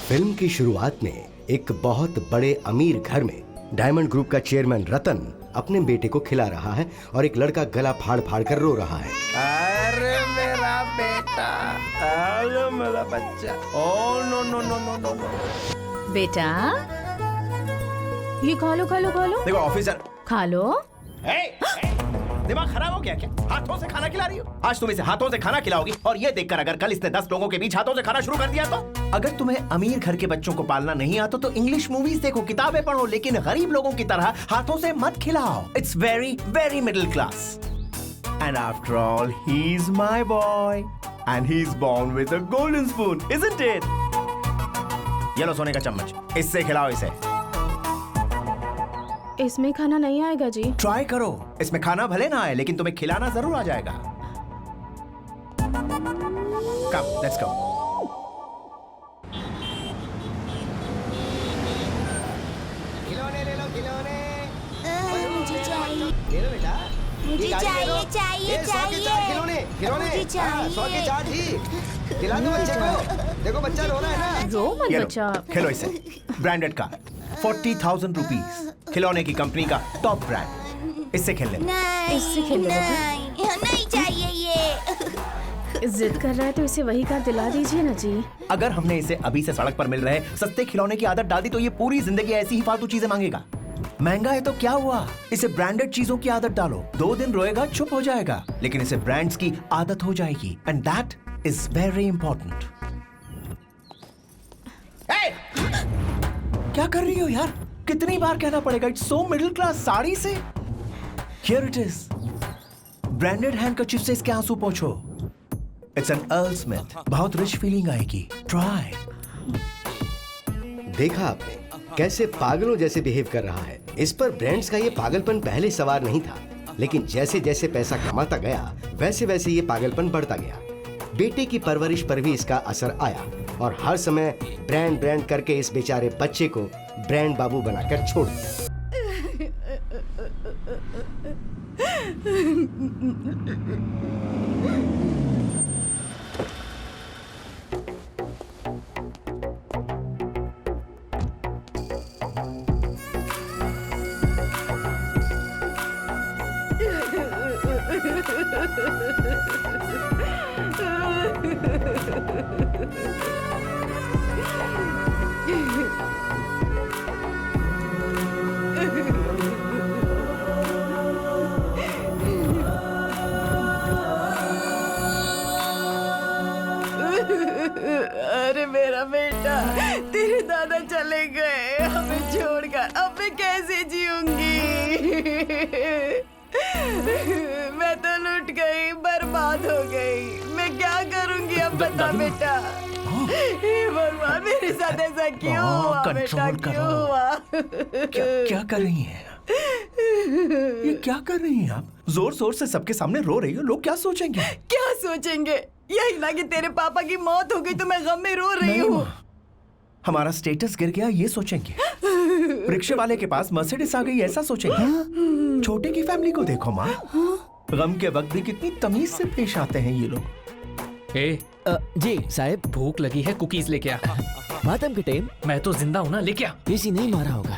Film की शुरुआत में एक बहुत बड़े अमीर घर में डायमंड ग्रुप का चेयरमैन रतन अपने बेटे को खिला रहा है और एक लड़का गला फाड़ फाड़ कर रो रहा है। अरे मेरा बेटा, अरे मेरा बच्चा, oh no no no no no no. बेटा ये खा लो खा लो खा लो। देखो ऑफिसर, खा लो। दिमाग खराब हो गया क्या? हाथों से खाना खिला रही हो? आज तुम इसे हाथों से खाना खिलाओगी और ये देखकर अगर कल इसने 10 लोगों के बीच हाथों से खाना शुरू कर दिया तो? अगर तुम्हें अमीर घर के बच्चों को पालना नहीं आता तो इंग्लिश मूवीज देखो, किताबें पढ़ो, लेकिन गरीब लोगों की तरह हाथों से मत खिलाओ। It's very very middle class. And after all he is my boy and he is born with a golden spoon, isn't it? ये लो सोने का चम्मच, इससे खिलाओ इसे। इसमें खाना नहीं आएगा जी। ट्राई करो, इसमें खाना भले ना आए लेकिन तुम्हें खिलाना जरूर आ जाएगा। कम, लेट्स गो। खिलौने ले लो, खिलौने। मुझे चाहिए, ले लो बेटा। मुझे चाहिए चाहिए चाहिए खिलौने, खिलौने। मुझे चाहिए। 100 के 4 ही। खिला दो बच्चे को। देखो बच्चा रो रहा है ना। रो मत ये लो, बच्चा। खेलो इसे। ब्रांडेड का 40,000 रुपीज, खिलौने की कंपनी का टॉप ब्रांड। इससे खेल ले। नहीं, इससे खेल लो बेटा। नहीं, नहीं चाहिए ये। जिद कर रहा है तो इसे वही कार दिला दीजिए ना जी। अगर हमने इसे अभी से सड़क पर मिल रहे सस्ते खिलौने की आदत डाल दी तो ये पूरी जिंदगी ऐसी ही फालतू चीजें मांगेगा। महंगा है तो क्या हुआ, इसे ब्रांडेड चीजों की आदत डालो। 2 दिन रोएगा, चुप हो जाएगा, लेकिन इसे ब्रांड्स की आदत हो जाएगी and that is very important. क्या कर रही हो यार? कितनी बार कहना पड़ेगा? It's so middle class. Sari से here it is. Branded handkerchief से इसके आंसू पोंछो। It's an Earl Smith. बहुत रिच फीलिंग आएगी। ट्राई। देखा आपने कैसे पागलों जैसे बिहेव कर रहा है। इस पर ब्रांड्स का ये पागलपन पहले सवार नहीं था, लेकिन जैसे जैसे पैसा कमाता गया वैसे वैसे ये पागलपन बढ़ता गया। बेटे की परवरिश पर भी इसका असर आया और हर समय ब्रांड ब्रांड करके इस बेचारे बच्चे को ब्रांड बाबू बनाकर छोड़ दिया। अरे मेरा बेटा, तेरे दादा चले गए हमें छोड़कर, अब मैं कैसे जीऊंगी? मैं तो लुट गई, बर्बाद हो गई। मैं क्या करूंगी अब, बता बेटा। हे भगवान, मेरे साथ ऐसा क्यों हुआ बेटा, क्यों हुआ? क्या कर रही हैं? ये क्या कर रही हैं आप? जोर जोर से सबके सामने रो रही हो, लोग क्या सोचेंगे? क्या सोचेंगे? यही ना कि तेरे पापा की मौत हो गई तो मैं गम में रो रही हूँ। हमारा स्टेटस गिर गया ये सोचेंगे। रिक्शे वाले के पास मर्सिडीज आ गई ऐसा सोचेंगे। छोटे की फैमिली को देखो माँ, गम के वक्त भी कितनी तमीज से पेश आते हैं ये लोग। जी साहब, भूख लगी है, कुकीज लेके आ। मातम के टाइम मैं तो जिंदा हूँ ना, लेके आ। किसी नहीं मारा होगा।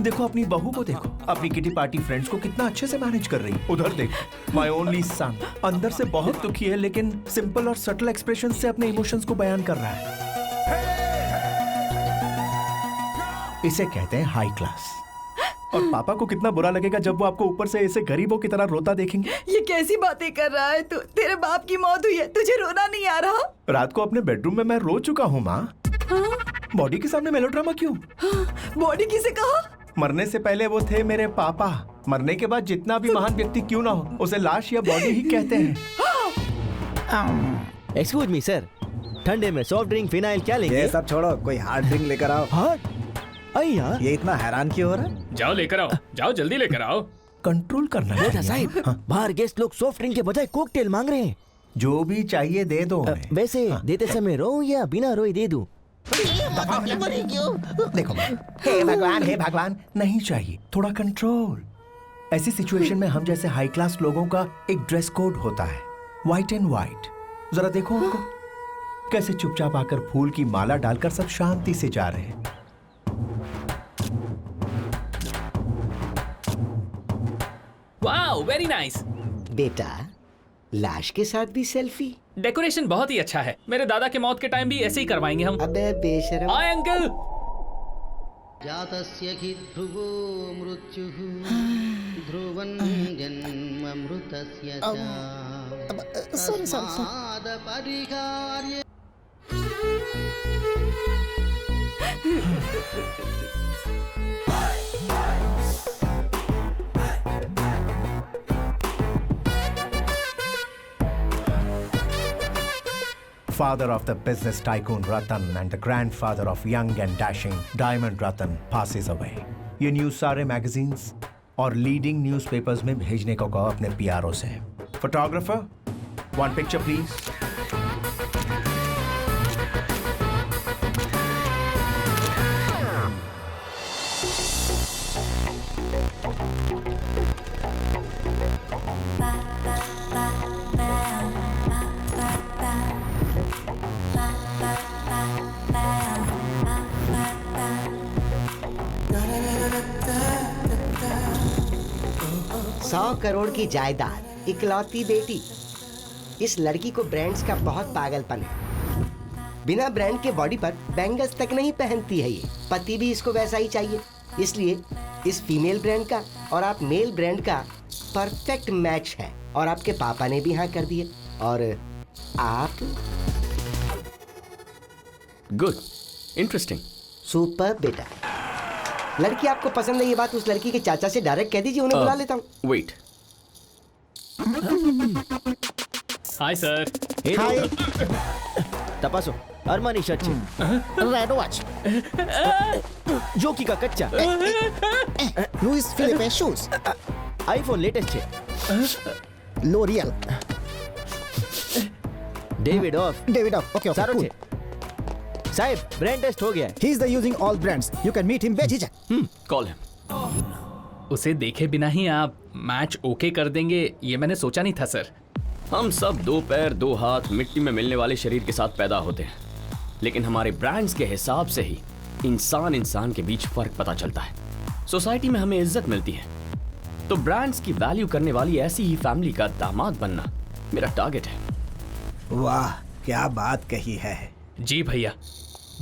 देखो अपनी बहू को देखो, अपनी किटी पार्टी फ्रेंड्स को कितना अच्छे से मैनेज कर रही है। उधर देखो, माय ओनली सन अंदर से बहुत दुखी है लेकिन सिंपल और सटल एक्सप्रेशन से अपने इमोशंस को बयान कर रहा है। इसे कहते हैं हाई क्लास। और पापा को कितना बुरा लगेगा जब वो आपको ऊपर से ऐसे गरीबों की तरह रोता देखेंगे। ये कैसी बातें कर रहा है तू? तेरे बाप की मौत हुई है, तुझे रोना नहीं आ रहा? रात को अपने बेडरूम में मैं रो चुका हूँ माँ। बॉडी के सामने मेलोड्रामा क्यों? बॉडी किसे कहा? मरने से पहले वो थे मेरे पापा, मरने के बाद जितना भी महान व्यक्ति क्यों ना हो उसे लाश या बॉडी ही कहते हैं। एक्सक्यूज मी सर, ठंडे में सॉफ्ट ड्रिंक फिनाइल क्या लेंगे? ये सब छोड़ो, कोई हार्ड ड्रिंक लेकर आओ। हार्ड? अय्या, ये इतना हैरान क्यों हो रहा है? जाओ लेकर आओ, जाओ जल्दी लेकर आओ। कंट्रोल करना बेटा चाहिए। साहब, बाहर गेस्ट लोग सॉफ्ट ड्रिंक के बजाय कोकटेल मांग रहे हैं। जो भी चाहिए दे दो उन्हें। वैसे देते समय रो या बिना रोए दे दूं? देखो हे भगवान नहीं चाहिए, थोड़ा कंट्रोल। ऐसी सिचुएशन में हम जैसे हाई क्लास लोगों का एक ड्रेस कोड होता है, व्हाइट एंड व्हाइट। जरा देखो उनको, कैसे चुपचाप आकर फूल की माला डालकर सब शांति से जा रहे हैं। Wow, very nice. बेटा, लाश के साथ भी सेल्फी? डेकोरेशन बहुत ही अच्छा है। मेरे दादा के मौत के टाइम भी ऐसे ही करवाएंगे हम। अबे बेशरम। Hi uncle. जातस्य हि ध्रुवो मृत्युः ध्रुवं जन्ममृतस्य च तस्मादपरिहार्य। Father of the business tycoon Ratan and the grandfather of young and dashing Diamond Ratan passes away. ये न्यूज सारे मैगजीन्स और लीडिंग न्यूज़पेपर्स में भेजने को कहो अपने पीआरओ से। Photographer, one picture please. $100 crore की जायदाद, इकलौती बेटी। इस लड़की को ब्रांड्स का बहुत पागलपन है। बिना ब्रांड के बॉडी पर बैंगल्स तक नहीं पहनती है ये। पति भी इसको वैसा ही चाहिए। इसलिए इस फीमेल ब्रांड का और आप मेल ब्रांड का परफेक्ट मैच है। और आपके पापा ने भी हाँ कर दिए। और आप? गुड, इंटरेस्टिंग, सुपर बेटा। लड़की आपको पसंद है, ये बात उस लड़की के चाचा से डायरेक्ट कह दीजिए, उन्हें बुला लेता हूँ। वेट। Hi sir. हाय। तपासो अरमानी शर्ट छे रेड वॉच जोकी का कच्चा Louis Philippe shoes iPhone latest छे लोरियल डेविड ऑफ ओके सारो छे साहब ब्रांड टेस्ट हो गया है he is the using all brands you can meet him बेझिझक कॉल हिम। उसे देखे बिना ही आप मैच ओके कर देंगे, ये मैंने सोचा नहीं था सर। हम सब 2 पैर 2 हाथ मिट्टी में मिलने वाले शरीर के साथ पैदा होते हैं, लेकिन हमारे ब्रांड्स के हिसाब से ही इंसान के बीच फर्क पता चलता है। सोसाइटी में हमें इज्जत मिलती है, तो ब्रांड्स की वैल्यू करने वाली ऐसी ही फैमिली का दामाद बनना मेरा टारगेट है। वाह, क्या बात कही है। जी भैया,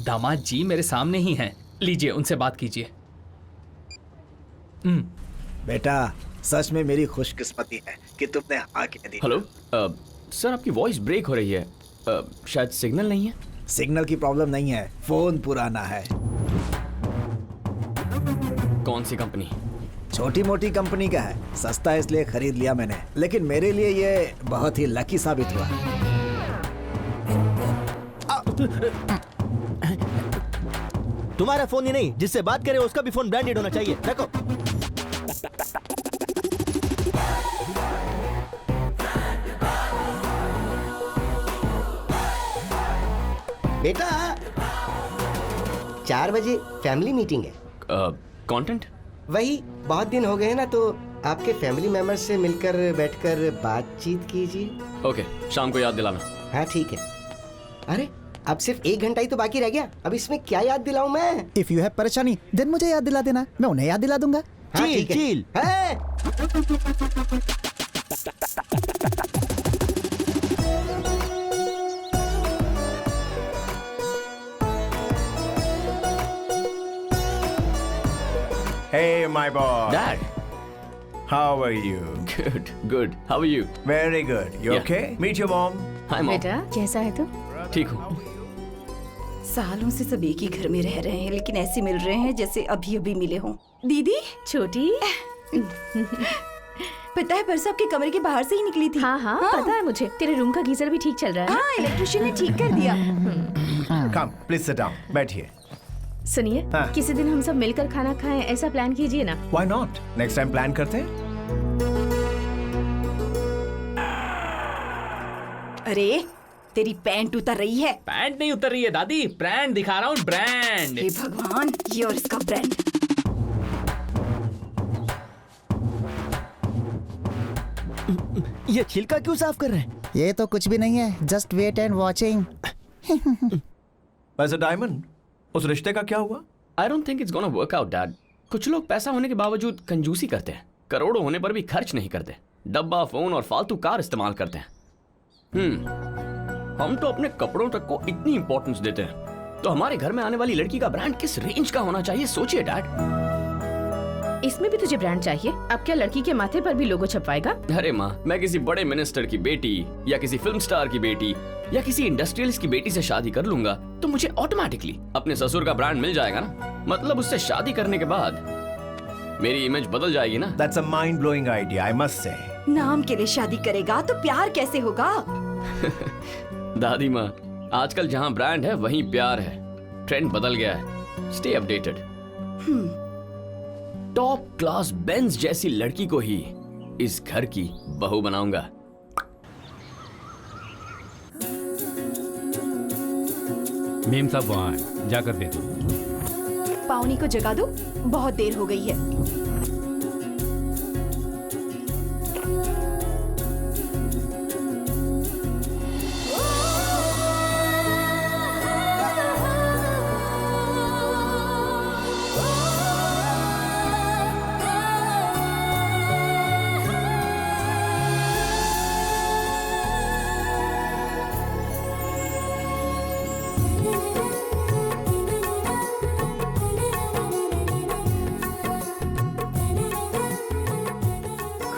दामाद जी मेरे सामने ही हैं। लीजिए, उनसे बात कीजिए। बेटा, सच में मेरी खुशकिस्मती है कि तुमने हाँ कह दी। हेलो सर, आपकी वॉइस ब्रेक हो रही है। शायद सिग्नल नहीं है। सिग्नल की प्रॉब्लम नहीं है, फोन पुराना है। कौन सी कंपनी? छोटी मोटी कंपनी का है, सस्ता है इसलिए खरीद लिया मैंने, लेकिन मेरे लिए ये बहुत ही लकी साबित हुआ। तुम्हारा फोन ही नहीं, जिससे बात करे उसका भी फोन ब्रांडेड होना चाहिए। देखो बेटा, 4 बजे फैमिली मीटिंग है। कंटेंट? वही, बहुत दिन हो गए ना, तो आपके फैमिली मेंबर्स से मिलकर बैठकर बातचीत कीजिए। ओके, शाम को याद दिलाना। हाँ ठीक है। अरे, अब सिर्फ 1 घंटा ही तो बाकी रह गया, अब इसमें क्या याद दिलाऊं मैं? इफ यू हैव परेशानी देन मुझे याद दिला देना, मैं उन्हें याद दिला दूंगा। हाँ, ठीक है। चील Hey, my boy. Dad. How are you? Good. How are you? Very good. You Yeah. okay? Meet your mom. Hi mom. बेटा, कैसा है तू? ठीक हूँ। सालों से सब एक ही घर में रह रहे हैं, लेकिन ऐसे मिल रहे हैं जैसे अभी अभी मिले हों। दीदी, छोटी। पता है परसों आपके कमरे के बाहर से ही निकली थी। हाँ हाँ, पता है मुझे। तेरे रूम का गीजर भी ठीक चल रहा है। हाँ, इलेक्ट्रिशियन ने ठीक कर दिया। Come, please sit down. बैठिए। सुनिए, हाँ। किसी दिन हम सब मिलकर खाना खाएं, ऐसा प्लान कीजिए ना। Why not? Next time plan करते हैं। अरे, तेरी पैंट उतर रही है। पैंट नहीं उतर रही है दादी, ब्रांड दिखा रहा हूँ, ब्रांड। हे भगवान, ये और इसका ब्रांड। ये छिलका क्यों साफ कर रहे हैं? ये तो कुछ भी नहीं है, जस्ट वेट एंड वॉचिंग। वैसे डायमंड, उस रिश्ते का क्या हुआ? I don't think it's gonna work out dad. कुछ लोग पैसा होने के बावजूद कंजूसी करते हैं, करोड़ों होने पर भी खर्च नहीं करते, डब्बा, फोन और फालतू कार इस्तेमाल करते हैं। हम तो अपने कपड़ों तक को इतनी इंपॉर्टेंस देते हैं, तो हमारे घर में आने वाली लड़की का ब्रांड किस रेंज का होना चाहिए, सोचिए डैड। इसमें भी तुझे ब्रांड चाहिए? अब क्या लड़की के माथे पर भी लोगो छपवाएगा? अरे माँ, मैं किसी बड़े मिनिस्टर की बेटी या किसी फिल्म स्टार की बेटी या किसी इंडस्ट्रियलिस्ट की बेटी से शादी कर लूंगा तो मुझे ऑटोमेटिकली अपने ससुर का ब्रांड मिल जाएगा ना। मतलब उससे शादी करने के बाद मेरी इमेज बदल जाएगी ना। That's a mind-blowing idea, I must say. नाम के लिए शादी करेगा तो प्यार कैसे होगा? दादी माँ, आजकल जहाँ ब्रांड है वहीं प्यार है। ट्रेंड बदल गया है। Stay updated. Top class Benz जैसी लड़की को ही इस घर की बहू बनाऊंगा। मेम साहब वहाँ हैं, जाकर दे दो। पावनी को जगा दो, बहुत देर हो गई है।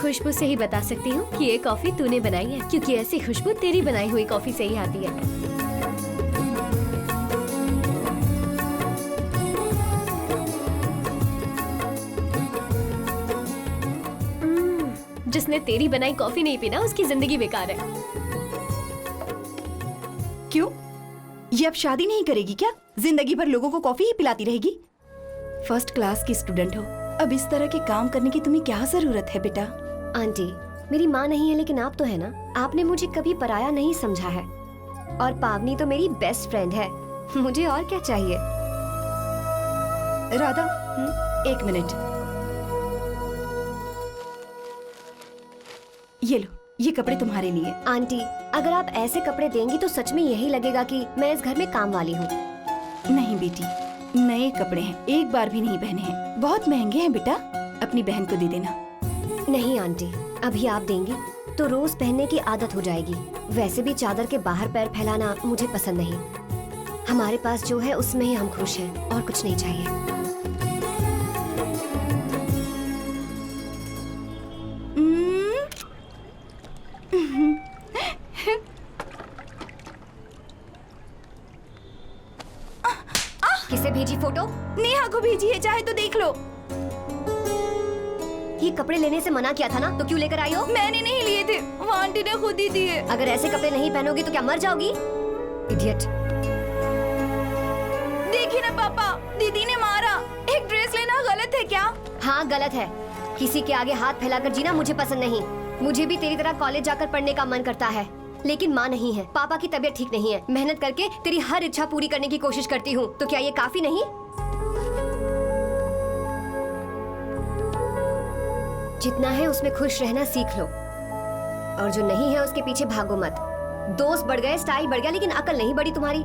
खुशबू से ही बता सकती हूँ कि ये कॉफी तूने बनाई है, क्योंकि ऐसी खुशबू तेरी बनाई हुई कॉफी से ही आती है। जिसने तेरी बनाई कॉफी नहीं पीना उसकी जिंदगी बेकार है। क्यों? ये अब शादी नहीं करेगी क्या? जिंदगी भर लोगों को कॉफी ही पिलाती रहेगी? फर्स्ट क्लास की स्टूडेंट हो, अब इस तरह के काम करने की तुम्हें क्या जरूरत है बेटा? आंटी, मेरी माँ नहीं है लेकिन आप तो है ना। आपने मुझे कभी पराया नहीं समझा है, और पावनी तो मेरी बेस्ट फ्रेंड है। मुझे और क्या चाहिए? राधा, एक मिनट। ये लो, ये कपड़े तुम्हारे लिए। आंटी, अगर आप ऐसे कपड़े देंगी तो सच में यही लगेगा कि मैं इस घर में काम वाली हूँ। नहीं बेटी, नए कपड़े हैं, एक बार भी नहीं पहने हैं, बहुत महंगे हैं बेटा, अपनी बहन को दे देना। नहीं आंटी, अभी आप देंगी तो रोज पहनने की आदत हो जाएगी। वैसे भी चादर के बाहर पैर फैलाना मुझे पसंद नहीं। हमारे पास जो है उसमें ही हम खुश हैं, और कुछ नहीं चाहिए। किसे भेजी फोटो? नेहा को भेजी है, चाहे तो देख लो। ये कपड़े लेने से मना किया था ना, तो क्यों लेकर आई हो? मैंने नहीं लिए थे, वो आंटी ने खुद ही दिए। अगर ऐसे कपड़े नहीं पहनोगी तो क्या मर जाओगी? इडियट। देखिए ना पापा, दीदी ने मारा। एक ड्रेस लेना गलत है क्या? हाँ गलत है। किसी के आगे हाथ फैलाकर जीना मुझे पसंद नहीं। मुझे भी तेरी तरह कॉलेज जाकर पढ़ने का मन करता है, लेकिन माँ नहीं है, पापा की तबीयत ठीक नहीं है। मेहनत करके तेरी हर इच्छा पूरी करने की कोशिश करती हूँ, तो क्या ये काफी नहीं? जितना है उसमें खुश रहना सीख लो, और जो नहीं है उसके पीछे भागो मत। दोस्त बढ़ गए, स्टाइल बढ़ गया, लेकिन अकल नहीं बढ़ी तुम्हारी।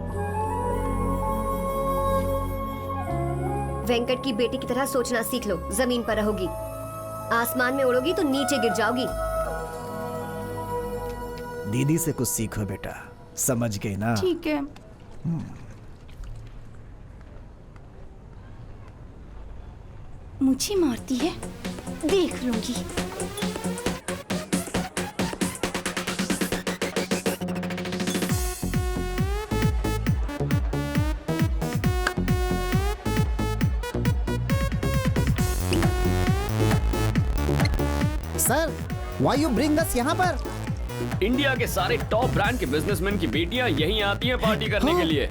वेंकट की बेटी की तरह सोचना सीख लो। जमीन पर रहोगी, आसमान में उड़ोगी तो नीचे गिर जाओगी। दीदी से कुछ सीखो बेटा, समझ गई ना? ठीक है। मुझे मारती है, देख लूंगी। Sir, why you bring us यहाँ पर? इंडिया के सारे टॉप ब्रांड के बिजनेसमैन की बेटियां यहीं आती हैं पार्टी करने के लिए।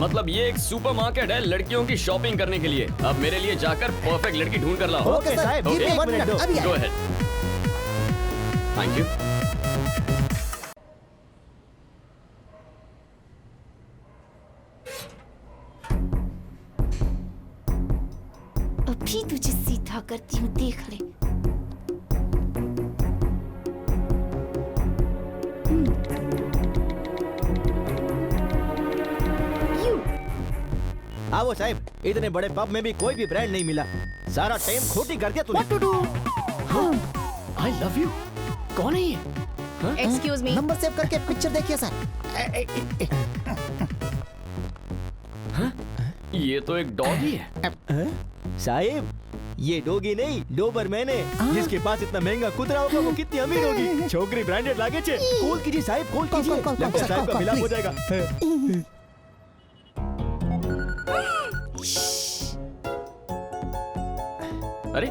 मतलब ये एक सुपरमार्केट है लड़कियों की शॉपिंग करने के लिए। अब मेरे लिए जाकर परफेक्ट लड़की ढूंढ कर लाओ। ओके साहब, give me 1 minute, अभी गो अहेड। Thank you. अभी तुझे सीधा करती हूँ, देख ले। ब्रावो साहब, इतने बड़े पब में भी कोई भी ब्रांड नहीं मिला। सारा टाइम खोटी कर दिया तूने। What to do? I love you. कौन है ये? Excuse me. नंबर सेव करके पिक्चर देखिए सर। ये तो एक डॉगी है। साहिब, ये डोगी नहीं, डोबरमैन है। जिसके पास इतना महंगा कुतरा होगा वो कितनी अमीर होगी। छोकरी ब्रांडेड लागे छे। कॉल कीजिए साहिब, कॉल कीजिए। लगता है साहिब का मिलाप हो जाएगा। अरे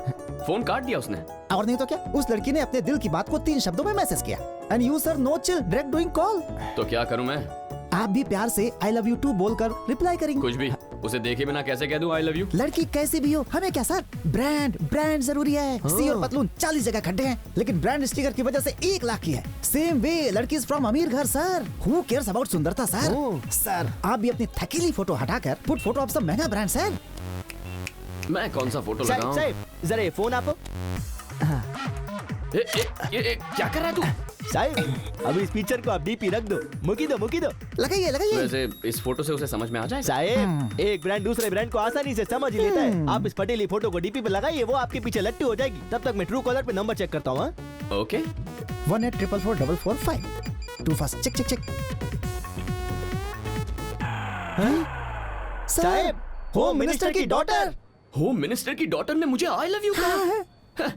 फोन काट दिया उसने। और नहीं तो क्या, उस लड़की ने अपने दिल की बात को 3 शब्दों में मैसेज किया। And you sir no chill, direct doing call. तो क्या करूं मैं? आप भी प्यार से आई लव यू टू बोलकर रिप्लाई करेंगे। कुछ भी। उसे देखे बिना कैसे कह दूं आई लव यू? लड़की कैसी भी हो, हमें क्या सर, ब्रांड जरूरी है। सी और पतलून 40 जगह खड्डे हैं, लेकिन ब्रांड स्टिकर की वजह से 1 लाख की है। सेम वे लड़की इज फ्रॉम अमीर घर सर। हु केयर्स अबाउट सुंदरता सर। सर आप भी अपनी थकीली फोटो हटाकर पुट फोटो ऑफ सम महंगा ब्रांड सर। मैं कौन सा फोटो लगाऊं? साहिब जरा ये फोन आपो। क्या कर रहा है तू? साहिब अभी इस पिक्चर को आप डीपी रख दो। मुकी दो लगाइए। वैसे इस फोटो से उसे समझ में आ जाएगा? साहिब एक ब्रांड दूसरे ब्रांड को आसानी से समझ ही लेता है। आप इस फटेली फोटो को डीपी पे लगाइए, वो आपके पीछे लट्टू हो जाएगी। तब तक मैं ट्रू कॉलर पे नंबर चेक करता हूँ। Okay 1844445 to fast check. साहिब होम मिनिस्टर की डॉटर। होम मिनिस्टर की डॉटर ने मुझे आई लव यू कहा।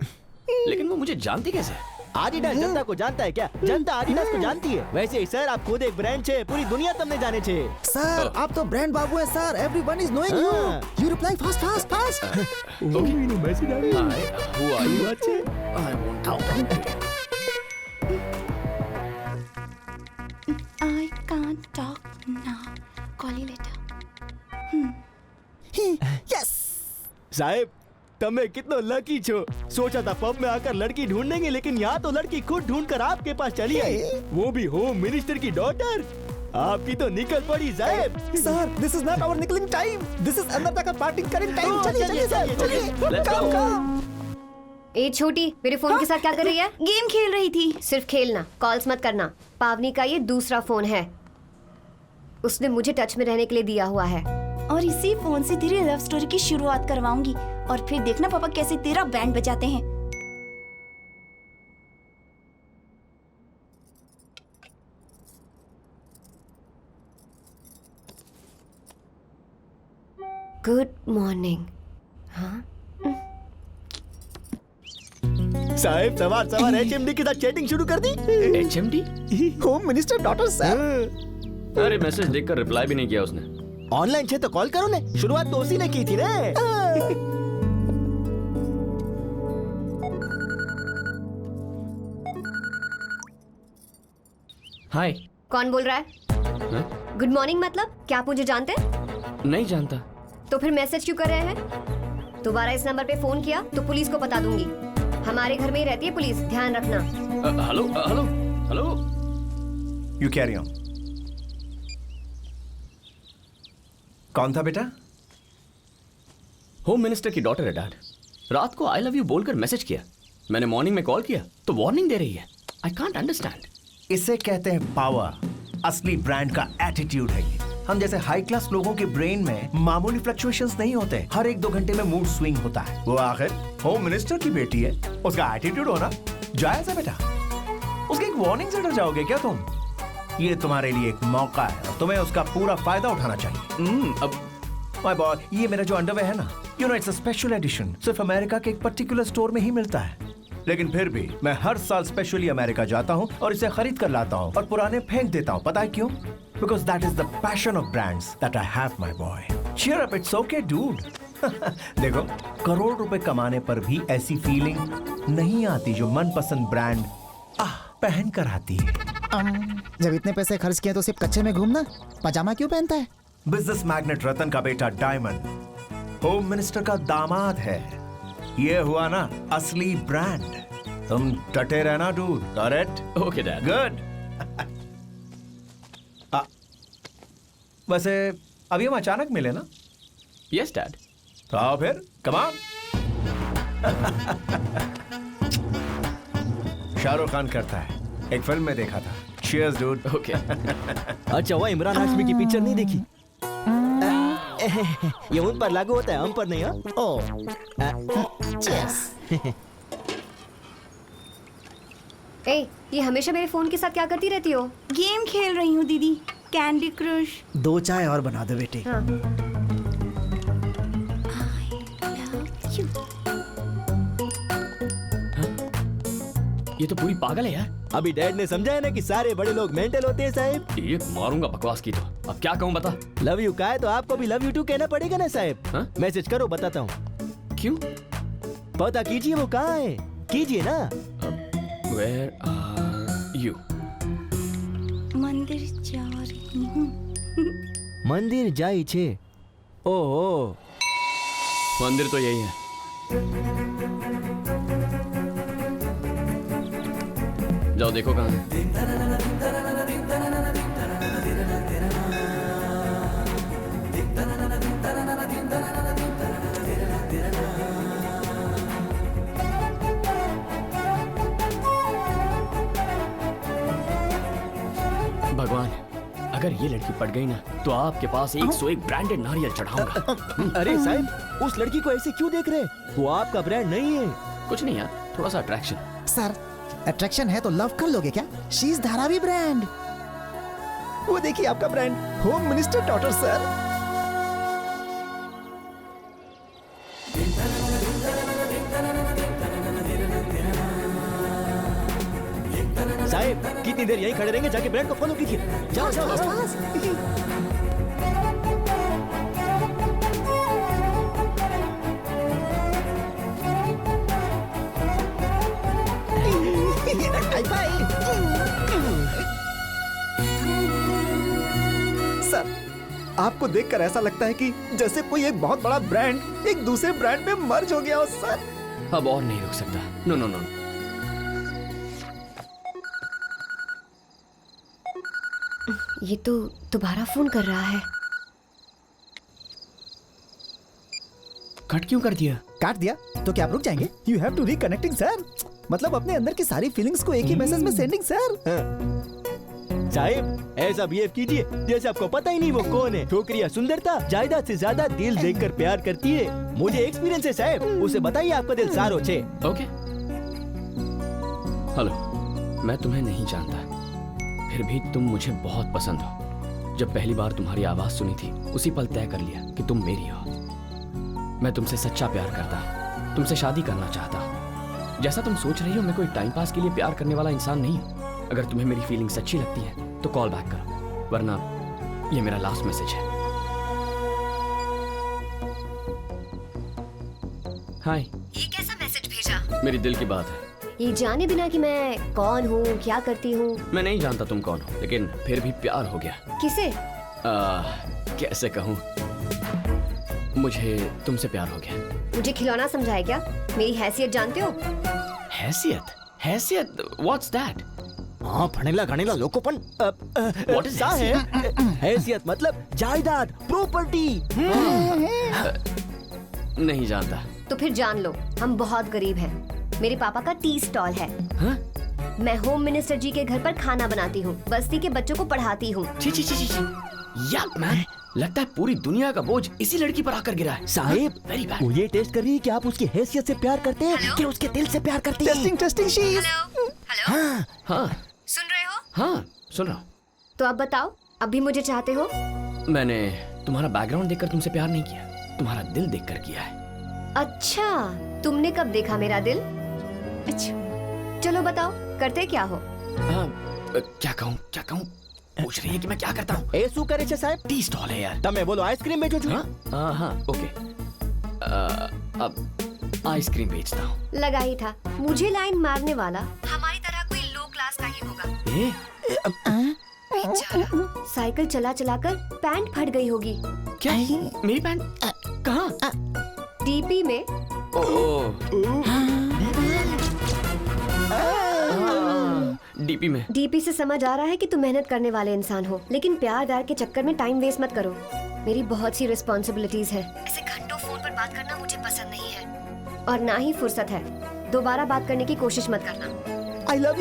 लेकिन वो मुझे जानती कैसे? आदिडास जनता को जानता है क्या? जनता आदिडास को जानती है। वैसे ही सर आप खुद एक ब्रांड छे, पूरी दुनिया तुमने जाने छे। सर आप तो ब्रांड बाबू है sir. Everyone is knowing you. You reply fast. Okay message आ गया। Who are you? I want to I can't talk now. Call you later. Yes साहिब તમે कितना लकी छो। सोचा था पब में आकर लड़की ढूंढेंगे, लेकिन यहाँ तो लड़की खुद ढूंढकर आपके पास चली आई, वो भी होम मिनिस्टर की डॉटर। आपकी तो निकल पड़ी साहिब। Sir this is not our निकलिंग टाइम, दिस इज अंदर तक पार्टिंग करेंगे टाइम। चलिए सर कम। ए छोटी, मेरे फोन के साथ क्या कर रही है? गेम खेल रही थी। सिर्फ खेलना, कॉल्स मत करना। पावनी का ये दूसरा फोन है, उसने मुझे टच में रहने के लिए दिया हुआ है। और इसी फोन से तेरी लव स्टोरी की शुरुआत करवाऊंगी, और फिर देखना पापा कैसे तेरा बैंड बजाते हैं। Good morning. हाँ साहिब सवार HMD के साथ चैटिंग शुरू कर दी। HMD? Home minister daughter sir. अरे मैसेज देखकर रिप्लाई भी नहीं किया उसने। ऑनलाइन छे तो कॉल करो ने, शुरुआत तो उसी ने की थी रे। हाय। कौन बोल रहा है? गुड मॉर्निंग मतलब क्या आप मुझे जानते हैं? नहीं जानता। तो फिर मैसेज क्यों कर रहे हैं? दोबारा इस नंबर पे फोन किया तो पुलिस को बता दूंगी। हमारे घर में ही रहती है पुलिस, ध्यान रखना। हेलो। You carry on. कौन था बेटा? होम मिनिस्टर की डॉटर है डैड। रात को आई लव यू बोलकर मैसेज किया, मैंने मॉर्निंग में कॉल किया तो वार्निंग दे रही है। I can't understand. इसे कहते हैं पावर। असली ब्रांड का एटीट्यूड है ये। हम जैसे हाई क्लास लोगों के ब्रेन में मामूली फ्लक्चुएशंस नहीं होते, हर 1-2 घंटे में मूड स्विंग होता है। वो आखिर होम मिनिस्टर की बेटी है, उसका एटीट्यूड होना जायज है बेटा। उसकी एक वार्निंग से डर जाओगे क्या तुम? ये तुम्हारे लिए एक मौका है और तुम्हें उसका पूरा फायदा उठाना चाहिए। अब माय बॉय, ये मेरा जो अंडरवेयर है ना, you know it's a special edition, सिर्फ अमेरिका के एक पर्टिकुलर स्टोर में ही मिलता है। लेकिन फिर भी मैं हर साल स्पेशली अमेरिका जाता हूँ और इसे खरीद कर लाता हूँ और पुराने फेंक देता हूँ। पता है क्यों? Because that is the passion of brands that I have my boy. Cheer up, it's okay dude. देखो, करोड़ रुपए कमाने पर भी ऐसी फीलिंग नहीं आती जो मनपसंद ब्रांड पहन कर आती है। जब इतने पैसे खर्च किए तो सिर्फ कच्चे में घूमना, पजामा क्यों पहनता है? बिजनेस मैग्नेट रतन का बेटा डायमंड होम मिनिस्टर का दामाद है। ये हुआ ना असली ब्रांड। तुम टटे रहना dude. Correct? Okay dad. Good. वैसे अभी हम अचानक मिले ना? Yes dad. तो आओ फिर, कम ऑन। शाहरुख खान करता है, एक फिल्म में देखा था। Cheers, dude. ओके। अच्छा, वो इमरान हाशमी की पिक्चर नहीं देखी? ये उन पर लागू होता है, हम पर नहीं। ओ ए, ये हमेशा मेरे फोन के साथ क्या करती रहती हो? गेम खेल रही हूँ दीदी, कैंडी क्रश। 2 चाय और बना दो बेटी। हाँ। ये तो पूरी पागल है यार। अभी डैड ने समझाया ना कि सारे बड़े लोग मेंटल होते हैं साहब। ये मारूंगा बकवास की तो। अब क्या कहूँ बता। लव यू का है तो आपको भी लव यू टू कहना पड़ेगा ना साहब। मैसेज करो, बताता हूँ। क्यों? पता कीजिए वो कहाँ है, कीजिए ना। Where are you? मंदिर जा रही हूँ। मंदिर जाई छे। ओहो, मंदिर तो यही है। जाओ देखो कहाँ है। भगवान, अगर ये लड़की पड़ गई ना तो आपके पास 101 ब्रांडेड नारियल चढ़ाऊंगा। अरे साहब, उस लड़की को ऐसे क्यों देख रहे? वो आपका ब्रांड नहीं है। कुछ नहीं यार, थोड़ा सा अट्रैक्शन। सर, अट्रैक्शन है तो लव कर लोगे क्या? She is Dharavi brand. वो देखिए आपका brand, home minister daughter sir. साहब, कितनी देर यहीं खड़े रहेंगे? जाके ब्रांड को फॉलो कीजिए। जाओ जाओ जाओ। सर, आपको देखकर ऐसा लगता है कि जैसे कोई एक बहुत बड़ा ब्रांड एक दूसरे ब्रांड में मर्ज हो गया हो सर। अब और नहीं रुक सकता। No no no. ये तो दोबारा फोन कर रहा है। कट क्यों कर दिया? काट दिया तो क्या आप रुक जाएंगे? You have to reconnecting sir. मतलब अपने अंदर की सारी फीलिंग्स को एक ही मैसेज में सेंडिंग सर। साहब, ऐसा बिहेव कीजिए जैसे आपको पता ही नहीं वो कौन है। छोकरियां सुंदरता जायदाद से ज्यादा दिल देखकर प्यार करती है। मुझे एक्सपीरियंस है साहब, उसे बताइए आपका दिल सारो छे। ओके। हेलो, मैं तुम्हें नहीं जानता, फिर भी तुम मुझे बहुत पसंद हो। जब पहली बार तुम्हारी आवाज सुनी थी, उसी पल तय कर लिया कि तुम मेरी हो। मैं तुमसे सच्चा प्यार करता, तुमसे शादी करना चाहता। जैसा तुम सोच रही हो, मैं कोई टाइम पास के लिए प्यार करने वाला इंसान नहीं हूँ। अगर तुम्हें मेरी फीलिंग्स अच्छी लगती है तो कॉल बैक करो, वरना ये मेरा लास्ट मैसेज है। हाय। ये कैसा मैसेज भेजा? मेरी दिल की बात है। ये जाने बिना कि मैं कौन हूँ, क्या करती हूँ। मैं नहीं जानता तुम कौन हो, लेकिन फिर भी प्यार हो गया। किसे? कैसे कहूँ, मुझे तुमसे प्यार हो गया। मुझे खिलौना समझा है क्या? मेरी हैसियत जानते हो? हैसियत? हैसियत? What's that? हाँ, फनेला घनेला लोकोपन। What is हैसियत? हैसियत मतलब जायदाद, प्रॉपर्टी। नहीं जानता। तो फिर जान लो, हम बहुत गरीब हैं। मेरे पापा का टी स्टॉल है। हाँ? मैं होम मिनिस्टर जी के घर पर खाना बनाती हूँ, बस्ती के बच्चों को पढ़ाती हूँ। छी छी छी छी। याक मैन, लगता है पूरी दुनिया का बोझ इसी लड़की पर आकर गिरा है। Sahib, very bad. वो ये टेस्ट कर रही है कि आप उसकी हैसियत से प्यार करते हैं कि उसके दिल से प्यार करते हैं। Testing testing शीज। हाँ हाँ सुन रहे हो? हाँ, सुन रहा हूँ। तो अब बताओ, अब भी मुझे चाहते हो? मैंने तुम्हारा बैकग्राउंड देखकर तुमसे प्यार नहीं किया, तुम्हारा दिल देखकर किया है। अच्छा, तुमने कब देखा मेरा दिल? अच्छा, चलो बताओ, करते क्या हो? क्या कहूँ? पूछ रही है कि मैं क्या करता हूँ। ए શું કરે છે સાહેબ? टी स्टॉल है यार। તમે બોલો आइसक्रीम बेचो છો? हाँ, ओके। अब आइसक्रीम बेचता हूँ। लगा ही था, मुझे लाइन मारने वाला हमारी तरह कोई लो क्लास का ही होगा। बेचारा, साइकिल चला चला कर पैंट फट गई होगी। क्या? मेरी पैंट कहाँ? डीपी में। डीपी में। डीपी से समझ आ रहा है कि तुम मेहनत करने वाले इंसान हो, लेकिन प्यार व्यार के चक्कर में टाइम वेस्ट मत करो। मेरी बहुत सी रिस्पॉन्सिबिलिटीज है। ऐसे घंटों फोन पर बात करना मुझे पसंद नहीं है, और ना ही फुर्सत है। दोबारा बात करने की कोशिश मत करना। I love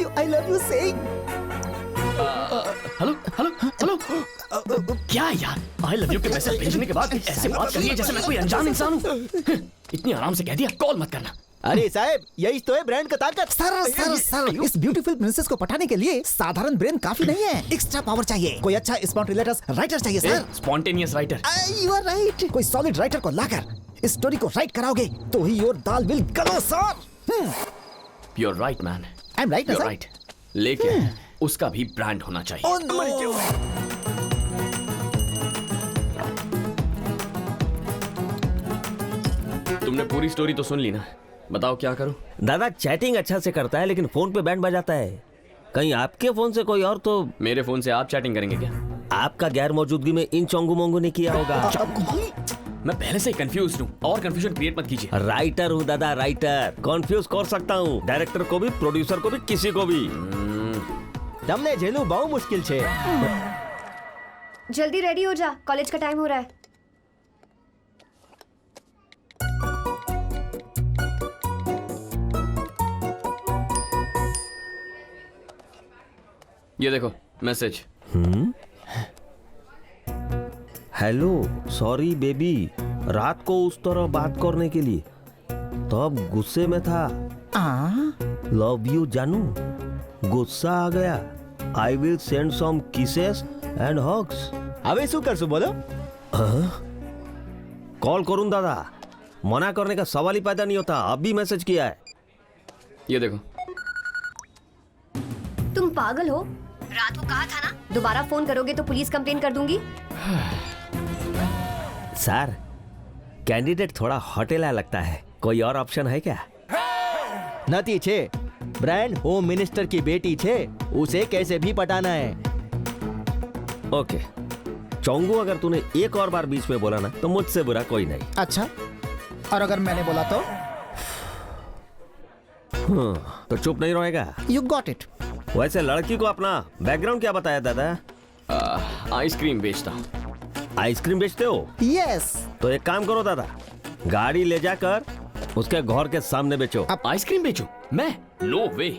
you saying। Hello hello hello क्या यार, आई लव यू के मैसेज भेजने के बाद ऐसे बात कर रही है जैसे मैं कोई अनजान इंसान हूँ। इतनी आराम से कह दिया कॉल मत करना। अरे साहब, यही तो है ब्रांड का ताकत। सर, इस ब्यूटीफुल प्रिंसेस को पटाने के लिए साधारण ब्रेन काफी नहीं है, एक्स्ट्रा पावर चाहिए। कोई अच्छा स्पॉन्टेनियस राइटर चाहिए sir. Spontaneous writer? You are right. कोई सॉलिड राइटर को लाकर स्टोरी को राइट कराओगे तो ही your dal will glow sir. You are right man. I am right ना सर? राइट, लेकिन उसका भी ब्रांड होना चाहिए। Oh, no. तुमने पूरी स्टोरी तो सुन ली ना, बताओ क्या करूं? दादा चैटिंग अच्छा से करता है लेकिन फोन पे बैंड बजाता है। कहीं आपके फोन से कोई और तो? मेरे फोन से आप चैटिंग करेंगे क्या? आपका गैर मौजूदगी में इन चोंगू मोंगू ने किया होगा। मैं पहले से ही कंफ्यूज हूँ और कंफ्यूजन क्रिएट मत कीजिए। राइटर हूँ दादा, राइटर। कंफ्यूज कर सकता हूँ डायरेक्टर को भी, प्रोड्यूसर को भी, किसी को भी। તમને જેલું બહુ મુશ્કેલ છે। जल्दी रेडी हो जा, कॉलेज का टाइम हो रहा है। ये देखो मैसेज। हेलो, सॉरी बेबी, रात को उस तरह बात करने के लिए तब गुस्से में था। लव यू जानू, गुस्सा आ गया। I will send some kisses and hugs. હવે શું કરશું બોલો? कॉल करूं दादा, मना करने का सवाल ही पैदा नहीं होता। अभी मैसेज किया है। ये देखो। तुम पागल हो? रात को कहा था ना, दोबारा फोन करोगे तो पुलिस कंप्लेन कर दूंगी। सर, कैंडिडेट थोड़ा होटेला लगता है, कोई और ऑप्शन है क्या? નથી છે। ब्रांड होम मिनिस्टर की बेटी छे, उसे कैसे भी पटाना है। ओके चोंगू, अगर तूने एक और बार बीच में बोला ना तो मुझसे बुरा कोई नहीं। अच्छा, और अगर मैंने बोला तो? तो चुप नहीं रहेगा। You got it. वैसे लड़की को अपना बैकग्राउंड क्या बताया दादा? आइसक्रीम बेचता हूँ। आइसक्रीम बेचते हो? यस। तो एक काम करो दादा, गाड़ी ले जाकर उसके घर के सामने बेचो। आइसक्रीम बेचो? मैं? नो वे।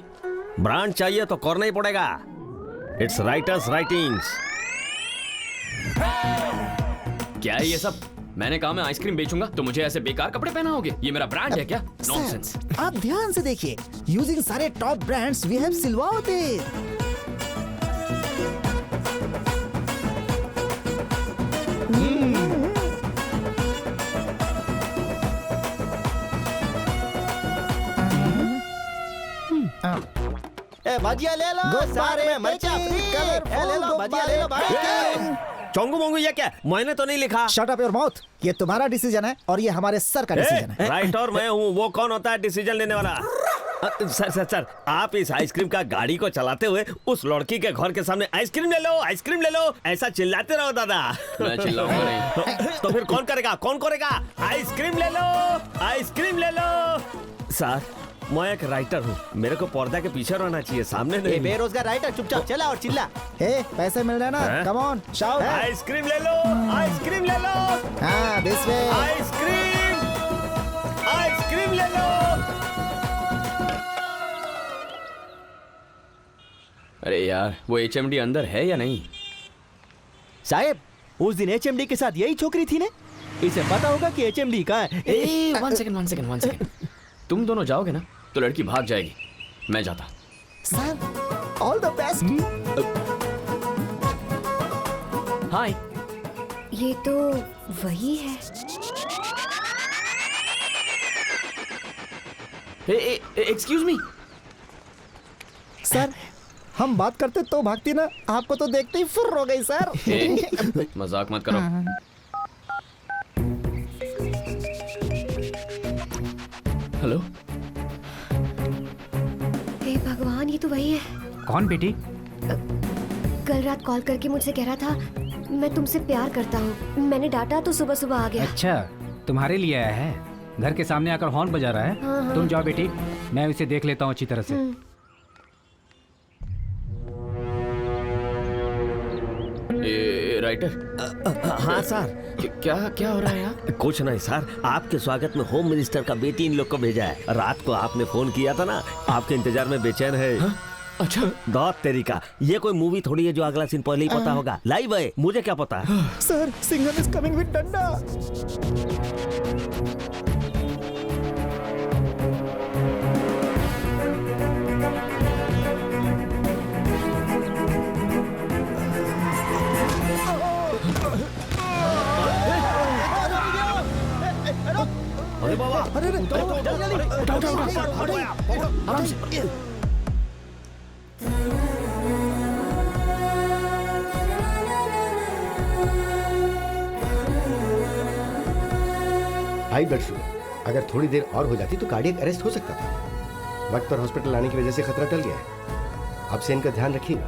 ब्रांड चाहिए तो करना ही पड़ेगा। It's writers writings. क्या है ये सब? मैंने कहा मैं आइसक्रीम बेचूंगा तो मुझे ऐसे बेकार कपड़े पहनाओगे? ये मेरा ब्रांड है क्या? नॉनसेंस। आप ध्यान से देखिए, यूजिंग सारे टॉप ब्रांड्स वी हैव सिलवाओ दे। भजिया ले लो, सारे में मर्चा फ्री। ले लो भजिया, ले लो भाई। चोंगू मोंगू ये क्या? मैंने तो नहीं लिखा। Shut up your mouth. ये तुम्हारा डिसीजन है और ये हमारे सर का डिसीजन है। राइटर मैं हूँ, वो कौन होता है डिसीजन लेने वाला? सर सर सर, आप इस आइसक्रीम का गाड़ी को चलाते हुए उस लड़की के घर के सामने आइसक्रीम ले लो, आइसक्रीम ले लो, ऐसा चिल्लाते रहो दादा। मैं चिल्लाऊंगा नहीं। तो फिर कौन करेगा? कौन करेगा? आइसक्रीम ले लो, आइसक्रीम ले लो। सर, मैं एक राइटर हूँ, मेरे को पर्दा के पीछे रहना चाहिए, सामने नहीं। बेरोजगार राइटर, चुपचाप चला और चिल्ला। पैसे मिल रहे ना? Come on shout. आइसक्रीम ले लो, आइसक्रीम ले लो। हाँ, दिस वे। आइसक्रीम, आइसक्रीम ले लो। अरे यार, वो HMD अंदर है या नहीं? साहब, उस दिन HMD के साथ यही छोकरी थी ने? इसे पता होगा कि HMD कहाँ है। One second. तुम दोनों जाओगे ना तो लड़की भाग जाएगी, मैं जाता। Sir, all the best. Hi. ये तो वही है। Excuse me. सर, हम बात करते तो भागती ना, आपको तो देखते ही फुर्र हो गई सर। मजाक मत करो। हेलो। हे भगवान, ये तो वही है। कौन बेटी? कल रात कॉल करके मुझसे कह रहा था मैं तुमसे प्यार करता हूँ। मैंने डांटा तो सुबह सुबह आ गया। अच्छा, तुम्हारे लिए आया है? घर के सामने आकर हॉर्न बजा रहा है? हाँ। तुम जाओ बेटी, मैं इसे देख लेता हूँ अच्छी तरह से। राइटर। हाँ सर। क्या क्या हो रहा है यहाँ? कुछ नहीं सर, आपके स्वागत में होम मिनिस्टर का बेटी इन लोग को भेजा है। रात को आपने फोन किया था ना, आपके इंतजार में बेचैन है। अच्छा दौत तेरी का, ये कोई मूवी थोड़ी है जो अगला सीन पहले ही पता होगा। लाइव है, मुझे क्या पता। Sir Singham is coming with डंडा। अरे बाबा, अरे आराम से। हाई ब्लड शुगर, अगर थोड़ी देर और हो जाती तो कार्डियक अरेस्ट हो सकता था। वक्त पर हॉस्पिटल आने की वजह से खतरा टल गया है। अब से इनका ध्यान रखिएगा,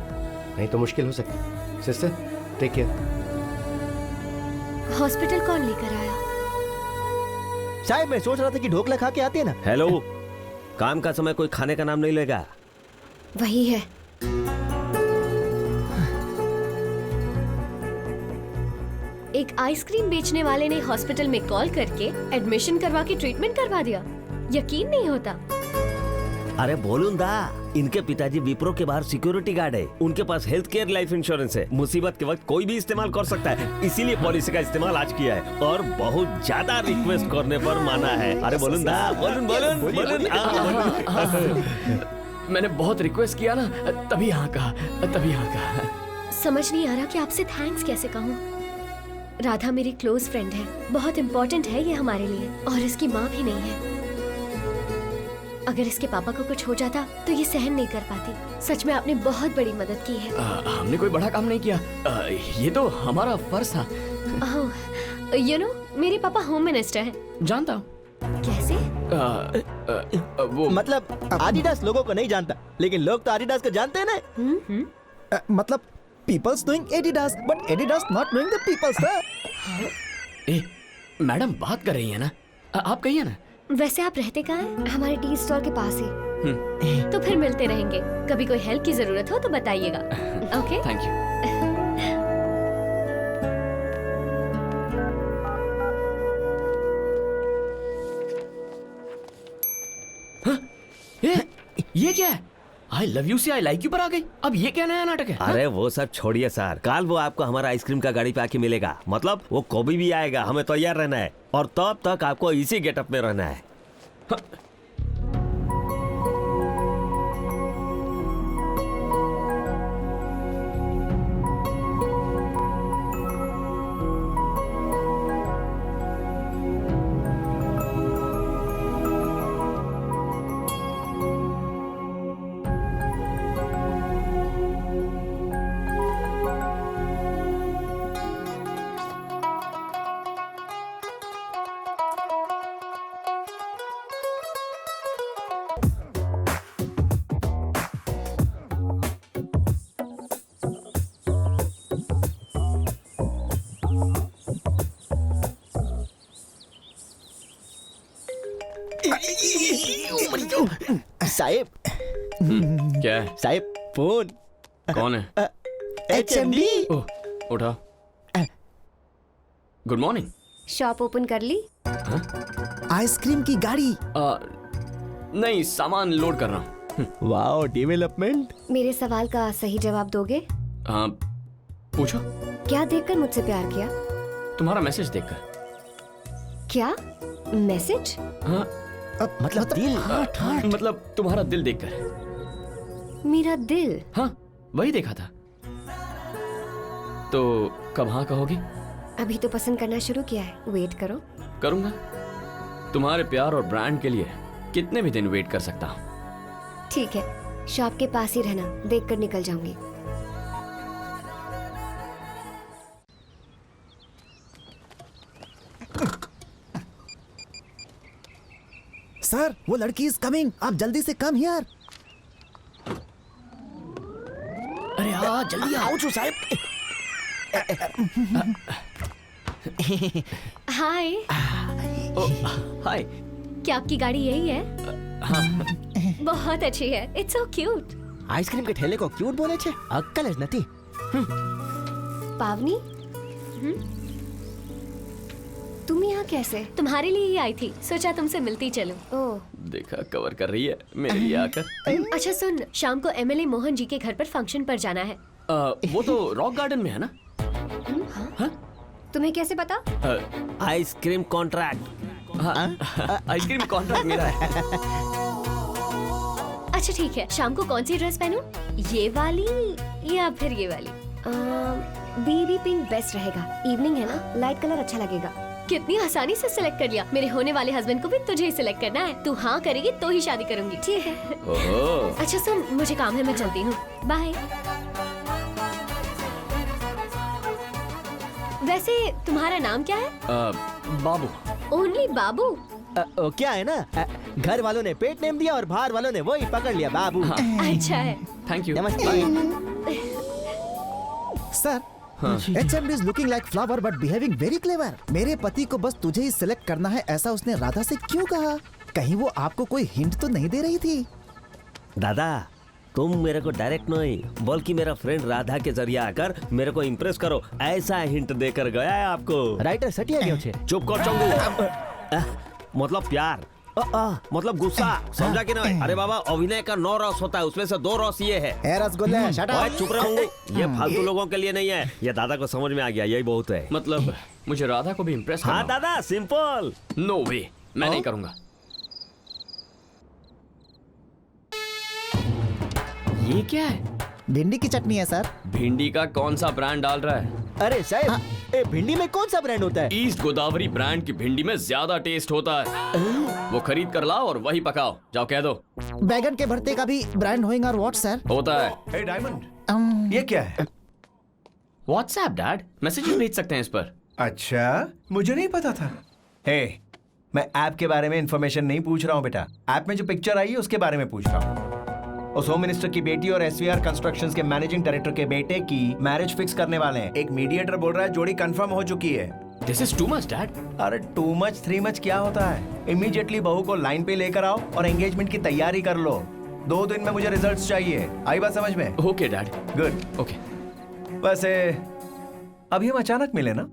नहीं तो मुश्किल हो सकती है। Sister take care. हॉस्पिटल कौन लेकर आया? शायद मैं सोच रहा था कि ढोकला खा के आती है ना। हेलो, काम का समय कोई खाने का नाम नहीं लेगा। वही है। एक आइसक्रीम बेचने वाले ने हॉस्पिटल में कॉल करके एडमिशन करवा के ट्रीटमेंट करवा दिया। यकीन नहीं होता। अरे बोलूं दा, इनके पिताजी विप्रो के बाहर सिक्योरिटी गार्ड है। उनके पास हेल्थ केयर लाइफ इंश्योरेंस है। मुसीबत के वक्त कोई भी इस्तेमाल कर सकता है, इसीलिए पॉलिसी का इस्तेमाल आज किया है और बहुत ज्यादा रिक्वेस्ट करने पर माना है। अरे बोलूं दा, बोलूं बोलूं बोलूं। मैंने बहुत रिक्वेस्ट किया ना, तभी हाँ कहा, तभी हाँ कहा। समझ नहीं आ रहा कि आपसे थैंक्स कैसे कहूँ। राधा मेरी क्लोज फ्रेंड है, बहुत इम्पोर्टेंट है ये हमारे लिए, और इसकी माँ भी नहीं है। अगर इसके पापा को कुछ हो जाता तो ये सहन नहीं कर पाती। सच में आपने बहुत बड़ी मदद की है। हमने कोई बड़ा काम नहीं किया, ये तो हमारा फर्ज था। यू नो, मेरे पापा होम मिनिस्टर हैं। जानता हूँ। कैसे? वो मतलब आदिडास लोगों को नहीं जानता, लेकिन लोग तो आदिडास को जानते हैं ना। मतलब peoples knowing Adidas but Adidas not knowing the people sir. ए, मैडम बात कर रही है ना, आप कहिए ना। वैसे आप रहते कहाँ हैं? हमारे टी स्टॉल के पास ही। तो फिर मिलते रहेंगे। कभी कोई हेल्प की जरूरत हो तो बताइएगा। ओके? Thank you. ये क्या है? आई लव यू से आई लाइक यू पर आ गई। अब ये क्या नया नाटक है? अरे वो सब छोड़िए सर, कल वो आपको हमारा आइसक्रीम का गाड़ी पे आके मिलेगा। मतलब वो कभी भी आएगा, हमें तैयार रहना है और तब तक आपको इसी गेटअप में रहना है। साहिब। क्या है? साहिब फोन। कौन है? HMD। उठा। Good morning. शॉप ओपन कर ली? आइसक्रीम की गाड़ी। नहीं, सामान लोड कर रहा हूँ। Wow, development. मेरे सवाल का सही जवाब दोगे? हाँ, पूछो। क्या देखकर मुझसे प्यार किया? तुम्हारा मैसेज देखकर। क्या मैसेज? हाँ, मतलब दिल। मतलब तुम्हारा दिल देखकर। मेरा दिल? हाँ, वही देखा था। तो कब हाँ कहोगी? अभी तो पसंद करना शुरू किया है, वेट करो। करूंगा। तुम्हारे प्यार और ब्रांड के लिए कितने भी दिन वेट कर सकता हूँ। ठीक है, शॉप के पास ही रहना, देखकर निकल जाऊंगी। सर, वो लड़की इज कमिंग, आप जल्दी से कम हियर। अरे आ, जल्दी आओ। साहिब। हाय। हाय। क्या आपकी गाड़ी यही है? बहुत अच्छी है, इट्स सो क्यूट। आइसक्रीम के ठेले को क्यूट बोले छे? अक्कल ज नथी। पावनी? तुम यहाँ कैसे? तुम्हारे लिए ही आई थी, सोचा तुमसे मिलती चलूं। ओह, देखा कवर कर रही है मेरे लिए आकर। अच्छा सुन, शाम को एमएलए मोहन जी के घर पर फंक्शन पर जाना है। वो तो रॉक गार्डन में है ना? हाँ? तुम्हें कैसे पता? Ice cream contract. आइसक्रीम कॉन्ट्रैक्ट मेरा है। अच्छा ठीक है, शाम को कौन सी ड्रेस पहनूं? ये वाली या फिर ये वाली? बेबी पिंक बेस्ट रहेगा। इवनिंग है ना, लाइट कलर अच्छा लगेगा। कितनी आसानी से सिलेक्ट कर लिया। मेरे होने वाले हस्बैंड को भी तुझे ही सिलेक्ट करना है। तू हाँ करेगी तो ही शादी करूंगी। ठीक है। अच्छा सुन, मुझे काम है, मैं चलती हूँ। बाय। वैसे तुम्हारा नाम क्या है? बाबू। ओनली बाबू? क्या है ना, घर वालों ने पेट नेम दिया और बाहर वालों ने वही पकड़ लिया, बाबू। अच्छा है। Thank you. Sir, HMD is looking like flower but behaving very clever. मेरे पति को बस तुझे ही सिलेक्ट करना है, ऐसा उसने राधा से क्यों कहा? कहीं वो आपको कोई हिंट तो नहीं दे रही थी? दादा, तुम मेरे को डायरेक्ट नहीं बल्कि मेरा फ्रेंड राधा के जरिए आकर मेरे को इम्प्रेस करो, ऐसा हिंट देकर गया है आपको। राइटर सटिया क्यों छे? चुप कर चंगू। मतलब प्यार, मतलब गुस्सा, समझा कि नहीं? अरे बाबा, अभिनय का 9 रस होता है, उसमें से 2 रस ये है। Rasgulla, shut up. चुप रहो, ये फालतू लोगों के लिए नहीं है, ये दादा को समझ में आ गया, यही बहुत है। मतलब मुझे राधा को भी इम्प्रेस करना? हाँ दादा, सिंपल। नो वे, मैं नहीं करूंगा। ये क्या है? भिंडी की चटनी है सर। भिंडी का कौन सा ब्रांड डाल रहा है? अरे साहब, भिंडी में कौन सा ब्रांड होता है? ईस्ट गोदावरी ब्रांड की भिंडी में ज्यादा टेस्ट होता है। वो खरीद कर लाओ और वही पकाओ। जाओ कह दो। बैगन के भरते का भी ब्रांड होएगा और व्हाट सर? होता है। हे डायमंड, ये क्या है? व्हाट्सएप डैड, मैसेजेस भेज सकते हैं इस पर। अच्छा, मुझे नहीं पता था। हे, मैं ऐप के बारे में इंफॉर्मेशन नहीं पूछ रहा हूँ बेटा, ऐप में जो पिक्चर आई है उसके बारे में पूछ रहा हूँ। उस होम मिनिस्टर की बेटी और SVR कंस्ट्रक्शंस के मैनेजिंग डायरेक्टर के बेटे की मैरिज फिक्स करने वाले हैं। एक मीडिएटर बोल रहा है जोड़ी कंफर्म हो चुकी है। This is too much dad. अरे टू मच 3 मच क्या होता है? इमीडिएटली बहू को लाइन पे लेकर आओ और एंगेजमेंट की तैयारी कर लो। 2 दिन में मुझे रिजल्ट्स चाहिए। आई बात समझ में? Okay dad. गुड। ओके। वैसे अभी हम अचानक मिले ना?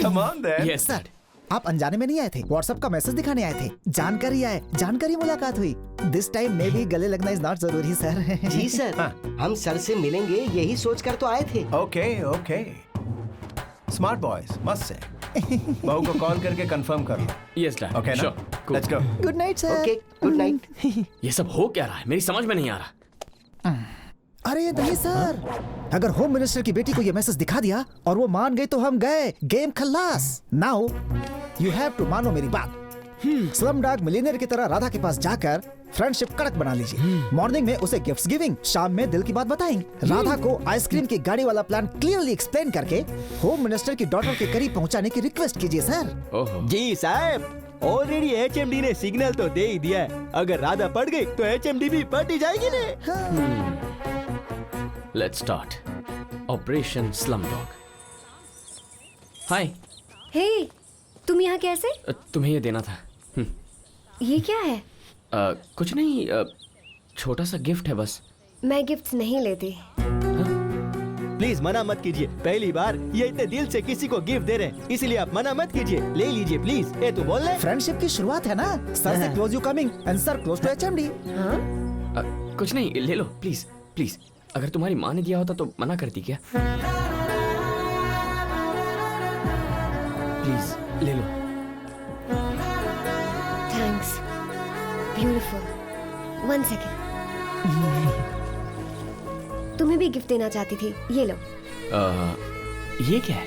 Come on then. Yes sir. आप अनजाने में नहीं आए थे, व्हाट्सएप का मैसेज दिखाने आए थे। जानकारी मुलाकात हुई। दिस टाइम में भी गले लगना इज नॉट जरूरी सर। जी सर, हम सर से मिलेंगे यही सोच कर तो आए थे। ओके। स्मार्ट बॉयज, मस्त से। बहू को कॉल करके कंफर्म कर लो। Yes dad. ओके ना? Let's go. Good night sir. Okay, good night. ये सब हो क्या रहा है? मेरी समझ में नहीं आ रहा। अरे नहीं सर, अगर होम मिनिस्टर की बेटी को ये मैसेज दिखा दिया और वो मान गई तो हम गए, गेम खल्लास। नाउ यू हैव टू मानो मेरी बात। स्लमडॉग मिलियनेयर की तरह राधा के पास जाकर फ्रेंडशिप कड़क बना लीजिए। मॉर्निंग में उसे गिफ्ट्स गिविंग, शाम में दिल की बात बताएंगे। राधा को आइसक्रीम की गाड़ी वाला प्लान क्लियरली एक्सप्लेन करके होम मिनिस्टर की डॉटर के करीब पहुंचाने की रिक्वेस्ट कीजिए सर। जी साहब, ऑलरेडी HMD ने सिग्नल तो दे ही दिया है। अगर राधा पड़ गई तो HMD भी पड़ ही जाएगी ने। Let's start operation Slumdog. Hi. Hey, तुम यहाँ कैसे? तुम्हें ये देना था। ये क्या है? कुछ नहीं, छोटा सा गिफ्ट है बस। मैं गिफ्ट्स नहीं लेती। प्लीज मना मत कीजिए, पहली बार ये इतने दिल से किसी को गिफ्ट दे रहे हैं, इसलिए आप मना मत कीजिए, ले लीजिए प्लीज। ये तो बोल रहे फ्रेंडशिप की शुरुआत है ना। सर से close you coming and sir close to HMD। कुछ नहीं, ले लो प्लीज प्लीज। अगर तुम्हारी माँ ने दिया होता तो मना करती क्या? प्लीज ले लो। थैंक्स। ब्यूटीफुल। 1 सेकेंड। तुम्हें भी गिफ्ट देना चाहती थी, ये लो। ये क्या है?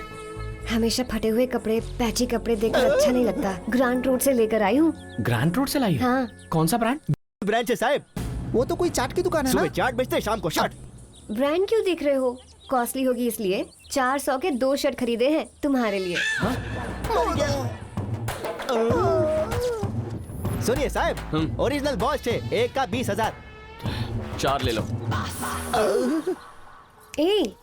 हमेशा फटे हुए कपड़े, पैची कपड़े देखकर अच्छा नहीं लगता। ग्रांड रोड से लेकर आई हूँ। ग्रांड रोड से लाई हो? हाँ। कौन सा ब्रांड? ब्रांड है साहब। वो तो कोई चाट की दुकान है सुबह ना? चाट बेचते हैं, शाम को शर्ट। ब्रांड क्यों देख रहे हो? कॉस्टली होगी इसलिए। 400 के 2 शर्ट खरीदे हैं तुम्हारे लिए। सुनिए साहब, ओरिजिनल बॉस है, एक का 20,000। 4 ले लो। ए,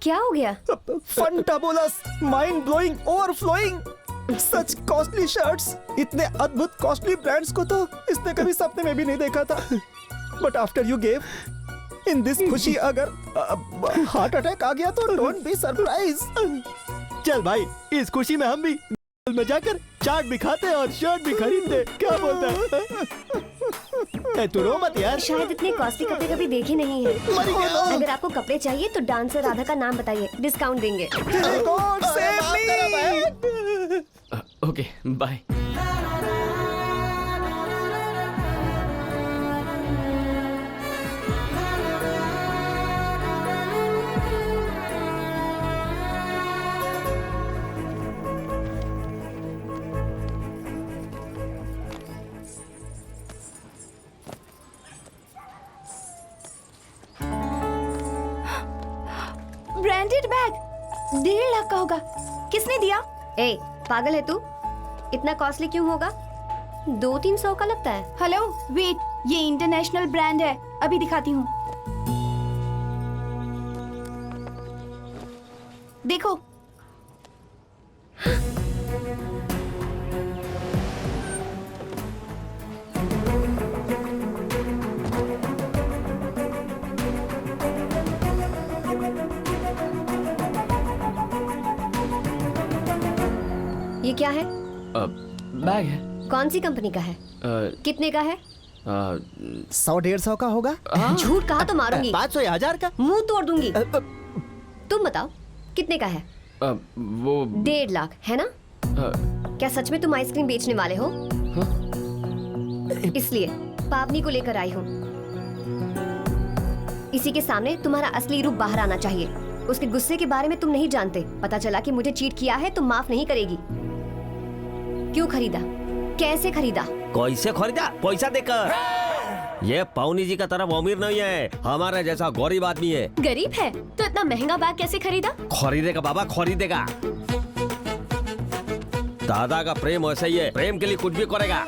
क्या हो गया? फंटाबुलस, माइंड ब्लोइंग, ओवरफ्लोइंग। सच कॉस्टली शर्ट्स, इतने अद्भुत कॉस्टली ब्रांड्स को तो इसने कभी सपने में भी नहीं देखा था। But after you gave in this खुशी, अगर हार्ट अटैक आ गया तो डोंट बी सरप्राइज। चल भाई, इस खुशी में हम भी में जाकर चाट भी खाते और शर्ट भी खरीदते, क्या बोलता है? तू रो मत यार। शायद इतने कॉस्टली कपड़े कभी देखे नहीं है। अगर आपको कपड़े चाहिए तो डांसर राधा का नाम बताइए, डिस्काउंट देंगे। Okay bye. Branded bag 1.5 lakh का होगा। किसने दिया? ए, पागल है तू? इतना कॉस्टली क्यों होगा? 200-300 का लगता है। हेलो वेट, ये इंटरनेशनल ब्रांड है, अभी दिखाती हूँ। देखो। ये क्या है? बैग है। कौन सी कंपनी का है? कितने का है? 100-150 का होगा। झूठ कहा तो मारूंगी। 500 या 1000 का। मुंह तोड़ दूंगी। तुम बताओ कितने का है? वो 1.5 लाख है ना? क्या सच में तुम आइसक्रीम बेचने वाले हो? इसलिए पावनी को लेकर आई हूँ। इसी के सामने तुम्हारा असली रूप बाहर आना चाहिए। उसके गुस्से के बारे में तुम नहीं जानते। पता चला कि मुझे चीट किया है तो माफ नहीं करेगी। क्यों खरीदा? कैसे खरीदा? कैसे खरीदा? पैसा देकर। ये पावनी जी का तरफ अमीर नहीं है, हमारा जैसा गरीब आदमी है। गरीब है तो इतना महंगा बैग कैसे खरीदा? खरीदेगा बाबा, खरीदेगा। दादा का प्रेम ऐसा ही है, प्रेम के लिए कुछ भी करेगा।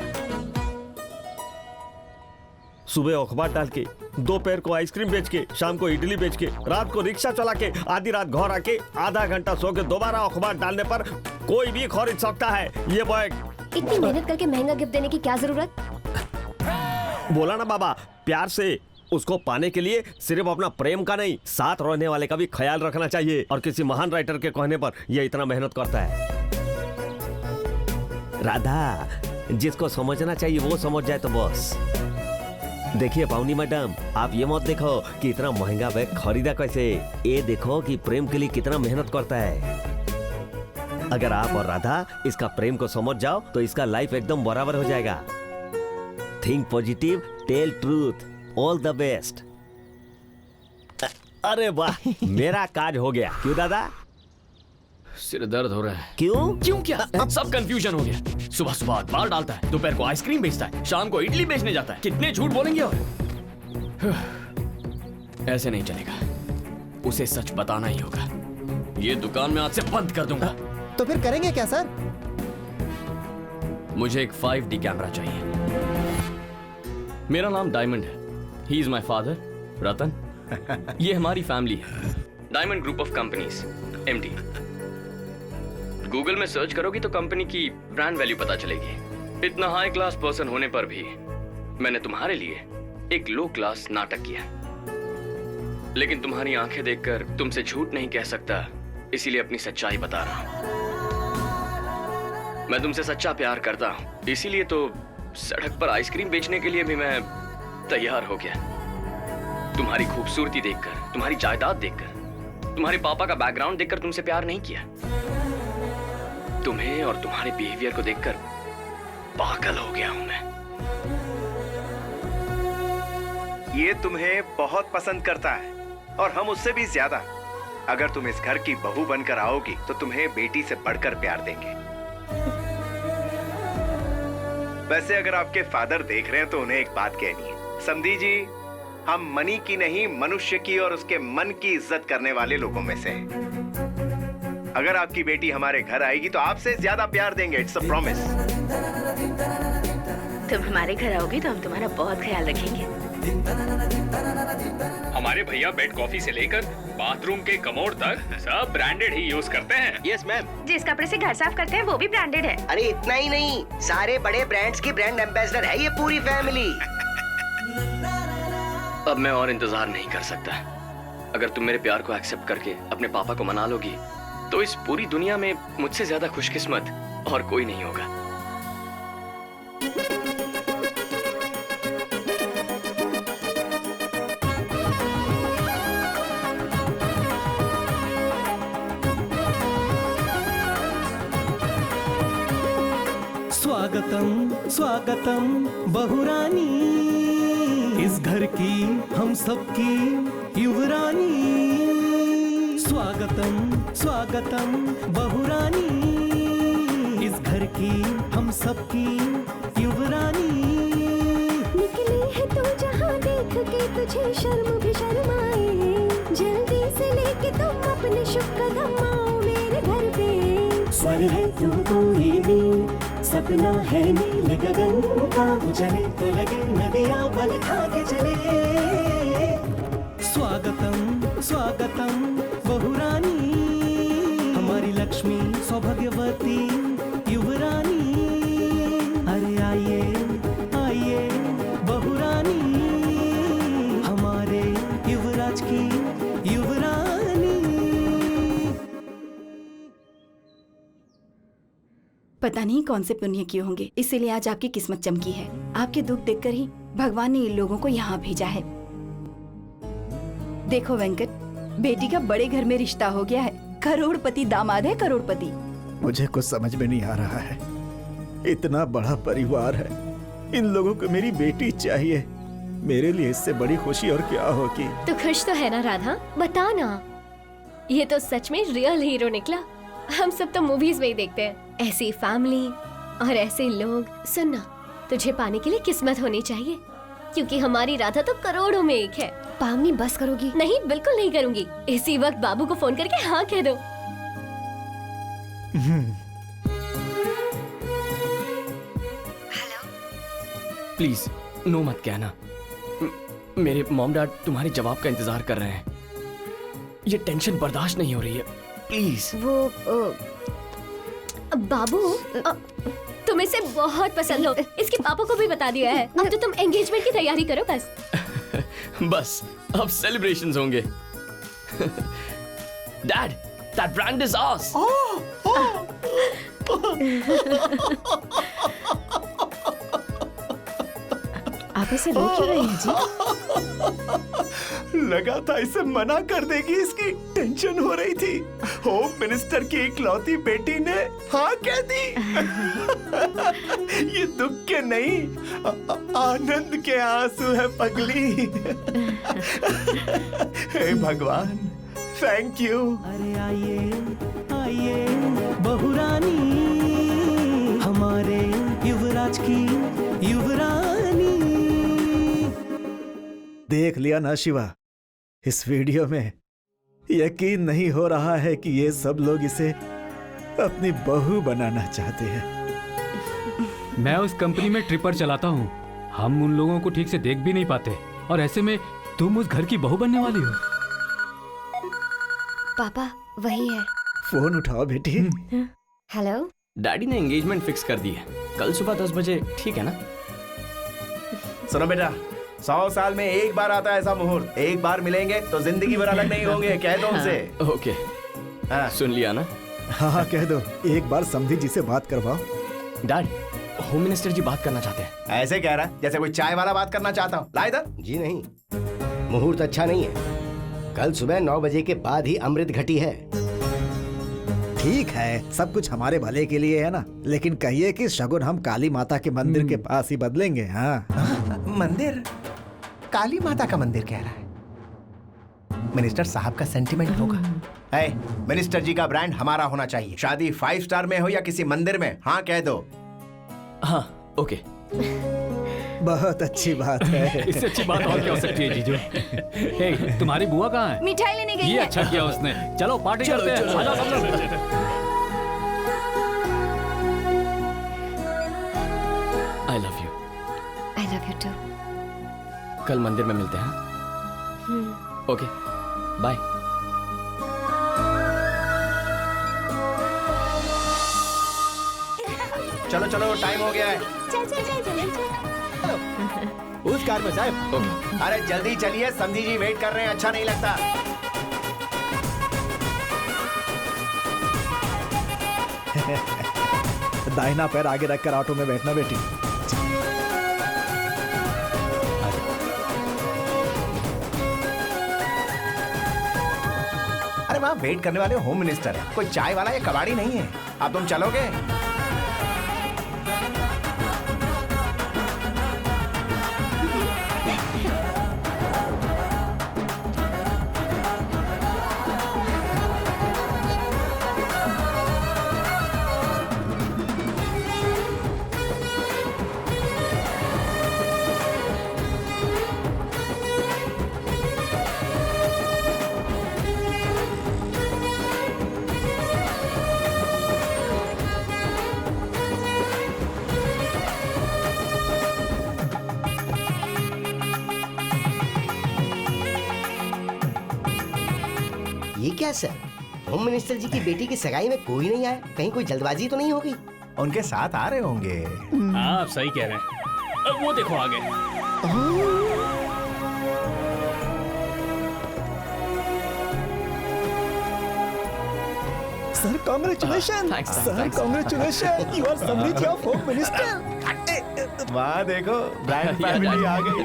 सुबह अखबार डाल के, दोपहर को आइसक्रीम बेच के, शाम को इडली बेच के, रात को रिक्शा चला के, आधी रात घर आके आधा घंटा सो के दोबारा अखबार डालने पर कोई भी खरीद सकता है ये बैग। इतनी मेहनत करके महंगा गिफ्ट देने की क्या जरूरत? बोला ना बाबा, प्यार से उसको पाने के लिए सिर्फ अपना प्रेम का नहीं, साथ रहने वाले का भी ख्याल रखना चाहिए। और किसी महान राइटर के कहने पर ये इतना मेहनत करता है। राधा, जिसको समझना चाहिए वो समझ जाए तो बस। देखिए पावनी मैडम, आप ये मत देखो कि इतना महंगा बैग खरीदा कैसे, ये देखो कि प्रेम के लिए कितना मेहनत करता है। अगर आप और राधा इसका प्रेम को समझ जाओ तो इसका लाइफ एकदम बराबर हो जाएगा। Think positive, tell truth, all the best. अरे वाह, मेरा काज हो गया। क्यों दादा? सिर दर्द हो रहा है। क्यों? क्यों क्या? सब कंफ्यूजन हो गया। सुबह सुबह अखबार डालता है, दोपहर को आइसक्रीम बेचता है, शाम को इडली बेचने जाता है। कितने झूठ बोलेंगे? और ऐसे नहीं चलेगा, उसे सच बताना ही होगा। ये दुकान में आज से बंद कर दूंगा। तो फिर करेंगे क्या सर? मुझे एक 5D कैमरा चाहिए। मेरा नाम डायमंड है। ही इज माई फादर रतन। ये हमारी फैमिली है, diamond group of companies, MD। Google में सर्च करोगी तो कंपनी की ब्रांड वैल्यू पता चलेगी। इतना हाई क्लास पर्सन होने पर भी मैंने तुम्हारे लिए एक लो क्लास नाटक किया। लेकिन तुम्हारी आंखें देखकर तुमसे झूठ नहीं कह सकता, इसीलिए अपनी सच्चाई बता रहा हूं। मैं तुमसे सच्चा प्यार करता हूं, इसीलिए तो सड़क पर आइसक्रीम बेचने के लिए भी मैं तैयार हो गया। तुम्हारी खूबसूरती देखकर, तुम्हारी जायदाद देखकर, तुम्हारे पापा का बैकग्राउंड देखकर तुमसे प्यार नहीं किया। तुम्हें और तुम्हारे बिहेवियर को देखकर पागल हो गया हूं मैं। ये तुम्हें बहुत पसंद करता है और हम उससे भी ज्यादा। अगर तुम इस घर की बहू बनकर आओगी तो तुम्हें बेटी से बढ़कर प्यार देंगे। वैसे अगर आपके फादर देख रहे हैं तो उन्हें एक बात कहनी है, समधी जी, हम मनी की नहीं मनुष्य की और उसके मन की इज्जत करने वाले लोगों में से हैं। अगर आपकी बेटी हमारे घर आएगी तो आपसे ज्यादा प्यार देंगे, इट्स अ प्रॉमिस। तुम हमारे घर आओगे तो हम तुम्हारा बहुत ख्याल रखेंगे। हमारे भैया बेड कॉफी से लेकर बाथरूम के कमोड तक सब ब्रांडेड ही यूज करते हैं। Yes ma'am. जिस कपड़े से घर साफ करते हैं वो भी ब्रांडेड है। अरे इतना ही नहीं, सारे बड़े ब्रांड्स की ब्रांड एम्बेसडर है ये पूरी फैमिली। अब मैं और इंतजार नहीं कर सकता। अगर तुम मेरे प्यार को एक्सेप्ट करके अपने पापा को मना लोगी तो इस पूरी दुनिया में मुझसे ज्यादा खुशकिस्मत और कोई नहीं होगा। स्वागतम स्वागतम बहुरानी, इस घर की हम सबकी युवरानी। स्वागतम स्वागतम बहुरानी, इस घर की हम सबकी युवरानी। निकली है तू जहाँ देख के तुझे शर्म भी शर्माए, जल्दी से लेके तुम अपने शुभ कदम आओ मेरे घर पे। स्वर है तू कोई भी, सपना है नील गगन का, चले तो लगे नदियाँ बल खाके चले। स्वागतम स्वागतम बहुरानी, हमारी लक्ष्मी सौभाग्यवती युवरानी। अरे आइए आइए बहुरानी, हमारे युवराज की युवरानी। पता नहीं कौन से पुण्य किए होंगे, इसीलिए आज आपकी किस्मत चमकी है। आपके दुख देखकर ही भगवान ने इन लोगों को यहाँ भेजा है। देखो वेंकट, बेटी का बड़े घर में रिश्ता हो गया है। करोड़पति दामाद है, करोड़पति। मुझे कुछ समझ में नहीं आ रहा है। इतना बड़ा परिवार है, इन लोगों को मेरी बेटी चाहिए। मेरे लिए इससे बड़ी खुशी और क्या होगी। तो खुश तो है ना राधा, बता ना। ये तो सच में रियल हीरो निकला। हम सब तो मूवीज में ही देखते हैं ऐसी फैमिली और ऐसे लोग। सुनना, तुझे पाने के लिए किस्मत होनी चाहिए, क्योंकि हमारी राधा तो करोड़ों में एक है। पावनी बस करोगी? नहीं, बिल्कुल नहीं करूंगी। इसी वक्त बाबू को फोन करके हाँ कह दो। प्लीज नो मत कहना। मेरे मॉम डैड तुम्हारे जवाब का इंतजार कर रहे हैं। ये टेंशन बर्दाश्त नहीं हो रही है, प्लीज। वो बाबू, तुम इसे बहुत पसंद हो, इसके पापा को भी बता दिया है। अब तो तुम एंगेजमेंट की तैयारी करो बस। बस अब सेलिब्रेशंस होंगे। Dad, that brand is ours. आप इसे रो क्यों रहे हैं जी? लगा था इसे मना कर देगी, इसकी टेंशन हो रही थी। होम मिनिस्टर की इकलौती बेटी ने हाँ कह दी। ये दुख के नहीं, आनंद के आंसू है पगली। हे भगवान, थैंक यू। अरे आइए आइए बहुरानी, हमारे युवराज की युवरानी। देख लिया ना शिवा, इस वीडियो में यकीन नहीं हो रहा है कि ये सब लोग इसे अपनी बहू बनाना चाहते हैं। मैं उस कंपनी में ट्रिपर चलाता हूँ। हम उन लोगों को ठीक से देख भी नहीं पाते, और ऐसे में तुम उस घर की बहू बनने वाली हो। पापा वही है। फोन उठाओ बेटी। हेलो। डैडी ने एंगेजमेंट फिक्स कर दी है, कल सुबह 10 बजे, ठीक है ना? सुनो बेटा, 100 साल में एक बार आता है ऐसा मुहूर्त। एक बार मिलेंगे तो जिंदगी भर अलग नहीं होंगे, कह दो उनसे। ओके, सुन लिया ना? हाँ कह दो, एक बार समधी जी से बात करवाओ। डैड, होम मिनिस्टर जी बात करना चाहते हैं। ऐसे कह रहा है जैसे कोई चाय वाला बात करना चाहता हूँ। ला इधर। जी नहीं, मुहूर्त अच्छा नहीं है। कल सुबह 9 बजे के बाद ही अमृत घटी है। ठीक है, सब कुछ हमारे भले के लिए है ना, लेकिन कहिए कि शगुन हम काली माता के मंदिर के पास ही बदलेंगे। हाँ मंदिर? काली माता का मंदिर कह रहा है। मिनिस्टर साहब का सेंटिमेंट होगा। मिनिस्टर जी का ब्रांड हमारा होना चाहिए। शादी 5 स्टार में हो या किसी मंदिर में, हाँ कह दो। हाँ ओके। बहुत अच्छी बात है। इससे अच्छी बात और क्या हो सकती है जीजू? हे, तुम्हारी बुआ कहाँ है? मिठाई लेने गई ये है। अच्छा किया उसने। चलो पार्टी करते हैं। आ जाओ सब लोग। I love you. I love you too. कल मंदिर में मिलते हैं। Okay, bye. चलो चलो, टाइम हो गया है। चल चल चल जल्दी चल। उस कार में साहब। अरे जल्दी चलिए, समधी जी वेट कर रहे हैं, अच्छा नहीं लगता। दाहिना पैर आगे रखकर ऑटो में बैठना बेटी। अरे वहाँ वेट करने वाले होम मिनिस्टर है, कोई चाय वाला या कबाड़ी नहीं है। अब तुम चलोगे? ये क्या सर, होम मिनिस्टर जी की बेटी की सगाई में कोई नहीं आया? कहीं कोई जल्दबाजी तो नहीं हो गई? उनके साथ आ रहे होंगे। हाँ आप सही कह रहे हैं। वो देखो आ गए। Sir congratulation, sir congratulation, you are Samriddhi of home minister. वाह देखो, ब्रांड फैमिली आ गई।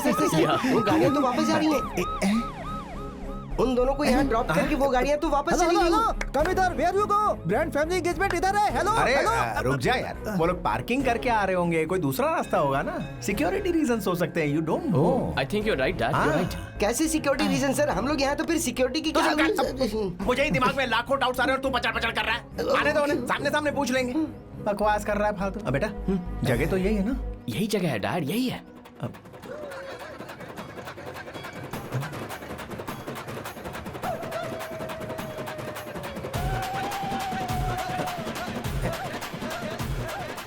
सर, वो गाड़ियाँ तो वापस जा रही हैं। उन दोनों को यहाँ ड्रॉप करके वो गाड़ियाँ तो वापस चली गई। कम इधर, where you go? Brand family engagement इधर है। हेलो अरे हेलो। रुक जा यार, वो लोग पार्किंग करके आ रहे होंगे, कोई दूसरा रास्ता होगा ना। सिक्योरिटी रीजंस हो सकते हैं, you don't know. I think you are right dad, you are right. कैसे सिक्योरिटी रीजन सर? हम लोग यहाँ तो फिर सिक्योरिटी की क्या? मुझे ही दिमाग में लाखों डाउट्स आ रहे हैं और तू पचड़ पचड़ कर रहा है। आने दो उन्हें, सामने सामने पूछ लेंगे। बकवास कर रहा है फालतू। अब बेटा जगह तो यही है ना? यही जगह है डैड, यही है।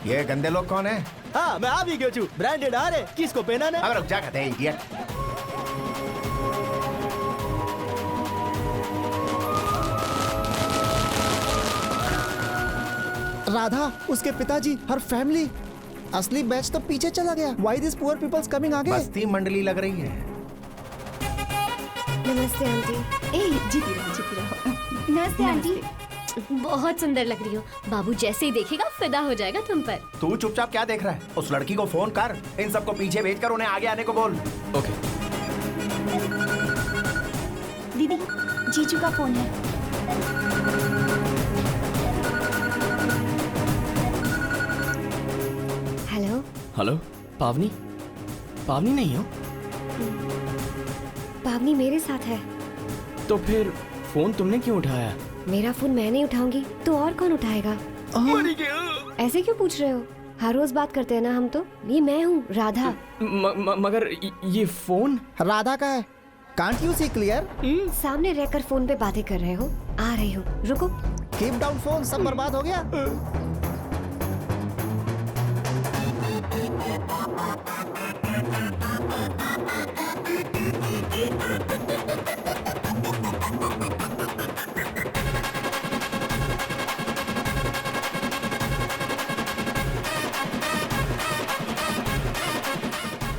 ये गंदे लोग कौन है? हाँ मैं आ भी गया छू। ब्रांडेड आ रहे, किसको पहना है? अब रुक जा, कहते हैं इडियट। राधा, उसके पिताजी, हर फैमिली। असली बैच तो पीछे चला गया। Why these poor people's coming आगे? बस्ती मंडली लग रही है। नमस्ते आंटी। जीती रहो। नमस्ते आंटी। बहुत सुंदर लग रही हो। बाबू जैसे ही देखेगा फिदा हो जाएगा तुम पर। तू चुपचाप क्या देख रहा है? उस लड़की को फोन कर, इन सबको पीछे भेजकर उन्हें आगे आने को बोल। ओके। दीदी, जीजू का फोन है। हेलो। हेलो पावनी? पावनी नहीं हो? पावनी मेरे साथ है। तो फिर फोन तुमने क्यों उठाया? मेरा फोन मैं नहीं उठाऊंगी तो और कौन उठाएगा? ऐसे क्यों पूछ रहे हो? हर रोज बात करते हैं ना हम तो। ये मैं हूँ राधा। मगर ये फोन राधा का है। Can't you see clear? सामने रहकर फोन पे बातें कर रहे हो। आ रही हूँ, रुको। कीप डाउन फोन, सब बर्बाद हो गया।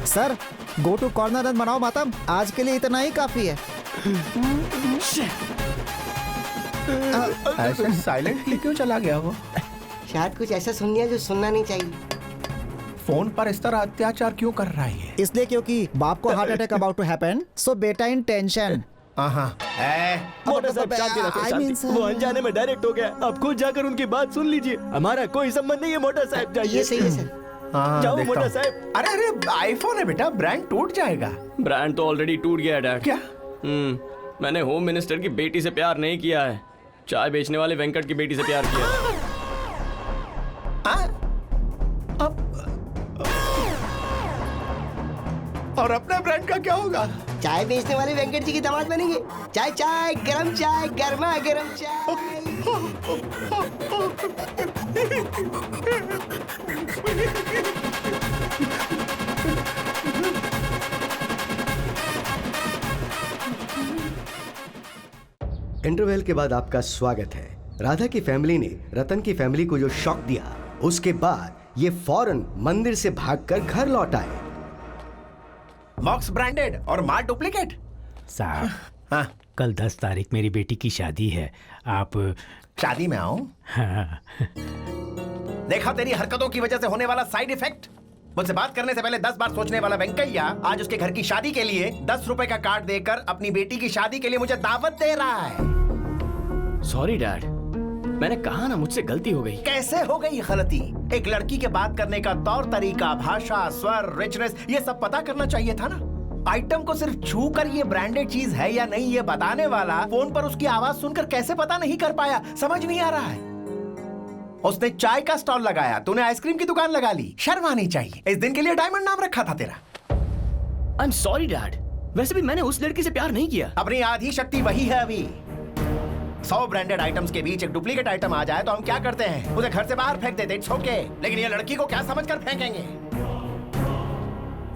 Sir, go to corner and बनाओ मातम। आज के लिए इतना ही काफी है। ऐसे साइलेंटली क्यों चला गया वो? शायद कुछ ऐसा सुन लिया जो सुनना नहीं चाहिए। फोन पर इस तरह अत्याचार क्यों कर रहा है? इसलिए क्योंकि बाप को heart attack about to happen, so बेटा इन टेंशन। मोटा साहब शांति रखो, शांति। वो अनजाने में डायरेक्ट हो गया। अब खुद जाकर उनकी बात सुन लीजिए। हमारा कोई संबंध नहीं है मोटा साहब। जाइए। सही है सर। जाओ मोटा साहब। अरे अरे आईफोन है बेटा, ब्रांड टूट जाएगा। ब्रांड तो ऑलरेडी टूट गया है डैड। क्या? मैंने होम मिनिस्टर की बेटी से प्यार नहीं किया है, चाय बेचने वाले वेंकट की बेटी से प्यार किया है। और अपने ब्रांड का क्या होगा? चाय बेचने वाले वेंकट जी की दामाद बनेंगे। चाय चाय, गरम चाय, गर्मा गरम चाय। इंटरवल के बाद आपका स्वागत है। राधा की फैमिली ने रतन की फैमिली को जो शॉक दिया, उसके बाद ये फौरन मंदिर से भागकर घर लौट आए। बॉक्स ब्रांडेड और माल डुप्लीकेट। साहब, कल 10 तारीख मेरी बेटी की शादी है। आप शादी में आऊं? देखा तेरी हरकतों की वजह से होने वाला साइड इफेक्ट। मुझसे बात करने से पहले 10 बार सोचने वाला वेंकैया आज उसके घर की शादी के लिए 10 रुपए का कार्ड देकर अपनी बेटी की शादी के लिए मुझे दावत दे रहा है। सॉरी डैड, मैंने कहा ना मुझसे गलती हो गई। कैसे हो गई गलती? एक लड़की के बात करने का तौर तरीका, भाषा, स्वर, रिचनेस, ये सब पता करना चाहिए था ना। आइटम को सिर्फ छू कर ये ब्रांडेड चीज है या नहीं ये बताने वाला फोन पर उसकी आवाज सुनकर कैसे पता नहीं कर पाया? समझ नहीं आ रहा है। उसने चाय का स्टॉल लगाया, तूने आइसक्रीम की दुकान लगा ली। शर्म आनी चाहिए। इस दिन के लिए डायमंड नाम रखा था तेरा। आई एम सॉरी डैड, वैसे भी मैंने उस लड़की से प्यार नहीं किया। अपनी आधी शक्ति वही है अभी। 100 ब्रांडेड आइटम्स के बीच एक डुप्लीकेट आइटम आ जाए तो हम क्या करते हैं? उसे घर से बाहर फेंक देते, इट्स ओके। लेकिन ये लड़की को क्या समझकर फेंकेंगे?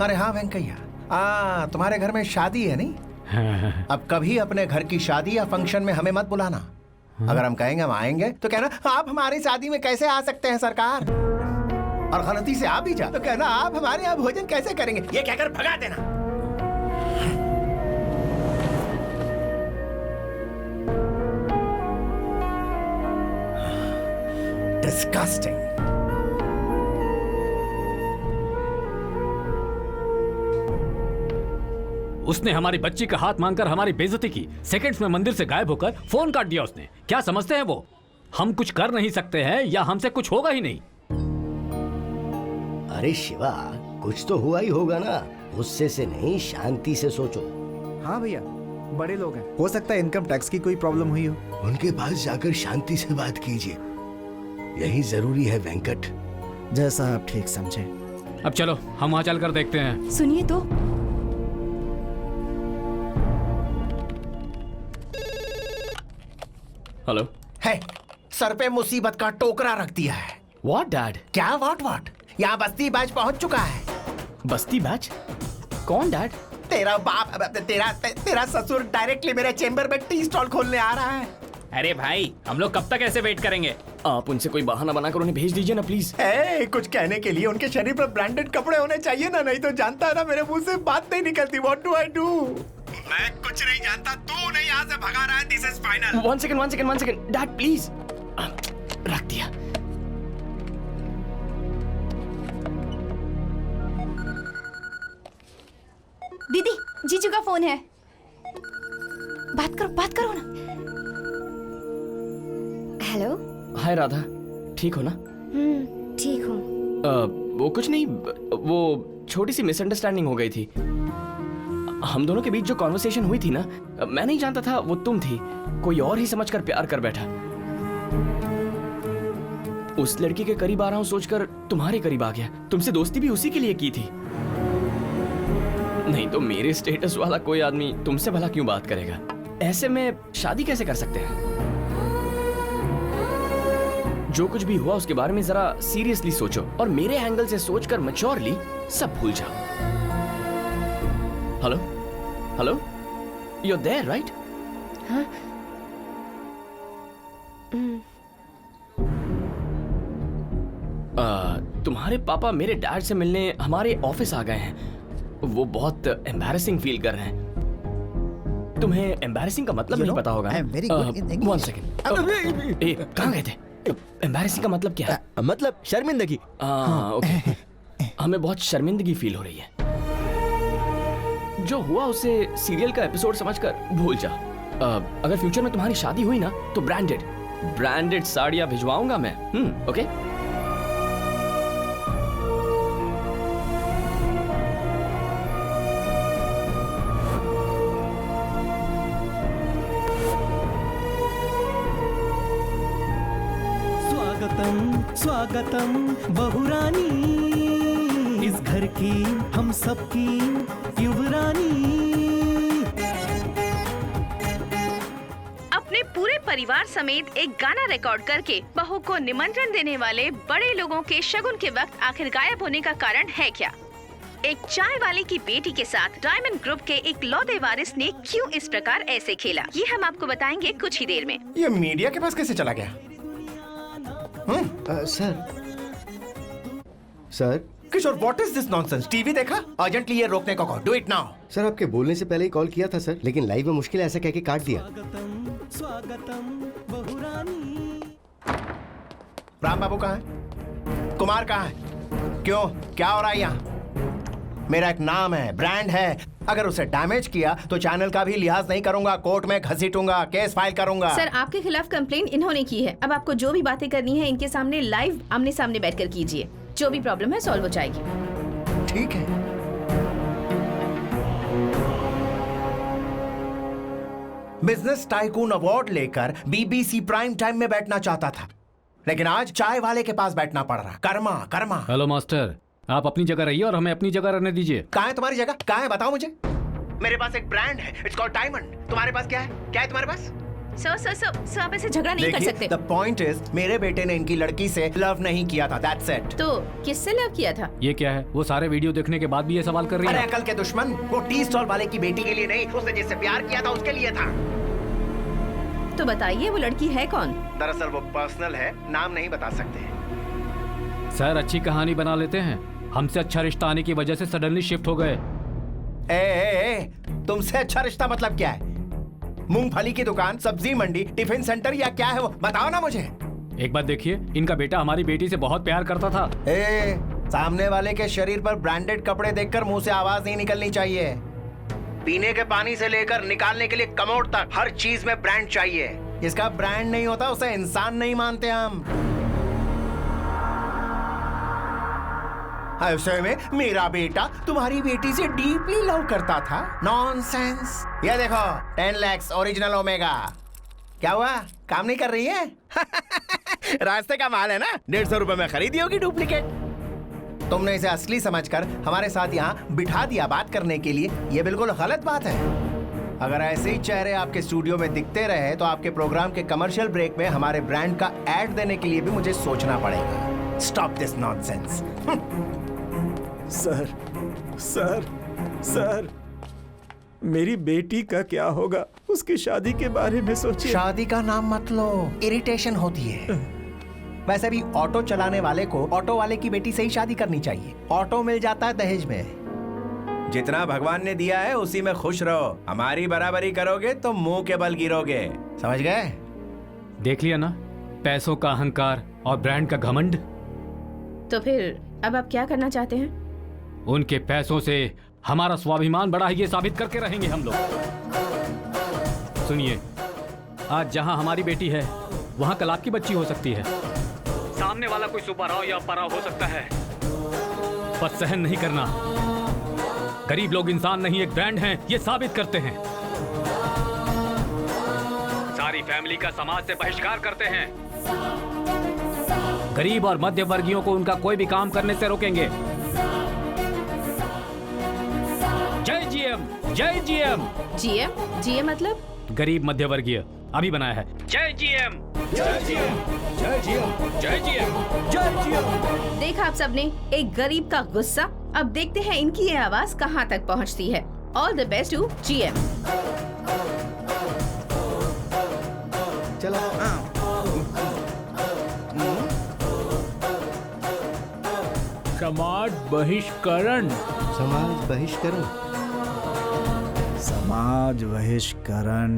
अरे हाँ वेंकैया, तुम्हारे घर में शादी है नहीं? अब कभी अपने घर की शादी या फंक्शन में हमें मत बुलाना। अगर हम कहेंगे हम आएंगे तो कहना आप हमारी शादी में कैसे आ सकते हैं सरकार। और गलती से आ भी जा तो कहना आप हमारे यहाँ भोजन कैसे करेंगे। ये कहकर भगा देना। Disgusting. उसने हमारी बच्ची का हाथ मांगकर हमारी बेइज्जती की। सेकंड्स में मंदिर से गायब होकर फोन काट दिया उसने। क्या समझते हैं वो हम कुछ कर नहीं सकते हैं या हमसे कुछ होगा ही नहीं? अरे शिवा, कुछ तो हुआ ही होगा ना। गुस्से से नहीं, शांति से सोचो। हाँ भैया, बड़े लोग हैं, हो सकता है इनकम टैक्स की कोई प्रॉब्लम हुई हो। उनके पास जाकर शांति से बात कीजिए, यही जरूरी है वेंकट। जैसा आप ठीक समझे। अब चलो हम वहाँ चलकर देखते हैं। सुनिए तो। हेलो। है, सर पे मुसीबत का टोकरा रख दिया है। What dad? क्या व्हाट? यहाँ बस्ती बैच पहुंच चुका है। बस्ती बैच? कौन डैड? तेरा बाप, तेरा ससुर डायरेक्टली मेरे चेंबर में टी स्टॉल खोलने आ रहा है। अरे भाई, हम लोग कब तक ऐसे वेट करेंगे? आप उनसे कोई बहाना बनाकर उन्हें भेज दीजिए ना प्लीज। कुछ कहने के लिए उनके शरीर पर ब्रांडेड कपड़े होने चाहिए ना, नहीं तो जानता है ना मेरे मुंह से बात नहीं निकलती। What do I do? मैं कुछ नहीं जानता, तू नहीं यहाँ से भगा रहा है। This is final. One second dad please. रख दिया। दीदी, जीजू का फोन है। बात करो ना। हेलो। हाय राधा, ठीक हो ना? ठीक हूँ। वो कुछ नहीं, वो छोटी सी मिसअंडरस्टैंडिंग हो गई थी। हम दोनों के बीच जो कॉन्वर्सेशन हुई थी ना, मैं नहीं जानता था वो तुम थी। कोई और ही समझकर प्यार कर बैठा। उस लड़की के करीब आ रहा हूँ सोचकर तुम्हारे करीब आ गया। तुमसे दोस्ती भी उसी के लिए की थी। नहीं तो मेरे स्टेटस वाला कोई आदमी तुमसे भला क्यों बात करेगा? ऐसे में शादी कैसे कर सकते हैं? जो कुछ भी हुआ उसके बारे में जरा सीरियसली सोचो और मेरे एंगल से सोचकर मैच्योरली सब भूल जाओ। Hello, you're there, right? हाँ? तुम्हारे पापा मेरे डैड से मिलने हमारे ऑफिस आ गए हैं। वो बहुत एम्बैरेसिंग फील कर रहे हैं। तुम्हें एम्बैरेसिंग का मतलब नहीं पता होगा। वन सेकेंड, कहाँ गए थे? एम्बैरेसिंग का मतलब क्या है? मतलब शर्मिंदगी। ओके। हमें बहुत शर्मिंदगी फील हो रही है। जो हुआ उसे सीरियल का एपिसोड समझकर भूल जाओ। अगर फ्यूचर में तुम्हारी शादी हुई ना तो ब्रांडेड साड़ियां भिजवाऊंगा मैं। ओके? स्वागतम बहुरानी, इस घर की हम सबकी युवरानी। अपने पूरे परिवार समेत एक गाना रिकॉर्ड करके बहू को निमंत्रण देने वाले बड़े लोगों के शगुन के वक्त आखिर गायब होने का कारण है क्या? एक चाय वाले की बेटी के साथ डायमंड ग्रुप के एक लौते वारिस ने क्यों इस प्रकार ऐसे खेला, ये हम आपको बताएंगे कुछ ही देर में। ये मीडिया के पास कैसे चला गया? Sir Kishore, what is this nonsense? TV देखा? अर्जेंटली ये रोकने को कहो। Do it now. सर आपके बोलने से पहले ही कॉल किया था सर, लेकिन लाइव में मुश्किल है ऐसा कह के काट दिया। स्वागतम बहुरानी। राम बाबू कहाँ है? कुमार कहाँ है? क्यों, क्या हो रहा है यहाँ? मेरा एक नाम है, ब्रांड है, अगर उसे डैमेज किया तो चैनल का भी लिहाज नहीं करूंगा, कोर्ट में घसीटूंगा, केस फाइल करूंगा। सर, आपके खिलाफ कंप्लेंट इन्होंने की है। अब आपको जो भी बातें करनी है इनके सामने लाइव आमने सामने बैठकर कीजिए। जो भी प्रॉब्लम है सॉल्व हो जाएगी। ठीक है। बिजनेस टाइकून अवार्ड लेकर बीबीसी प्राइम टाइम में बैठना चाहता था, लेकिन आज चाय वाले के पास बैठना पड़ रहा। कर्मा कर्मा। हेलो मास्टर, आप अपनी जगह रहिए और हमें अपनी जगह रहने दीजिए। कहाँ है तुम्हारी जगह? कहाँ है बताओ मुझे। मेरे पास एक ब्रांड है, इट्स कॉल्ड डायमंड। तुम्हारे पास क्या है? क्या है तुम्हारे पास? सर आप ऐसे झगड़ा नहीं कर सकते। The point is, मेरे बेटे ने इनकी लड़की से लव नहीं किया था, that's it। तो किससे लव किया था? ये क्या है? वो सारे वीडियो देखने के बाद भी ये सवाल कर रही है। अरे अकल के दुश्मन, वो टी स्टॉल वाले की बेटी के लिए नहीं, उसने जिससे प्यार किया था उसके लिए था। तो बताइए वो लड़की है कौन? दरअसल वो पर्सनल है, नाम नहीं बता सकते। सर अच्छी कहानी बना लेते हैं। हमसे अच्छा रिश्ता आने की वजह से सडनली शिफ्ट हो गए। तुमसे अच्छा रिश्ता मतलब क्या है? मूंगफली की दुकान, सब्जी मंडी, टिफिन सेंटर या क्या है वो? बताओ ना मुझे। एक बात देखिए, इनका बेटा हमारी बेटी से बहुत प्यार करता था। सामने वाले के शरीर पर ब्रांडेड कपड़े देखकर मुंह से आवाज नहीं निकलनी चाहिए। पीने के पानी से लेकर निकालने के लिए कमोड तक हर चीज में ब्रांड चाहिए। जिसका ब्रांड नहीं होता उसे इंसान नहीं मानते हम। ऐसे में मेरा बेटा तुम्हारी बेटी से डीपली लव करता था? नॉनसेंस। ये देखो 10 lakhs ओरिजिनल ओमेगा। क्या हुआ, काम नहीं कर रही है? रास्ते का माल है ना, 150 रुपए में खरीदी होगी डुप्लीकेट। तुमने इसे असली समझकर हमारे साथ यहाँ बिठा दिया बात करने के लिए। ये बिल्कुल गलत बात है। अगर ऐसे ही चेहरे आपके स्टूडियो में दिखते रहे तो आपके प्रोग्राम के कमर्शियल ब्रेक में हमारे ब्रांड का एड देने के लिए भी मुझे सोचना पड़ेगा। Stop this nonsense. Sir sir sir, मेरी बेटी का क्या होगा? उसकी शादी के बारे में सोचिए। शादी का नाम मत लो, इरिटेशन होती है। वैसे भी ऑटो चलाने वाले को ऑटो वाले की बेटी से ही शादी करनी चाहिए। ऑटो मिल जाता है दहेज में। जितना भगवान ने दिया है उसी में खुश रहो। हमारी बराबरी करोगे तो मुंह के बल गिरोगे, समझ गए? देख लिया ना, पैसों का अहंकार और ब्रांड का घमंड। तो फिर अब आप क्या करना चाहते हैं? उनके पैसों से हमारा स्वाभिमान बढ़ा है, ये साबित करके रहेंगे हम लोग। सुनिए, आज जहां हमारी बेटी है वहां कल आपकी बच्ची हो सकती है। सामने वाला कोई सुपरराव या पराव हो सकता है, पर सहन नहीं करना। गरीब लोग इंसान नहीं एक ब्रांड हैं, ये साबित करते हैं। सारी फैमिली का समाज से बहिष्कार करते हैं। गरीब और मध्य वर्गीयों को उनका कोई भी काम करने से रोकेंगे। जय जीएम, जय जीएम। जीएम? जीएम मतलब? गरीब मध्य वर्गीय। अभी बनाया है। जय जीएम, जय जीएम, जय जीएम, जय जीएम, जय जीएम। देखा आप सबने, एक गरीब का गुस्सा। अब देखते हैं इनकी ये आवाज कहां तक पहुंचती है। All the best to GM. चलो। समाज बहिष्करण, समाज बहिष्करण, समाज बहिष्करण।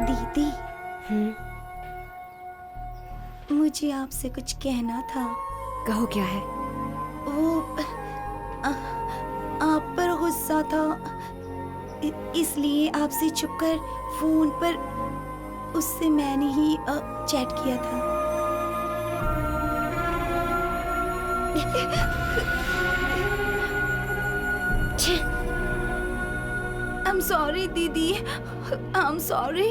दीदी, मुझे आपसे कुछ कहना था। कहो, क्या है? वो आप पर गुस्सा था, इसलिए आपसे छुपकर फोन पर उससे मैंने ही चैट किया था। I'm sorry दीदी, I'm sorry।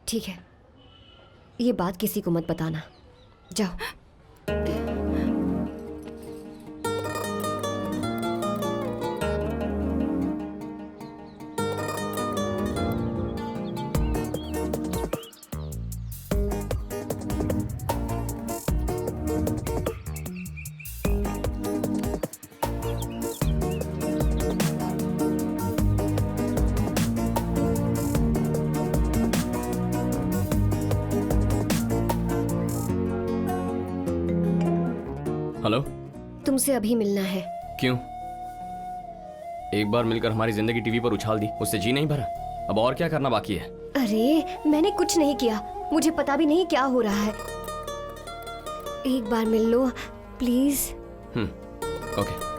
ठीक है, ये बात किसी को मत बताना। जाओ। तुमसे अभी मिलना है। क्यों? एक बार मिलकर हमारी जिंदगी टीवी पर उछाल दी, उससे जी नहीं भरा। अब और क्या करना बाकी है? अरे मैंने कुछ नहीं किया, मुझे पता भी नहीं क्या हो रहा है। एक बार मिल लो प्लीज। ओके।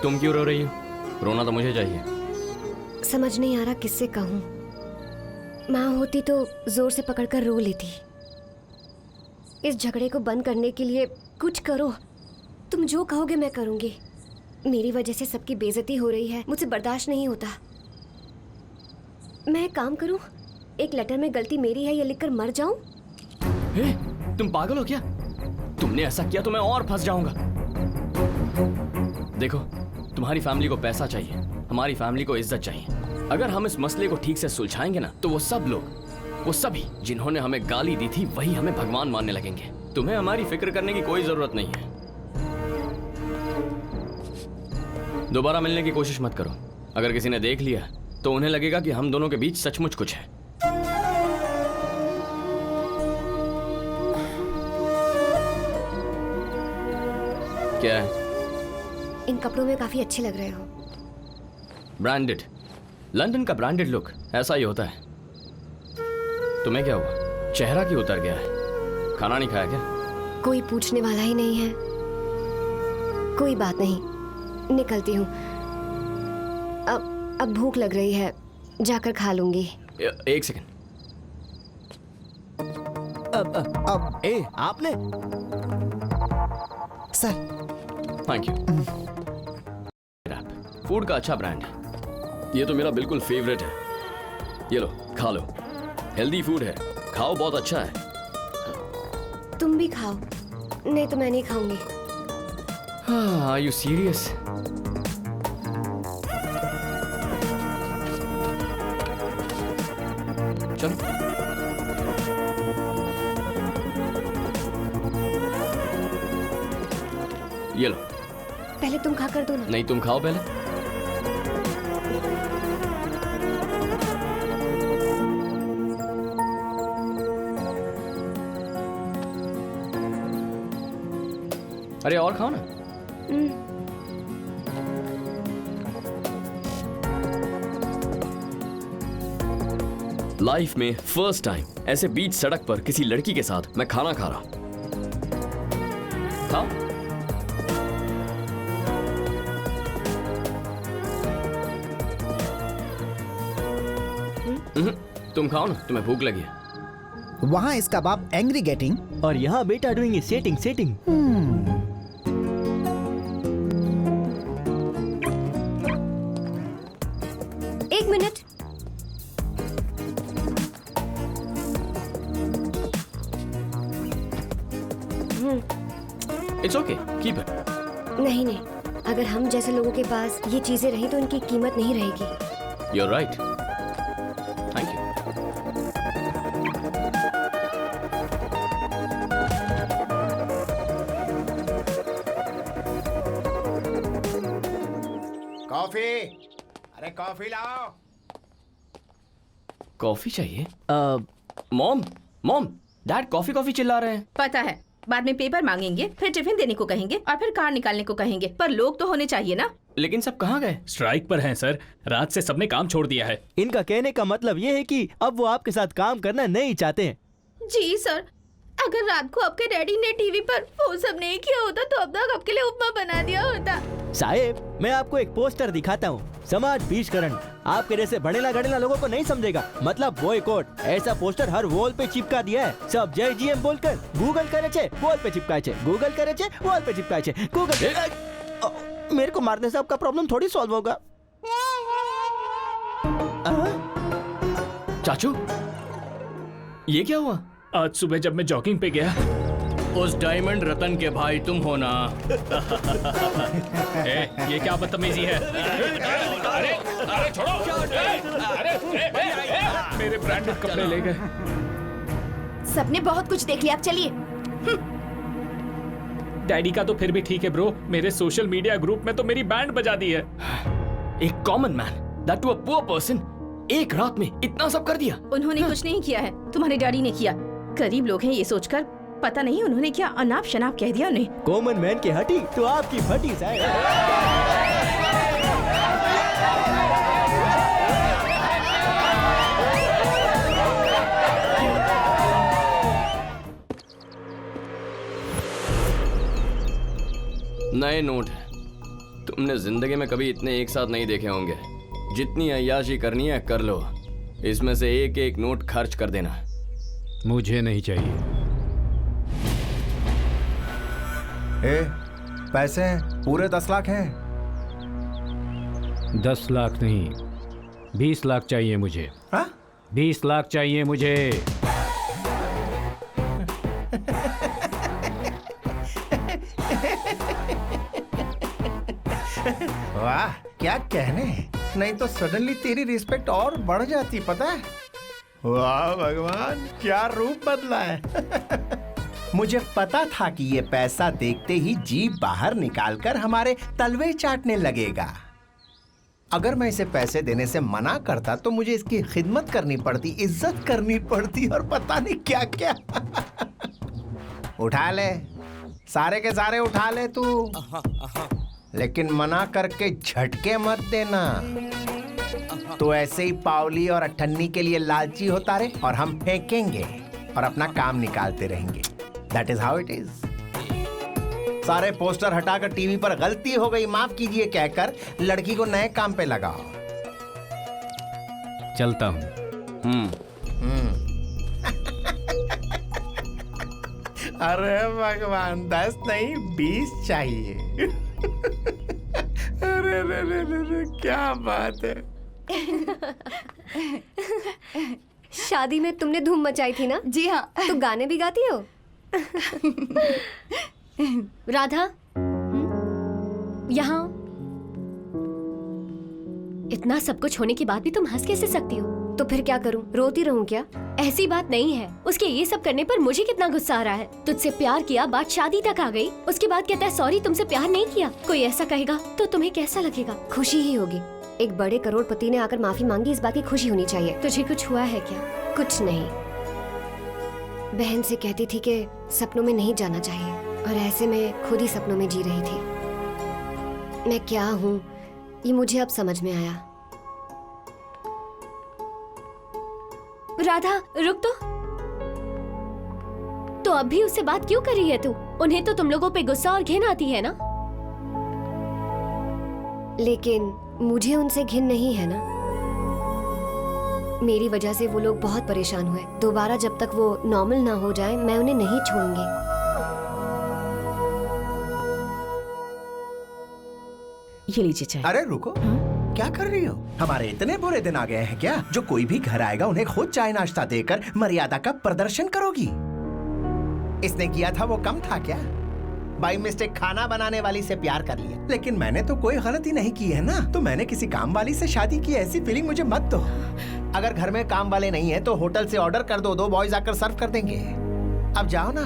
तुम क्यों रो रही हो? रोना तो मुझे चाहिए। समझ नहीं आ रहा किससे कहूँ। माँ होती तो जोर से पकड़कर रो लेती। इस झगड़े को बंद करने के लिए कुछ करो। तुम जो कहोगे मैं करूँगी। मेरी वजह से सबकी बेइज्जती हो रही है, मुझसे बर्दाश्त नहीं होता। मैं एक काम करूँ, एक लेटर में गलती मेरी है ये लिखकर मर जाऊं? तुम पागल हो क्या? तुमने ऐसा किया तो मैं और फंस जाऊंगा। देखो, तुम्हारी फैमिली को पैसा चाहिए, हमारी फैमिली को इज्जत चाहिए। अगर हम इस मसले को ठीक से सुलझाएंगे ना, तो वो सब लोग, वो सभी जिन्होंने हमें गाली दी थी, वही हमें भगवान मानने लगेंगे। तुम्हें हमारी फिक्र करने की कोई जरूरत नहीं है। दोबारा मिलने की कोशिश मत करो। अगर किसी ने देख लिया तो उन्हें लगेगा कि हम दोनों के बीच सचमुच कुछ है। क्या है? इन कपड़ों में काफी अच्छे लग रहे हो। ब्रांडेड, लंदन का ब्रांडेड लुक ऐसा ही होता है। तुम्हें क्या हुआ? चेहरा क्यों उतर गया है? खाना नहीं खाया क्या? कोई पूछने वाला ही नहीं है। कोई बात नहीं, निकलती हूँ। अब भूख लग रही है, जाकर खा लूंगी। एक सेकंड। अब आपने सर। Thank you. फूड का अच्छा ब्रांड है। ये तो मेरा बिल्कुल फेवरेट है। ये लो, खा लो। हेल्दी फूड है, खाओ, बहुत अच्छा है। तुम भी खाओ। नहीं तो मैं नहीं खाऊंगी। Are you serious? चलो। ये लो। पहले तुम खा कर दो ना। नहीं, तुम खाओ पहले। अरे और खाओ ना। लाइफ में फर्स्ट टाइम ऐसे बीच सड़क पर किसी लड़की के साथ मैं खाना खा रहा हूं। खाओ। तुम खाओ ना, तुम्हें भूख लगी है। वहाँ इसका बाप एंग्री गेटिंग और यहाँ बेटा डूइंग सेटिंग सेटिंग। एक minute. It's okay, keep it. नहीं नहीं, अगर हम जैसे लोगों के पास ये चीजें रही तो इनकी कीमत नहीं रहेगी। You're right. Thank you. Coffee, अरे कॉफी लाओ। कॉफी चाहिए? मॉम, डैड कॉफी कॉफी चिल्ला रहे हैं। पता है, बाद में पेपर मांगेंगे, फिर टिफिन देने को कहेंगे और फिर कार निकालने को कहेंगे, पर लोग तो होने चाहिए ना। लेकिन सब कहाँ गए? स्ट्राइक पर हैं सर, रात से सबने काम छोड़ दिया है। इनका कहने का मतलब ये है कि अब वो आपके साथ काम करना नहीं चाहते हैं। जी सर, अगर रात को आपके डैडी ने टीवी पर वो सब नहीं किया होता तो अब तक आपके लिए उपमा बना दिया होता। साहेब, मैं आपको एक पोस्टर दिखाता हूँ। समाज बीजकरण आपके जैसे बढ़ेला गढ़ेला लोगों को नहीं समझेगा, मतलब बॉयकॉट। ऐसा पोस्टर हर वॉल पे चिपका दिया है। सब जय जीएम बोलकर गूगल करे छे, वॉल पे चिपकाए छे, गूगल करे छे, वॉल पे चिपकाए छे, गूगल। मेरे को मारने से आपका प्रॉब्लम थोड़ी सॉल्व होगा। चाचू, ये क्या हुआ? आज सुबह जब मैं जॉगिंग पे गया, उस डायमंड रतन के भाई तुम हो ना? ये क्या बदतमीजी है? अरे अरे छोड़ो! अरे मेरे ब्रांडेड कपड़े ले गए। सबने बहुत कुछ देख लिया, अब चलिए। डैडी का तो फिर भी ठीक है ब्रो, मेरे सोशल मीडिया ग्रुप में तो मेरी बैंड बजा दी है। एक common man, that to a poor person, एक रात में इतना सब कर दिया। उन्होंने कुछ नहीं किया है, तुम्हारे डैडी ने किया। गरीब लोग हैं ये सोचकर, पता नहीं उन्होंने क्या अनाप शनाप कह दिया उन्हें। कॉमन मैन की हटी तो आपकी फटी साहब। नए नोट है। तुमने जिंदगी में कभी इतने एक साथ नहीं देखे होंगे। जितनी अय्याशी करनी है कर लो, इसमें से एक एक नोट खर्च कर देना। मुझे नहीं चाहिए। पैसे हैं, पूरे 10 लाख हैं। 10 लाख नहीं, 20 लाख चाहिए मुझे। 20 लाख चाहिए मुझे। वाह क्या कहने, नहीं तो सडनली तेरी रिस्पेक्ट और बढ़ जाती, पता है? वाह भगवान, क्या रूप बदला है। मुझे पता था कि ये पैसा देखते ही जीभ बाहर निकालकर हमारे तलवे चाटने लगेगा। अगर मैं इसे पैसे देने से मना करता तो मुझे इसकी खिदमत करनी पड़ती, इज्जत करनी पड़ती और पता नहीं क्या क्या। उठा ले, सारे के सारे उठा ले तू, लेकिन मना करके झटके मत देना। तो ऐसे ही पावली और अठन्नी के लिए लालची होता रहे और हम फेंकेंगे और अपना काम निकालते रहेंगे। That is how it is. सारे पोस्टर हटाकर टीवी पर गलती हो गई माफ कीजिए कहकर लड़की को नए काम पे लगाओ। चलता हूँ। अरे भगवान, 10 नहीं 20 चाहिए। अरे रे रे रे रे, क्या बात है। शादी में तुमने धूम मचाई थी ना? जी हाँ। तो गाने भी गाती हो? राधा, यहाँ इतना सब कुछ होने के बाद भी तुम हंस कैसे सकती हो? तो फिर क्या करूं, रोती रहूं क्या? ऐसी बात नहीं है। उसके ये सब करने पर मुझे कितना गुस्सा आ रहा है। तुझसे प्यार किया, बात शादी तक आ गई, उसके बाद कहता है सॉरी तुमसे प्यार नहीं किया। कोई ऐसा कहेगा तो तुम्हें कैसा लगेगा? खुशी ही होगी। एक बड़े करोड़पति ने आकर माफी मांगी, इस बात की खुशी होनी चाहिए। तुझे कुछ हुआ है क्या? कुछ नहीं। बहन से कहती थी कि सपनों में नहीं जाना चाहिए, और ऐसे में खुद ही सपनों में जी रही थी। मैं क्या हूँ ये मुझे अब समझ में आया। राधा रुक तो अब भी उससे बात क्यों कर रही है तू? उन्हें तो तुम लोगों पे गुस्सा और घिन आती है ना? लेकिन मुझे उनसे घिन नहीं है ना। मेरी वजह से वो लोग बहुत परेशान हुए। दोबारा जब तक वो नॉर्मल ना हो जाए मैं उन्हें नहीं छोड़ूंगी। ये लीजिए चाय। अरे रुको, क्या कर रही हो? हमारे इतने बुरे दिन आ गए हैं क्या जो कोई भी घर आएगा उन्हें खुद चाय नाश्ता देकर मर्यादा का प्रदर्शन करोगी? इसने किया था वो कम था क्या? बाई मिस्टेक खाना बनाने वाली से प्यार कर लिया, लेकिन मैंने तो कोई गलती नहीं की है ना। तो मैंने किसी काम वाली से शादी की, ऐसी फीलिंग मुझे मत दो। अगर घर में काम वाले नहीं है तो होटल से ऑर्डर कर दो, 2 बॉयज आकर सर्व कर देंगे। अब जाओ ना।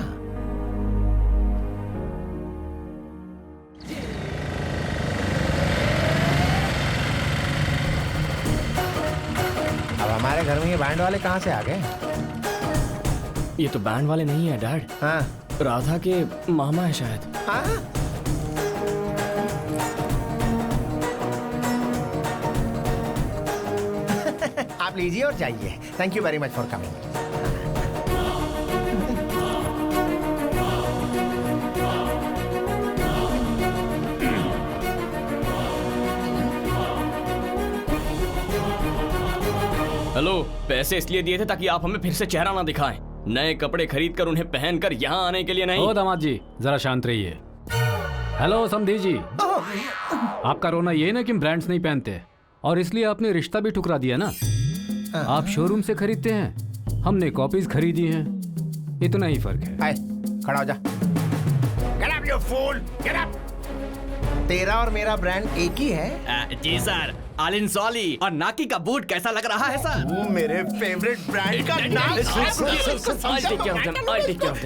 अब हमारे घर में ये बैंड वाले कहाँ से आ गए? ये तो बैंड वाले नहीं है डैड। हाँ, राधा के मामा है शायद। हाँ? आप लीजिए और जाइए। Thank you very much for coming. Hello, पैसे इसलिए दिए थे ताकि आप हमें फिर से चेहरा ना दिखाएं। नए कपड़े खरीद कर उन्हें पहनकर यहाँ आने के लिए नहीं। ओ दामाद जी, जरा शांत रहिए। हेलो समधी जी, आपका रोना ये ना कि ब्रांड्स नहीं पहनते, और इसलिए आपने रिश्ता भी ठुकरा दिया ना। आप शोरूम से खरीदते हैं, हमने कॉपीज खरीदी हैं। इतना ही फर्क है। आए, खड़ा हो जा। Get up, you fool! Get up! तेरा और मेरा ब्रांड एक ही है। जी सर, आलिन सॉली और नाकी का बूट कैसा लग रहा है सर? वो मेरे फेवरेट ब्रांड का नाम।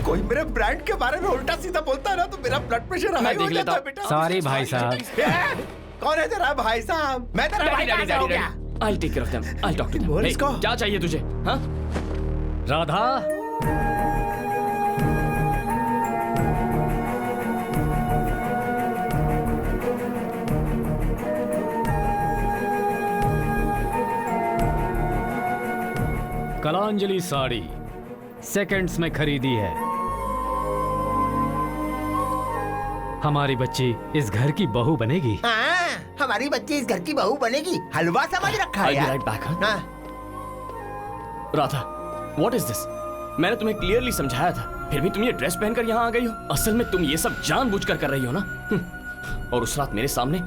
कोई मेरे ब्रांड के बारे में उल्टा सीधा बोलता है ना तो मेरा ब्लड प्रेशर हाई हो जाता है बेटा। सॉरी भाई साहब। कौन है तेरा भाई साहब? मैं तेरा भाई कहाँ से हो गया? I'll take care of them. I'll talk to them. बोल इसको। क्या चाहिए तुझे? हाँ? राधा, कलांजलि साड़ी सेकंड्स में खरीदी है। हमारी बच्ची इस घर की बहू बनेगी। हाँ, हमारी बच्ची इस घर की बहू बनेगी। हलवा समझ रखा है यार। हाँ? Radha, what is this? मैंने तुम्हें क्लियरली समझाया था, फिर भी तुम ये ड्रेस पहनकर यहाँ आ गई हो। असल में तुम ये सब जानबूझकर कर रही हो ना। और उस रात मेरे सामने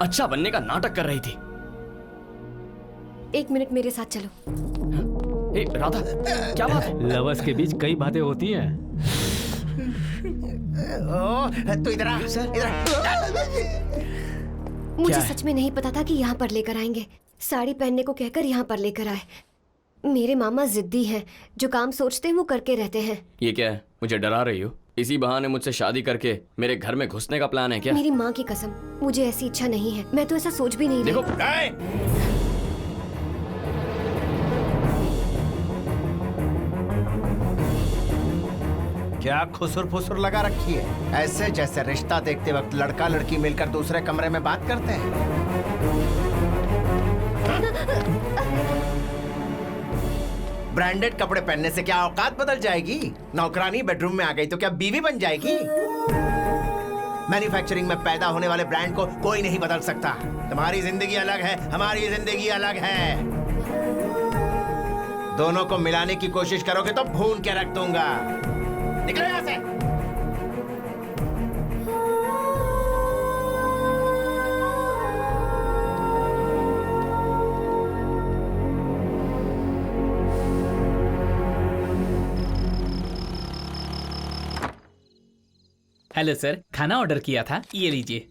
अच्छा बनने का नाटक कर रही थी। 1 मिनट मेरे साथ चलो। ए, राधा, क्या बात है? लवर्स के बीच कई बातें होती हैं। तू इधर आ, मुझे सच में नहीं पता था कि यहाँ पर लेकर आएंगे। साड़ी पहनने को कहकर यहाँ पर लेकर आए। मेरे मामा जिद्दी हैं, जो काम सोचते हैं वो करके रहते हैं। ये क्या है? मुझे डरा रही हो? इसी बहाने मुझसे शादी करके मेरे घर में घुसने का प्लान है क्या? मेरी माँ की कसम, मुझे ऐसी इच्छा नहीं है। मैं तो ऐसा सोच भी नहीं देखो, क्या खुसुर फुसुर लगा रखी है? ऐसे जैसे रिश्ता देखते वक्त लड़का लड़की मिलकर दूसरे कमरे में बात करते हैं। ब्रांडेड कपड़े पहनने से क्या औकात बदल जाएगी? नौकरानी बेडरूम में आ गई तो क्या बीवी बन जाएगी? मैन्युफैक्चरिंग में पैदा होने वाले ब्रांड को कोई नहीं बदल सकता। तुम्हारी जिंदगी अलग है, हमारी जिंदगी अलग है। दोनों को मिलाने की कोशिश करोगे तो भून के रख दूंगा। निकलो यहाँ से। हेलो सर, खाना ऑर्डर किया था, ये लीजिए।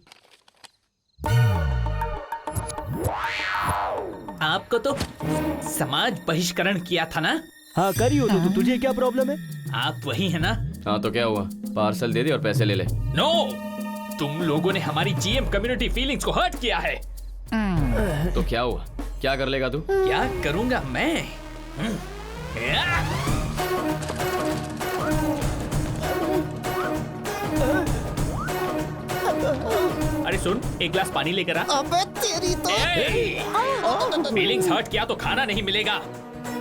आपको तो समाज बहिष्करण किया था ना? हाँ करी हो तो तुझे क्या प्रॉब्लम है? आप वही है ना? हाँ तो क्या हुआ? पार्सल दे दे और पैसे ले ले। नो, तुम लोगों ने हमारी जीएम कम्युनिटी फीलिंग्स को हर्ट किया है। तो क्या हुआ? क्या कर लेगा तू? क्या करूंगा मैं? अरे सुन, एक गिलास पानी लेकर आ। अबे तेरी तो फीलिंग्स हर्ट किया तो खाना नहीं मिलेगा,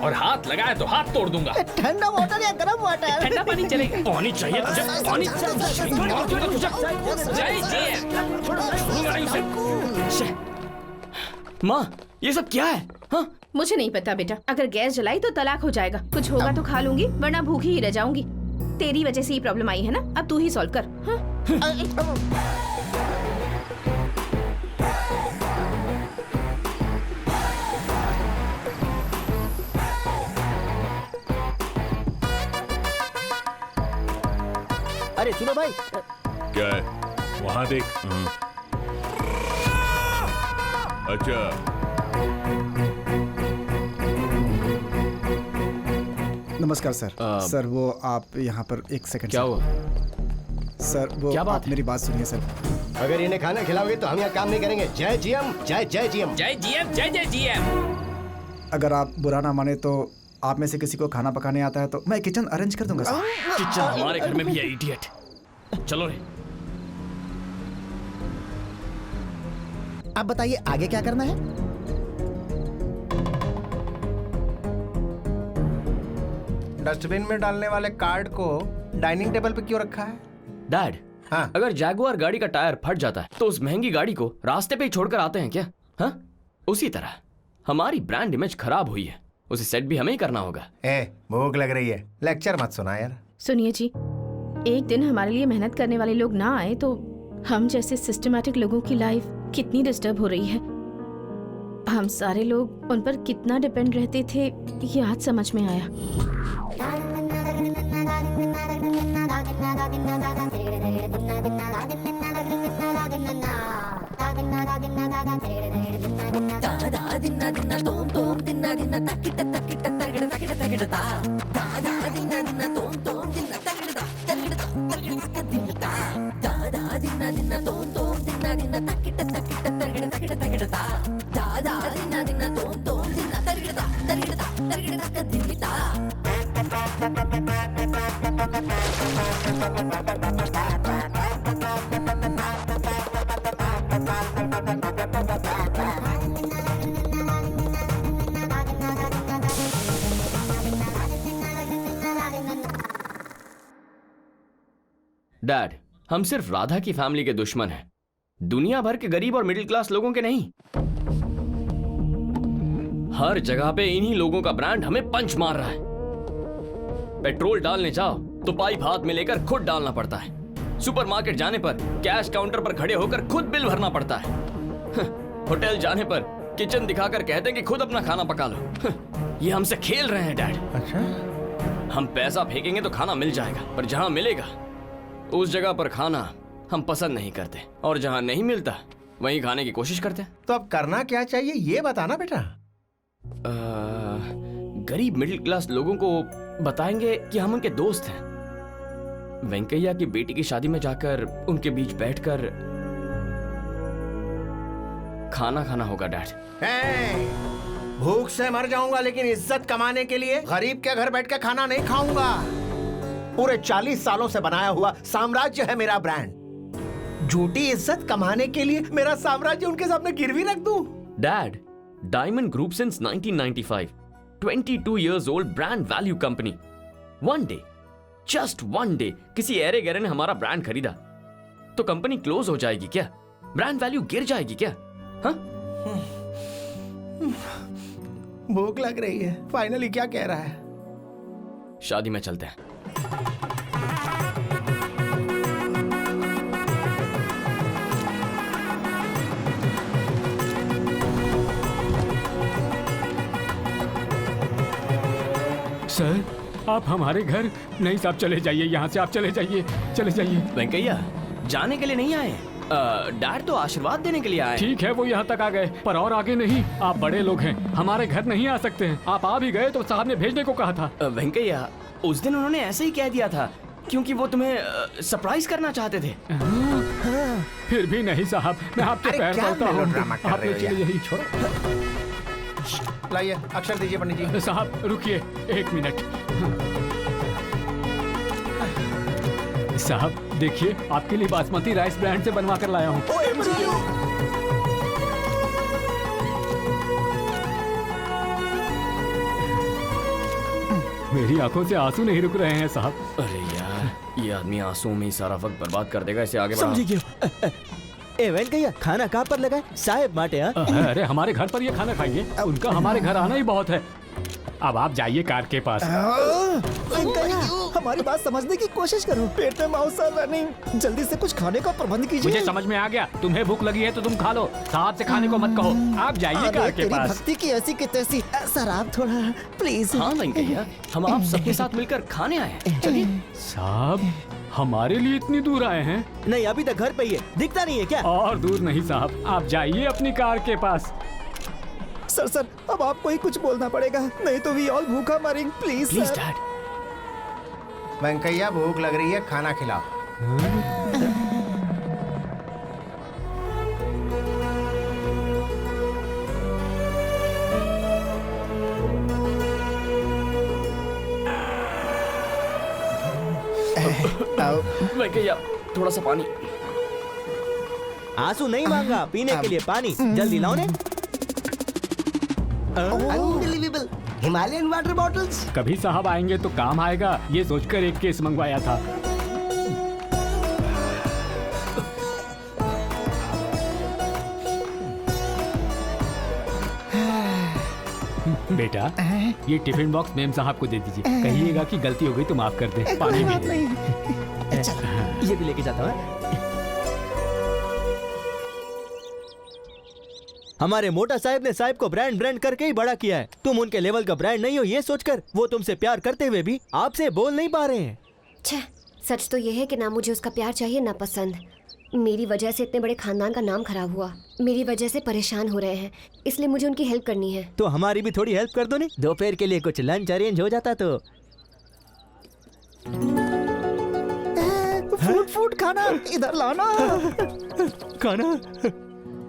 और हाथ लगाया तो हाथ तोड़ दूंगा। ठंडा वाटर या गर्म वाटर? ठंडा पानी चलेगा। पानी चाहिए तुझे? पानी माँ, ये सब क्या है? हाँ? मुझे नहीं पता बेटा। अगर गैस जलाई तो तलाक हो जाएगा। कुछ होगा तो खा लूंगी, वरना भूखी ही रह जाऊंगी। तेरी वजह से ही प्रॉब्लम आई है ना, अब तू ही सॉल्व कर। हाँ? अरे सुनो भाई। क्या है? वहाँ देख। अच्छा, नमस्कार सर। सर वो आप यहाँ पर एक सेकंड। क्या हुआ? सर वो क्या बात आप मेरी बात सुनिए सर। अगर इन्हें खाना खिलाओगे तो हम यहाँ काम नहीं करेंगे। जय जीएम, जय जय जीएम, जय जीएम, जय जय जीएम। अगर आप बुरा ना माने तो आप में से किसी को खाना पकाने आता है तो मैं किचन अरेंज कर दूंगा सर। किचन हमारे घर में भी है, इडियट। चलो रे। आप बताइए आगे क्या करना है? डस्टबिन में डालने वाले कार्ड को डाइनिंग टेबल पे क्यों रखा है? डैड, हाँ? अगर जैगुआर गाड़ी का टायर फट जाता है तो उस महंगी गाड़ी को रास्ते पे ही छोड़कर आते हैं क्या? हाँ? उसी तरह हमारी ब्रांड इमेज खराब हुई है, उसे सेट भी हमें ही करना होगा। भूख लग रही है, लेक्चर मत सुना यार। सुनिए जी, एक दिन हमारे लिए मेहनत करने वाले लोग ना आए तो हम जैसे सिस्टमैटिक लोगों की लाइफ कितनी डिस्टर्ब हो रही है। हम सारे लोग उन पर कितना डिपेंड रहते थे, ये आज समझ में आया। डैड, हम सिर्फ राधा की फैमिली के दुश्मन हैं, दुनिया भर के गरीब और मिडिल क्लास लोगों के नहीं। हर जगह पे इन्हीं लोगों का ब्रांड हमें पंच मार रहा है। पेट्रोल डालने जाओ तो पाइप हाथ में लेकर खुद डालना पड़ता है। सुपरमार्केट जाने पर कैश काउंटर पर खड़े होकर खुद बिल भरना पड़ता है। होटल जाने पर किचन दिखाकर कहते हैं कि खुद अपना खाना पका लो। ये हमसे खेल रहे हैं डैड। अच्छा, हम पैसा फेंकेंगे तो खाना मिल जाएगा, पर जहां मिलेगा उस जगह पर खाना हम पसंद नहीं करते, और जहां नहीं मिलता वहीं खाने की कोशिश करते हैं। तो अब करना क्या चाहिए ये बताना बेटा। गरीब मिडिल क्लास लोगों को बताएंगे कि हम उनके दोस्त हैं। वेंकैया की बेटी की शादी में जाकर उनके बीच बैठकर खाना खाना होगा डैड। भूख से मर जाऊंगा लेकिन इज्जत कमाने के लिए गरीब के घर बैठ के खाना नहीं खाऊंगा। पूरे 40 सालों से बनाया हुआ साम्राज्य है मेरा ब्रांड। झूठी इज्जत कमाने के लिए मेरा साम्राज्य उनके सामने गिरवी रख दूं? Dad, diamond group since 1995, 22 years old brand value company. One day, just one day, किसी ऐरे गहरे ने हमारा ब्रांड खरीदा तो कंपनी क्लोज हो जाएगी क्या? ब्रांड वैल्यू गिर जाएगी क्या? हाँ? भूख लग रही है। फाइनली क्या कह रहा है? शादी में चलते हैं। सर, आप हमारे घर नहीं साहब, चले जाइए यहाँ से, आप चले जाइए, चले जाइए। वेंकैया, जाने के लिए नहीं आए, डैड तो आशीर्वाद देने के लिए आए। ठीक है, वो यहाँ तक आ गए, पर और आगे नहीं। आप बड़े लोग हैं, हमारे घर नहीं आ सकते हैं। आप आ भी गए तो साहब ने भेजने को कहा था। वेंकैया, उस दिन उन्होंने ऐसे ही कह दिया था क्योंकि वो तुम्हें सरप्राइज करना चाहते थे। फिर भी नहीं साहब, मैं आपके पैर पड़ता हूँ, आप ले चले जाइए। लाइए, अक्षर दीजिए पंडित जी। साहब रुकिए 1 मिनट। साहब देखिए, आपके लिए बासमती राइस ब्रांड से बनवा कर लाया हूँ। मेरी आंखों से आंसू नहीं रुक रहे हैं साहब। अरे यार, ये आदमी आंसुओं में ही सारा वक्त बर्बाद कर देगा, इसे आगे बढ़ा। समझी क्यों? ए वेंकैया, खाना कहाँ पर लगा है? साहेब माटे। अरे हमारे घर पर ये खाना खाएंगे, उनका हमारे घर आना ही बहुत है। अब आप जाइए कार के पास। वेंकैया, हमारी बात समझने की कोशिश करो। पेट में मांसा नहीं, जल्दी से कुछ खाने का प्रबंध कीजिए। मुझे समझ में आ गया, तुम्हें भूख लगी है तो तुम खा लो, साहब से खाने को मत कहो। आप जाइए कार के पास। भक्ति की ऐसी की तैसी। सर आप थोड़ा प्लीज। हाँ वेंकैया, हम आप सबके साथ मिलकर खाने आए हैं, चलिए। साहब, हमारे लिए इतनी दूर आए हैं? नहीं, अभी तक घर पे ही है, दिखता नहीं है क्या? और दूर नहीं साहब, आप जाइए अपनी कार के पास। सर, अब आपको ही कुछ बोलना पड़ेगा, नहीं तो वी ऑल भूखा मरेंगे। Please please dad. वेंकैया, भूख लग रही है, खाना खिलाओ। वेंकैया, थोड़ा सा पानी। आंसू नहीं मांगा, पीने के लिए पानी जल्दी लाओ ने। Unbelievable, Himalayan water bottles. कभी साहब आएंगे तो काम आएगा, ये सोचकर एक केस मंगवाया था। बेटा, ये टिफिन बॉक्स मेम साहब को दे दीजिए, कहिएगा कि गलती हो गई तो माफ कर दे। पानी भी दे। ये भी लेके जाता हूँ। हमारे मोटा साहब ने साहब को ब्रांड ब्रांड करके ही बड़ा किया है। तुम उनके लेवल का ब्रांड नहीं हो ये सोचकर वो तुमसे प्यार करते हुए भी आपसे बोल नहीं पा रहे हैं। छह, सच तो ये है कि ना मुझे उसका प्यार चाहिए ना पसंद। मेरी वजह से इतने बड़े खानदान का नाम खराब हुआ, मेरी वजह से परेशान हो रहे हैं, इसलिए मुझे उनकी हेल्प करनी है। तो हमारी भी थोड़ी हेल्प कर दो नहीं, दोपहर के लिए कुछ लंच अरेंज हो जाता तो। फूड फूड खाना इधर लाना। खाना?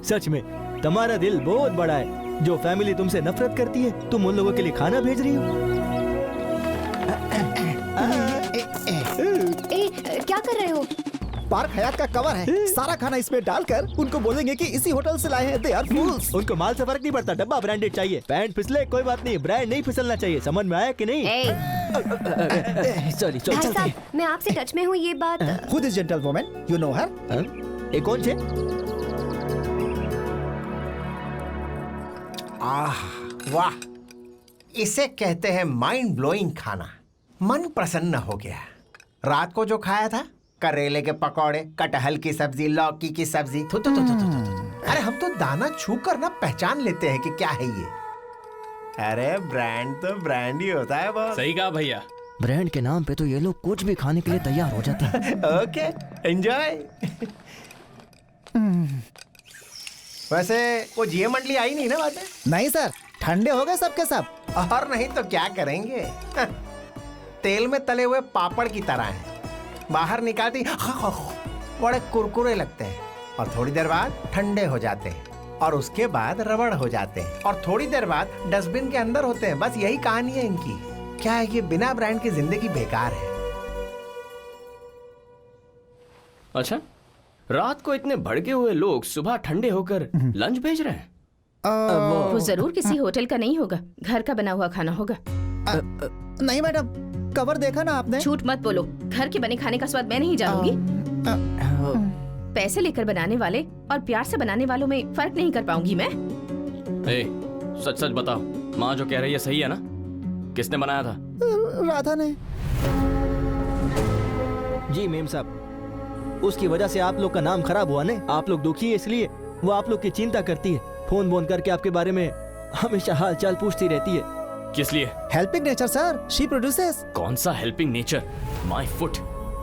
सच में तुम्हारा दिल बहुत बड़ा है। जो फैमिली तुमसे नफरत करती है तुम उन लोगों के लिए खाना भेज रही हो। क्या कर रहे हो? पार्क हयात का कवर है, सारा खाना इसमें डालकर उनको बोलेंगे कि इसी होटल से लाए हैं। They are fools. उनको माल से फर्क नहीं पड़ता, डब्बा ब्रांडेड चाहिए। पैंट फिसले कोई बात नहीं, ब्रांड नहीं फिसलना चाहिए। समझ में आया कि नहीं? सॉरी भाई साहब, मैं आपसे टच में हूँ ये बात। Who is gentlewoman? You know her? ये कौन से? वाह, इसे कहते हैं माइंड ब्लोइंग खाना। मन प्रसन्न हो गया। रात को जो खाया था, करेले के पकौड़े, कटहल की सब्जी, लौकी की सब्जी, अरे हम तो दाना छू कर ना पहचान लेते हैं कि क्या है ये। अरे ब्रांड तो ब्रांड ही होता है बॉस। सही कहा भैया। ब्रांड के नाम पे तो ये लोग कुछ भी खाने के लिए तैयार हो जाते हैं। Okay, enjoy. वैसे वो जीए मंडली आई नहीं ना बाद में? नहीं सर, ठंडे हो गए सबके सब। और नहीं तो क्या करेंगे। तेल में तले हुए पापड़ की तरह हैं। बाहर निकालती बड़े कुरकुरे लगते हैं और थोड़ी देर बाद ठंडे हो जाते हैं और उसके बाद रबड़ हो जाते हैं और थोड़ी देर बाद डस्टबिन के अंदर होते हैं। बस यही कहानी है इनकी। क्या है कि बिना ब्रांड की जिंदगी बेकार है। अच्छा, रात को इतने भड़के हुए लोग सुबह ठंडे होकर लंच भेज रहे हैं? वो जरूर किसी होटल का नहीं होगा, घर का बना हुआ खाना होगा। नहीं मैडम, कवर देखा ना आपने? झूठ मत बोलो, घर के बने खाने का स्वाद मैं नहीं जानूंगी। पैसे लेकर बनाने वाले और प्यार से बनाने वालों में फर्क नहीं कर पाऊंगी मैं। सच सच बताओ, माँ जो कह रही है सही है ना? किसने बनाया था? राधा ने। जी मेम साहब, उसकी वजह से आप लोग का नाम खराब हुआ ने। आप लोग दुखी है इसलिए वो आप लोग की चिंता करती है। फोन बोन करके आपके बारे में हमेशा हाल चाल पूछती रहती है। किस लिए? Helping nature sir, she produces. कौन सा हेल्पिंग नेचर? My foot.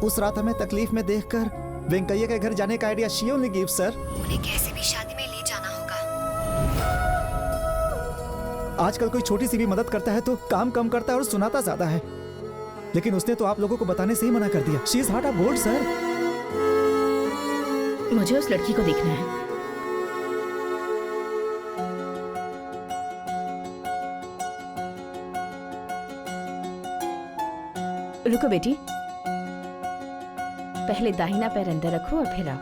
उस रात हमें तकलीफ में देखकर वेंकैया के घर जाने का idea she only gives sir. उन्हें कैसे भी शादी में ले जाना होगा। आजकल कोई छोटी सी भी मदद करता है तो काम कम करता है और सुनाता ज्यादा है। लेकिन उसने तो आप लोगों को बताने से ही मना कर दिया। She is heart of gold sir. मुझे उस लड़की को देखना है। रुको बेटी, पहले दाहिना पैर अंदर रखो और फिर आओ।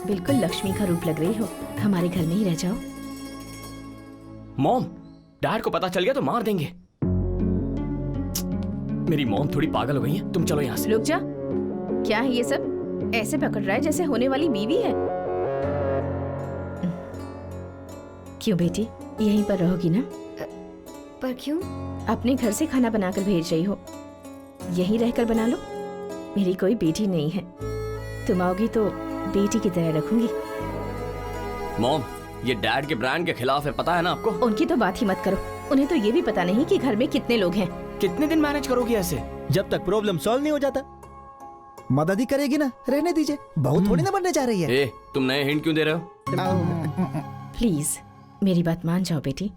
बिल्कुल लक्ष्मी का रूप लग रही हो। हमारे घर में ही रह जाओ। मॉम, डैड को पता चल गया तो मार देंगे। मेरी मॉम थोड़ी पागल हो गई है। तुम चलो यहाँ से। रुक जा, क्या है ये सब? ऐसे पकड़ रहा है जैसे होने वाली बीवी है। क्यों बेटी, यहीं पर रहोगी ना? पर क्यों? अपने घर से खाना बनाकर भेज रही हो, यहीं रहकर बना लो। मेरी कोई बेटी नहीं है, तुम आओगी तो बेटी की तरह रखूंगी। मॉम, ये डैड के ब्रांड के खिलाफ है, पता है ना आपको? उनकी तो बात ही मत करो। उन्हें तो ये भी पता नहीं कि घर में कितने लोग हैं। कितने दिन मैनेज करोगी ऐसे? जब तक प्रॉब्लम सॉल्व नहीं हो जाता। मदद ही करेगी ना, रहने दीजिए। बहुत थोड़ी ना बनने जा रही है। तुम नए हिंट क्यों दे रहे हो? प्लीज मेरी बात मान जाओ बेटी।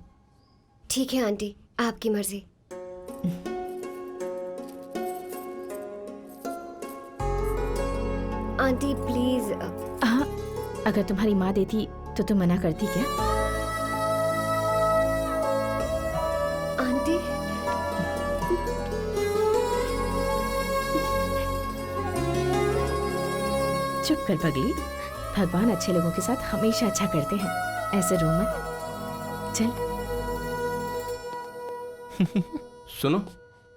ठीक है आंटी, आपकी मर्जी। Aunty please. हाँ, अगर तुम्हारी माँ देती तो तुम मना करती क्या? आंटी चुप कर पगली। भगवान अच्छे लोगों के साथ हमेशा अच्छा करते हैं, ऐसे रो मत। चल। सुनो,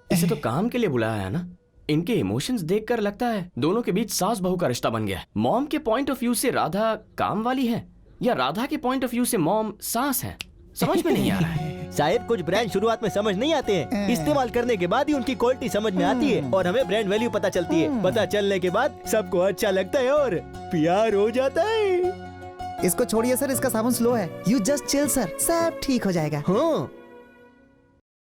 इसे तो काम के लिए बुलाया है ना? इनके इमोशंस देखकर लगता है दोनों के बीच सास बहू का रिश्ता बन गया है। मॉम के पॉइंट ऑफ व्यू से राधा काम वाली है या राधा के पॉइंट ऑफ व्यू से मॉम सास है, समझ में नहीं आ रहा है। शायद कुछ ब्रांड शुरुआत में समझ नहीं आते हैं, इस्तेमाल करने के बाद ही उनकी क्वालिटी समझ में आती है और हमें ब्रांड वैल्यू पता चलती है। पता चलने के बाद सबको अच्छा लगता है और प्यार हो जाता है। इसको छोड़िए सर, इसका साबुन स्लो है। यू जस्ट चिल सर, सब ठीक हो जाएगा। हाँ।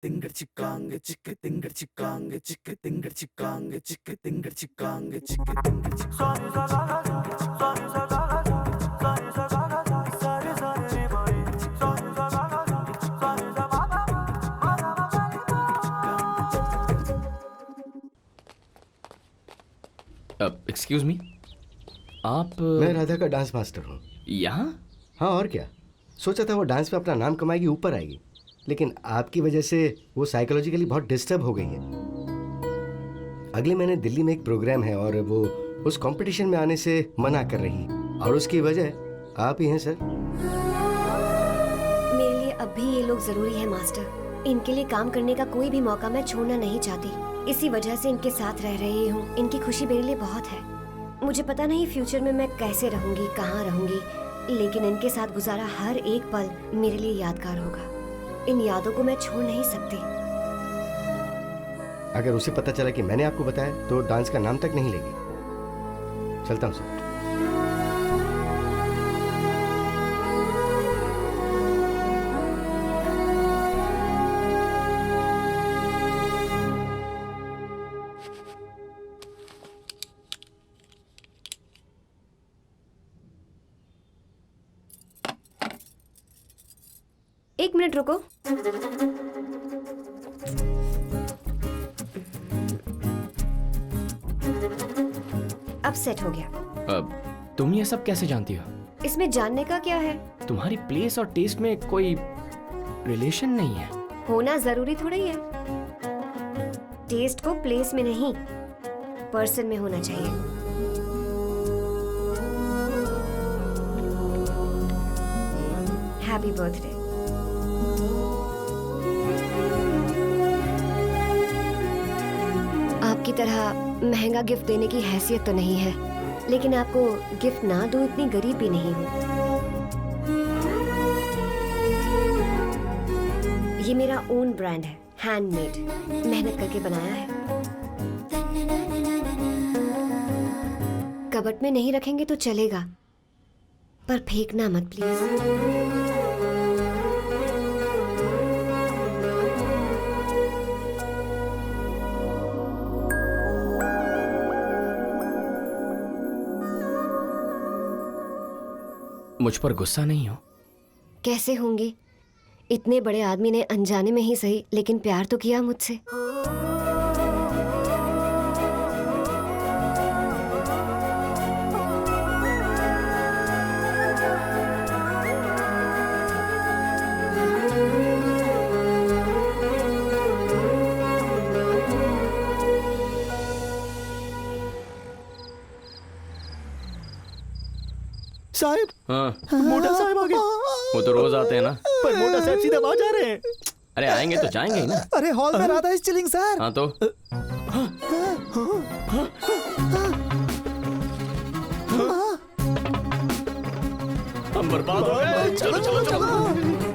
तिंगर चिकांग चिक तिंगर चिकांग चिक तिंगर चिकांग चिक तिंगर चिकांग चिक तिंगर एक्सक्यूज मी, आप? मैं राधा का डांस मास्टर हूँ। यहाँ? हाँ, और क्या। सोचा था वो डांस में अपना नाम कमाएगी, ऊपर आएगी, लेकिन आपकी वजह से वो साइकोलॉजिकली बहुत डिस्टर्ब हो गई है। अगले महीने दिल्ली में एक प्रोग्राम है और वो उस कंपटीशन में आने से मना कर रही, और उसकी वजह आप ही हैं सर। मेरे लिए अब भी ये लोग जरूरी है मास्टर। इनके लिए काम करने का कोई भी मौका मैं छोड़ना नहीं चाहती। इसी वजह से इनके साथ रह रही हूँ। इनकी खुशी मेरे लिए बहुत है। मुझे पता नहीं फ्यूचर में मैं कैसे रहूंगी, कहाँ रहूंगी, लेकिन इनके साथ गुजारा हर एक पल मेरे लिए यादगार होगा। इन यादों को मैं छोड़ नहीं सकती। अगर उसे पता चला कि मैंने आपको बताया तो डांस का नाम तक नहीं लेगी। चलता हूँ सर। एक मिनट रुको। अब सेट हो गया। अब तुम ये सब कैसे जानती हो? इसमें जानने का क्या है? तुम्हारी प्लेस और टेस्ट में कोई रिलेशन नहीं है। होना जरूरी थोड़ा ही है। टेस्ट को प्लेस में नहीं, पर्सन में होना चाहिए। Happy birthday. आपकी तरह महंगा गिफ्ट देने की हैसियत तो नहीं है, लेकिन आपको गिफ्ट ना दूं इतनी गरीब भी नहीं हूँ। ये मेरा ओन ब्रांड है, हैंडमेड, मेहनत करके बनाया है। कबर्ड में नहीं रखेंगे तो चलेगा, पर फेंकना मत प्लीज। मुझ पर गुस्सा नहीं हो? कैसे होंगी? इतने बड़े आदमी ने अनजाने में ही सही, लेकिन प्यार तो किया मुझसे। साहिब, हाँ। मोटा साहब आ गए। वो तो रोज आते हैं ना। पर मोटा साहब सीधा वहाँ जा रहे हैं। अरे आएंगे तो जाएंगे ही ना। अरे हॉल में राधा इज चिलिंग सर। हाँ तो हम बर्बाद हो गए। चलो चलो चलो।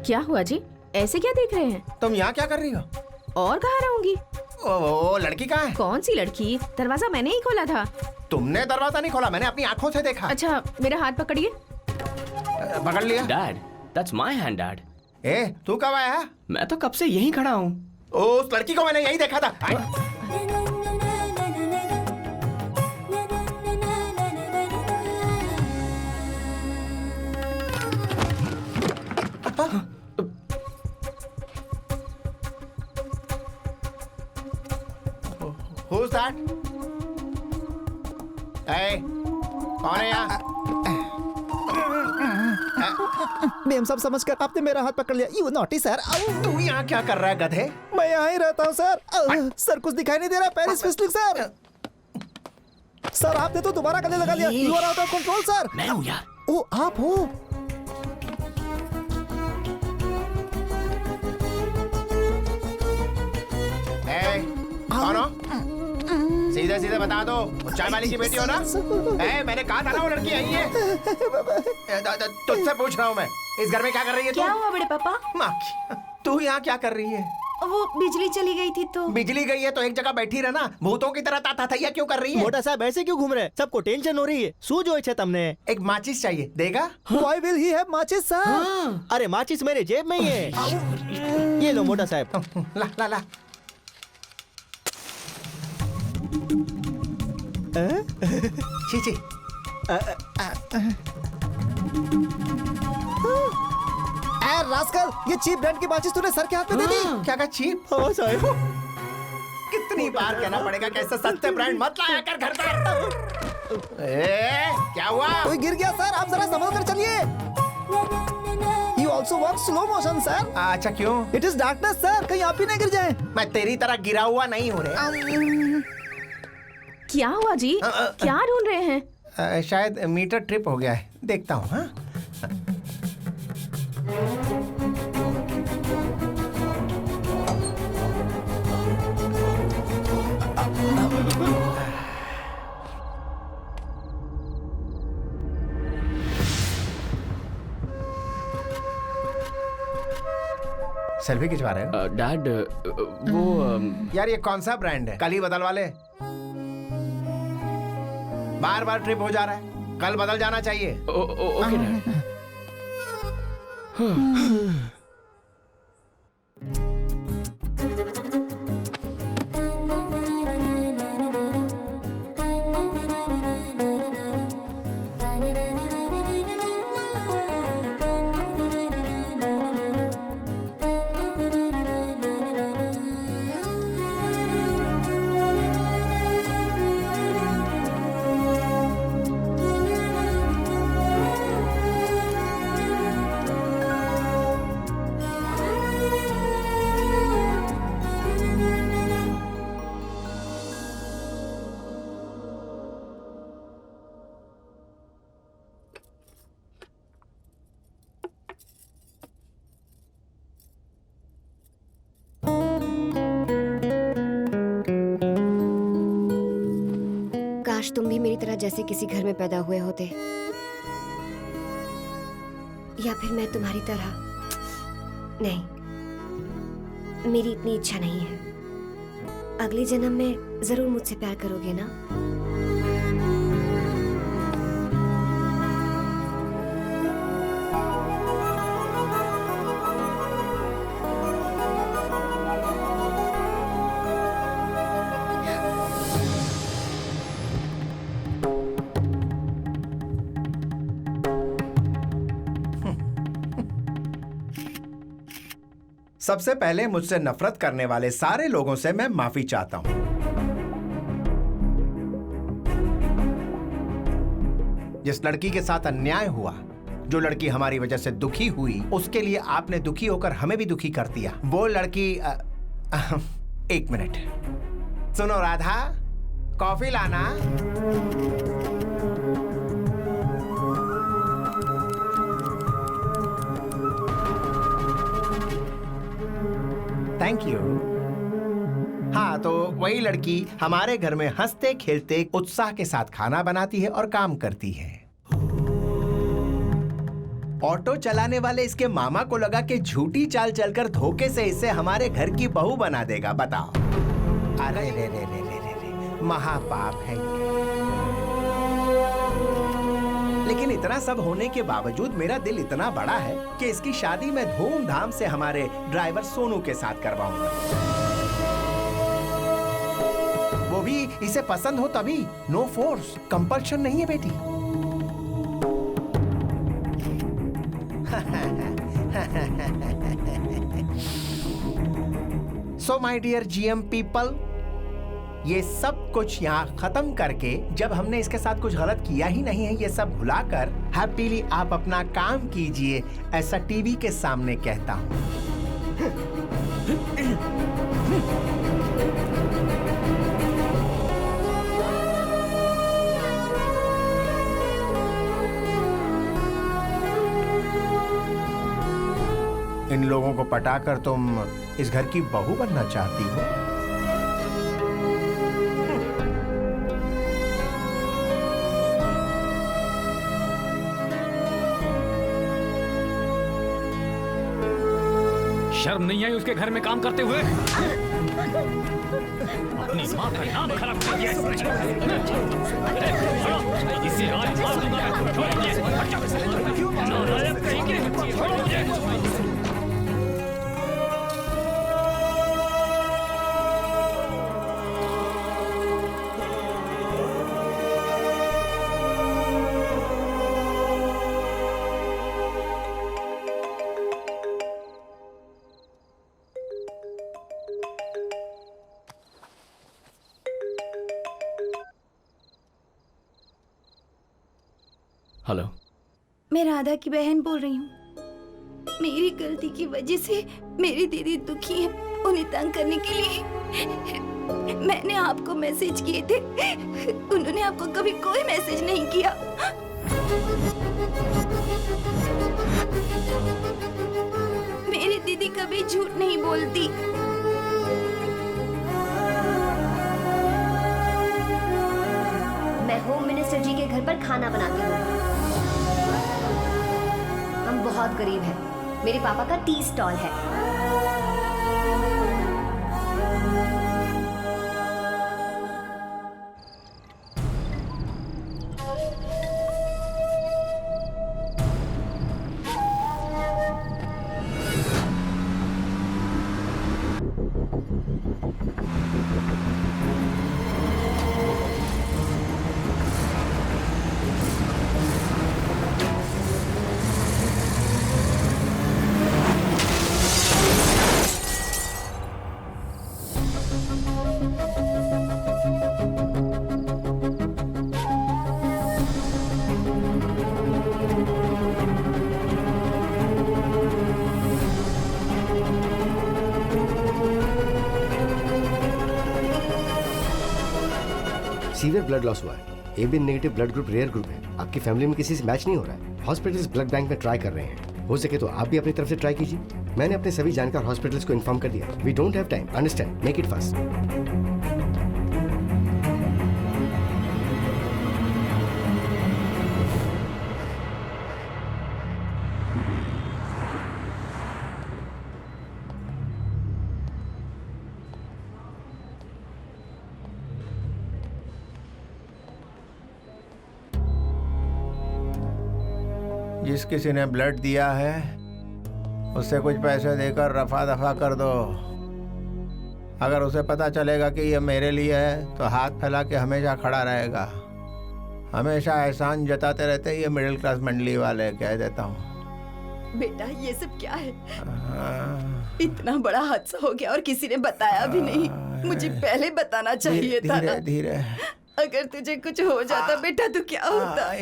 क्या हुआ जी? ऐसे क्या देख रहे हैं? तुम यहाँ क्या कर रही हो? और कहाँ रहूंगी? ओ लड़की कहाँ है? कौन सी लड़की? दरवाजा मैंने ही खोला था। तुमने दरवाजा नहीं खोला, मैंने अपनी आंखों से देखा। अच्छा, मेरा हाथ पकड़िए। पकड़ लिया। Dad, that's my hand dad. ए, तू कब आया? मैं तो कब से यहीं खड़ा हूँ। उस लड़की को मैंने यहीं देखा था। Who's that? Hey, कौन है यहाँ? मेम सब समझकर आपने मेरा हाथ पकड़ लिया। You naughty sir. तू यहाँ क्या कर रहा है गधे? मैं यहाँ ही रहता हूँ सर। सर कुछ दिखाई नहीं दे रहा। Paris फिस्लिंग sir. सर आपने तो दोबारा गले लगा लिया। You are out of control sir. मैं हूँ यार। ओ आप हो। कौन हो? सीधे सीधे बता दो, चाय वाली की बेटी हो ना? मैंने कहा था ना वो लड़की आई है। तुझसे पूछ रहा हूँ मैं, इस घर में क्या कर रही है तू? क्या हुआ बड़े पापा? माँ की, तू यहाँ क्या कर रही है? वो बिजली चली गई थी तो। बिजली गई है तो एक जगह बैठी रहना, भूतों की तरह ताता क्यों कर रही है? मोटा साहब ऐसे क्यों घूम रहे हैं? सबको टेंशन हो रही है। શું જોઈ છે તમને? एक माचिस चाहिए, देगा? Why will he have matches sir? अरे माचिस मेरे जेब में ही है। ये लो मोटा साहब। ला ला ला। छी रास्कल, ये चीप ब्रांड की माचिस तूने सर के हाथ में दे दी। क्या कहा चीप? हाँ साहब। कितनी बार कहना पड़ेगा कि ऐसे सस्ते ब्रांड मत लाया कर घर पर। क्या हुआ? कोई गिर गया सर, आप जरा संभल कर चलिए। You also walk slow motion sir। अच्छा क्यों? It is darkness sir, कहीं आप भी नहीं गिर जाएं। मैं तेरी तरह गिरा हुआ नहीं हूँ रे। क्या हुआ जी? क्या ढूंढ रहे हैं? शायद मीटर ट्रिप हो गया है, देखता हूँ। हाँ सेल्फी खिंचवा रहे हो? डैड वो यार ये कौन सा ब्रांड है? कल ही बदलवा ले। बार बार ट्रिप हो जा रहा है, कल बदल जाना चाहिए। Okay dad. काश तुम भी मेरी तरह जैसे किसी घर में पैदा हुए होते, या फिर मैं तुम्हारी तरह। नहीं, मेरी इतनी इच्छा नहीं है। अगले जन्म में जरूर मुझसे प्यार करोगे ना? सबसे पहले मुझसे नफरत करने वाले सारे लोगों से मैं माफी चाहता हूं। जिस लड़की के साथ अन्याय हुआ, जो लड़की हमारी वजह से दुखी हुई, उसके लिए आपने दुखी होकर हमें भी दुखी कर दिया। वो लड़की एक मिनट सुनो राधा, कॉफी लाना। Thank you. हाँ, तो वही लड़की हमारे घर में हंसते खेलते उत्साह के साथ खाना बनाती है और काम करती है। ऑटो चलाने वाले इसके मामा को लगा कि झूठी चाल चलकर धोखे से इसे हमारे घर की बहू बना देगा। बताओ। अरे रे रे रे रे रे, महापाप है ये। लेकिन इतना सब होने के बावजूद मेरा दिल इतना बड़ा है कि इसकी शादी मैं धूमधाम से हमारे ड्राइवर सोनू के साथ करवाऊंगा। वो भी इसे पसंद हो तभी। नो फोर्स, कंपल्शन नहीं है बेटी। So my dear GM people, ये सब कुछ यहाँ खत्म करके, जब हमने इसके साथ कुछ गलत किया ही नहीं है, ये सब भुलाकर हैप्पीली आप अपना काम कीजिए, ऐसा टीवी के सामने कहता हूँ। इन लोगों को पटाकर तुम इस घर की बहू बनना चाहती हो? शर्म नहीं आई उसके घर में काम करते हुए? अपनी माँ का नाम खराब कर दिया इसे आज मार दूंगा मैं। छोड़ नालायक कहीं के, छोड़ो मुझे। हेलो, मैं राधा की बहन बोल रही हूँ। मेरी गलती की वजह से मेरी दीदी दुखी है। उन्हें तंग करने के लिए मैंने आपको मैसेज किए थे। उन्होंने आपको कभी कोई मैसेज नहीं किया। मेरी दीदी कभी झूठ नहीं बोलती। मैं होम मिनिस्टर जी के घर पर खाना बनाती हूँ। हम बहुत गरीब हैं। मेरे पापा का टी स्टॉल है। सीवियर ब्लड लॉस हुआ है। A B negative blood group rare group है। आपकी फैमिली में किसी से मैच नहीं हो रहा है। हॉस्पिटल्स ब्लड बैंक में ट्राई कर रहे हैं। हो सके तो आप भी अपनी तरफ से ट्राई कीजिए। मैंने अपने सभी जानकार हॉस्पिटल्स को इन्फॉर्म कर दिया। We don't have time, understand, make it fast. जिस किसी ने ब्लड दिया है उससे कुछ पैसे देकर रफा दफा कर दो। अगर उसे पता चलेगा कि ये मेरे लिए है तो हाथ फैला के हमेशा खड़ा रहेगा। हमेशा एहसान जताते रहते हैं ये मिडिल क्लास मंडली वाले, कह देता हूँ। बेटा ये सब क्या है? इतना बड़ा हादसा हो गया और किसी ने बताया भी नहीं। मुझे पहले बताना चाहिए था ना। धीरे। अगर तुझे कुछ हो जाता बेटा तो क्या होता?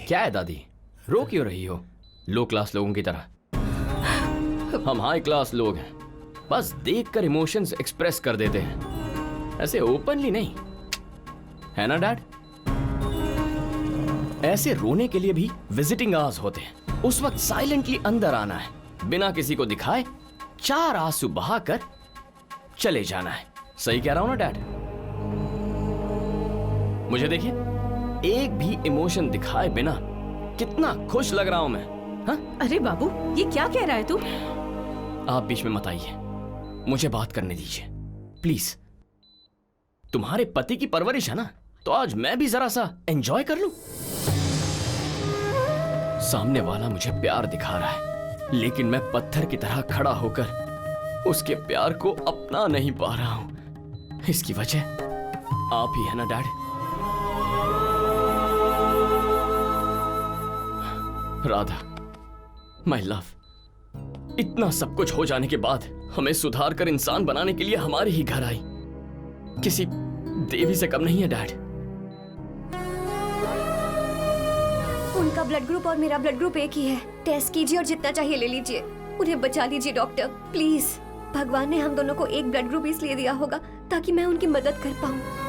क्या है दादी, रो क्यों रही हो? लो क्लास लोगों की तरह हम हाई क्लास लोग हैं। बस देखकर इमोशंस एक्सप्रेस कर देते हैं, ऐसे ओपनली नहीं, है ना डैड? ऐसे रोने के लिए भी विजिटिंग आवर्स होते हैं। उस वक्त साइलेंटली अंदर आना है, बिना किसी को दिखाए 4 आंसू बहाकर चले जाना है। सही कह रहा हूं ना डैड? मुझे देखिए, एक भी इमोशन दिखाए बिना कितना खुश लग रहा हूं मैं। हा? अरे बाबू, ये क्या कह रहा है तू? आप बीच में मत आइए, मुझे बात करने दीजिए प्लीज। तुम्हारे पति की परवरिश है ना, तो आज मैं भी जरा सा एंजॉय कर लूं। सामने वाला मुझे प्यार दिखा रहा है, लेकिन मैं पत्थर की तरह खड़ा होकर उसके प्यार को अपना नहीं पा रहा हूं। इसकी वजह आप ही है ना डैड? राधा, माय लव, इतना सब कुछ हो जाने के बाद हमें सुधार कर इंसान बनाने के लिए हमारे ही घर आई। किसी देवी से कम नहीं है डैड। उनका ब्लड ग्रुप और मेरा ब्लड ग्रुप एक ही है। टेस्ट कीजिए और जितना चाहिए ले लीजिए। उन्हें बचा लीजिए डॉक्टर, प्लीज। भगवान ने हम दोनों को एक ब्लड ग्रुप इसलिए दिया होगा ताकि मैं उनकी मदद कर पाऊं।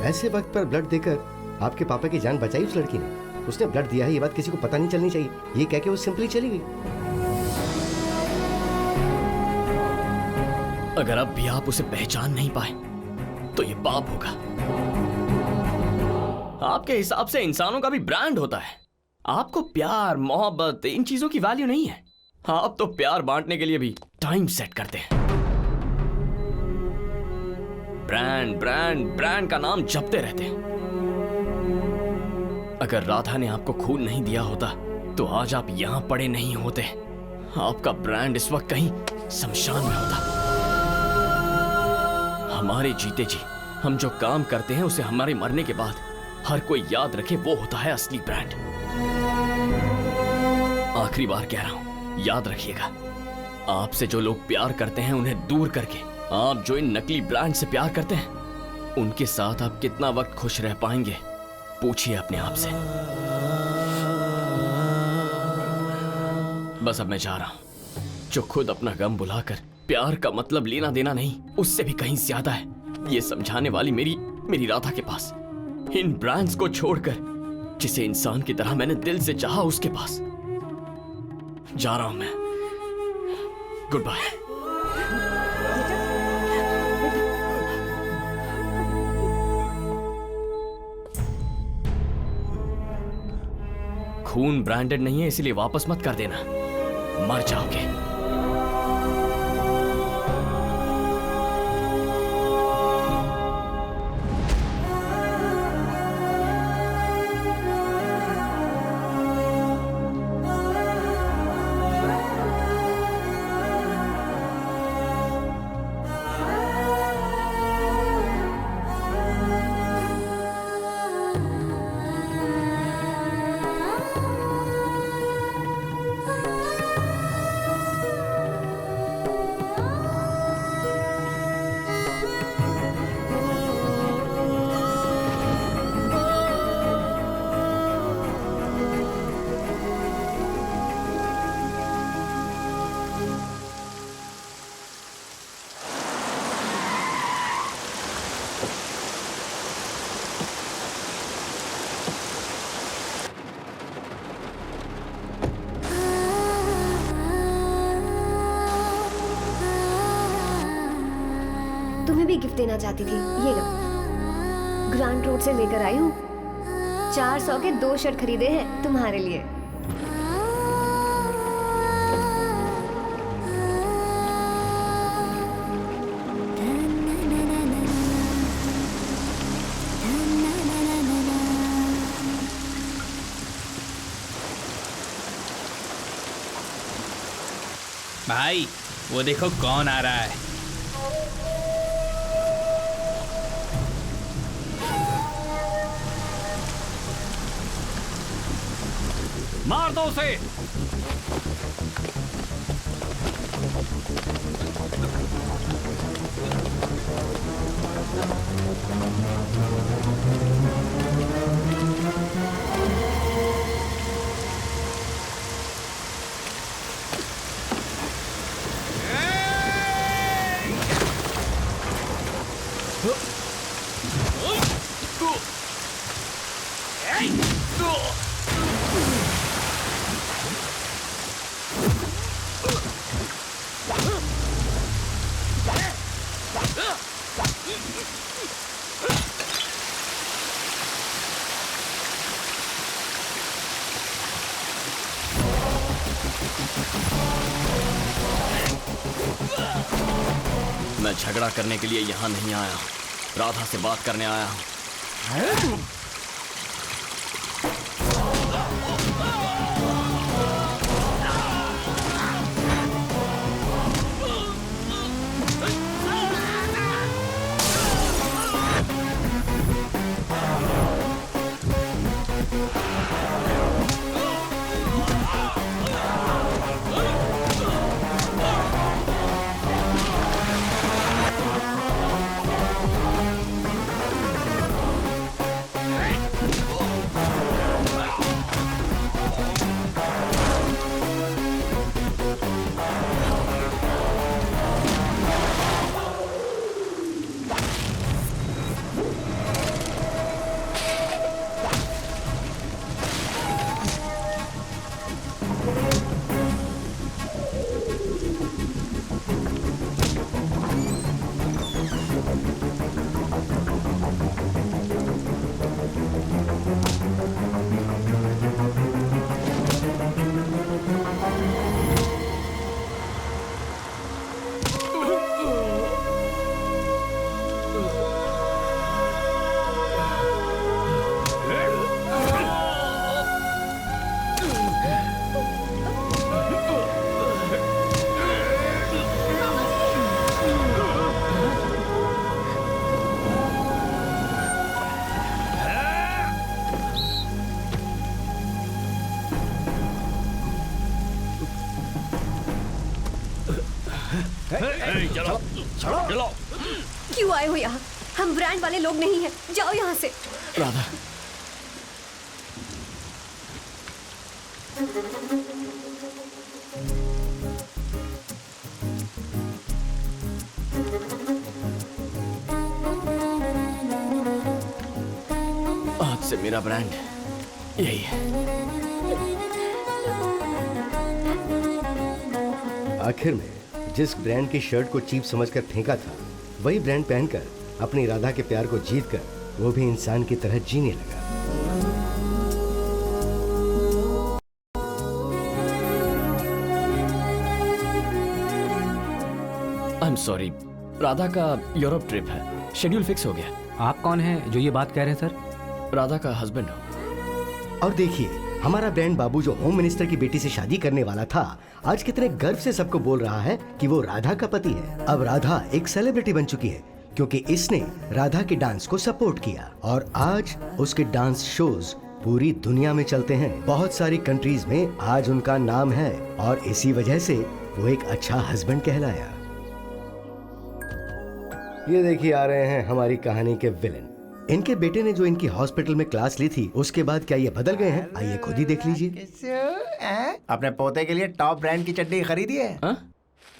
वैसे वक्त पर ब्लड देकर आपके पापा की जान बचाई उस लड़की ने। उसने ब्लड दिया है ये बात किसी को पता नहीं चलनी चाहिए, ये कह के वो सिंपली चली गई। अगर अब भी आप उसे पहचान नहीं पाए तो ये पाप होगा। आपके हिसाब से इंसानों का भी ब्रांड होता है। आपको प्यार मोहब्बत इन चीजों की वैल्यू नहीं है। आप तो प्यार बांटने के लिए भी टाइम सेट करते हैं। ब्रांड ब्रांड ब्रांड का नाम जपते रहते हैं। अगर राधा ने आपको खून नहीं दिया होता तो आज आप यहां पड़े नहीं होते। आपका ब्रांड इस वक्त कहीं शमशान में होता। हमारे जीते जी हम जो काम करते हैं उसे हमारे मरने के बाद हर कोई याद रखे, वो होता है असली ब्रांड। आखिरी बार कह रहा हूं, याद रखिएगा। आपसे जो लोग प्यार करते हैं उन्हें दूर करके आप जो इन नकली ब्रांड से प्यार करते हैं, उनके साथ आप कितना वक्त खुश रह पाएंगे, पूछिए अपने आप से। बस अब मैं जा रहा हूं। जो खुद अपना गम बुलाकर प्यार का मतलब लेना देना नहीं, उससे भी कहीं ज्यादा है, ये समझाने वाली मेरी राधा के पास। इन ब्रांड्स को छोड़कर जिसे इंसान की तरह मैंने दिल से चाहा उसके पास जा रहा हूं मैं। Good bye. खून ब्रांडेड नहीं है, इसलिए वापस मत कर देना, मर जाओगे। तुम्हें भी गिफ्ट देना चाहती थी, ये लो। ग्रांड रोड से लेकर आई हूँ। 400 के 2 शर्ट खरीदे हैं तुम्हारे लिए। भाई वो देखो कौन आ रहा है। मार दो उसे। मैं झगड़ा करने के लिए यहाँ नहीं आया हूँ, राधा से बात करने आया हूँ। चलो चलो। क्यों आए हो यहाँ? हम ब्रांड वाले लोग नहीं हैं, जाओ यहाँ से। राधा, आज से मेरा ब्रांड यही है। आखिर में जिस ब्रांड की शर्ट को चीप समझकर फेंका था, वही ब्रांड पहनकर अपनी राधा के प्यार को जीतकर वो भी इंसान की तरह जीने लगा। आई एम सॉरी, राधा का यूरोप ट्रिप है, शेड्यूल फिक्स हो गया। आप कौन हैं जो ये बात कह रहे हैं सर? राधा का हस्बैंड हो। और देखिए, हमारा ब्रांड बाबू जो होम मिनिस्टर की बेटी से शादी करने वाला था, आज कितने गर्व से सबको बोल रहा है कि वो राधा का पति है। अब राधा एक सेलिब्रिटी बन चुकी है क्योंकि इसने राधा के डांस को सपोर्ट किया और आज उसके डांस शोज पूरी दुनिया में चलते हैं। बहुत सारी कंट्रीज में आज उनका नाम है और इसी वजह से वो एक अच्छा हस्बैंड कहलाया। ये देखिए आ रहे हैं हमारी कहानी के विलेन। इनके बेटे ने जो इनकी हॉस्पिटल में क्लास ली थी, उसके बाद क्या ये बदल गए हैं? आइए खुद ही देख लीजिए। अपने पोते के लिए टॉप ब्रांड की चड्डी खरीदी है?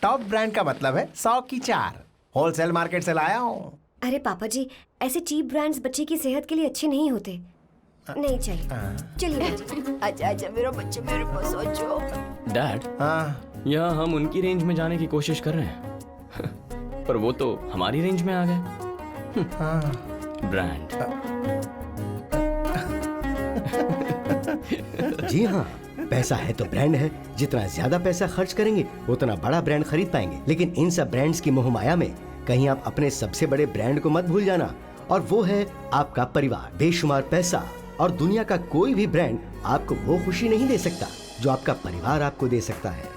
टॉप ब्रांड का मतलब है 100 की 4। होलसेल मार्केट से लाया हूँ। अरे पापा जी, ऐसे चीप ब्रांड्स बच्चे की सेहत के लिए अच्छे नहीं होते। नहीं चाहिए। चलिए। अच्छा अच्छा मेरा बच्चा मेरे पास आ जाओ। डैड, यहाँ हम उनकी रेंज में जाने की कोशिश कर रहे हैं पर वो तो हमारी रेंज में आ गए। ब्रांड। जी हाँ, पैसा है तो ब्रांड है। जितना ज्यादा पैसा खर्च करेंगे उतना बड़ा ब्रांड खरीद पाएंगे। लेकिन इन सब ब्रांड्स की मोहमाया में कहीं आप अपने सबसे बड़े ब्रांड को मत भूल जाना, और वो है आपका परिवार। बेशुमार पैसा और दुनिया का कोई भी ब्रांड आपको वो खुशी नहीं दे सकता जो आपका परिवार आपको दे सकता है।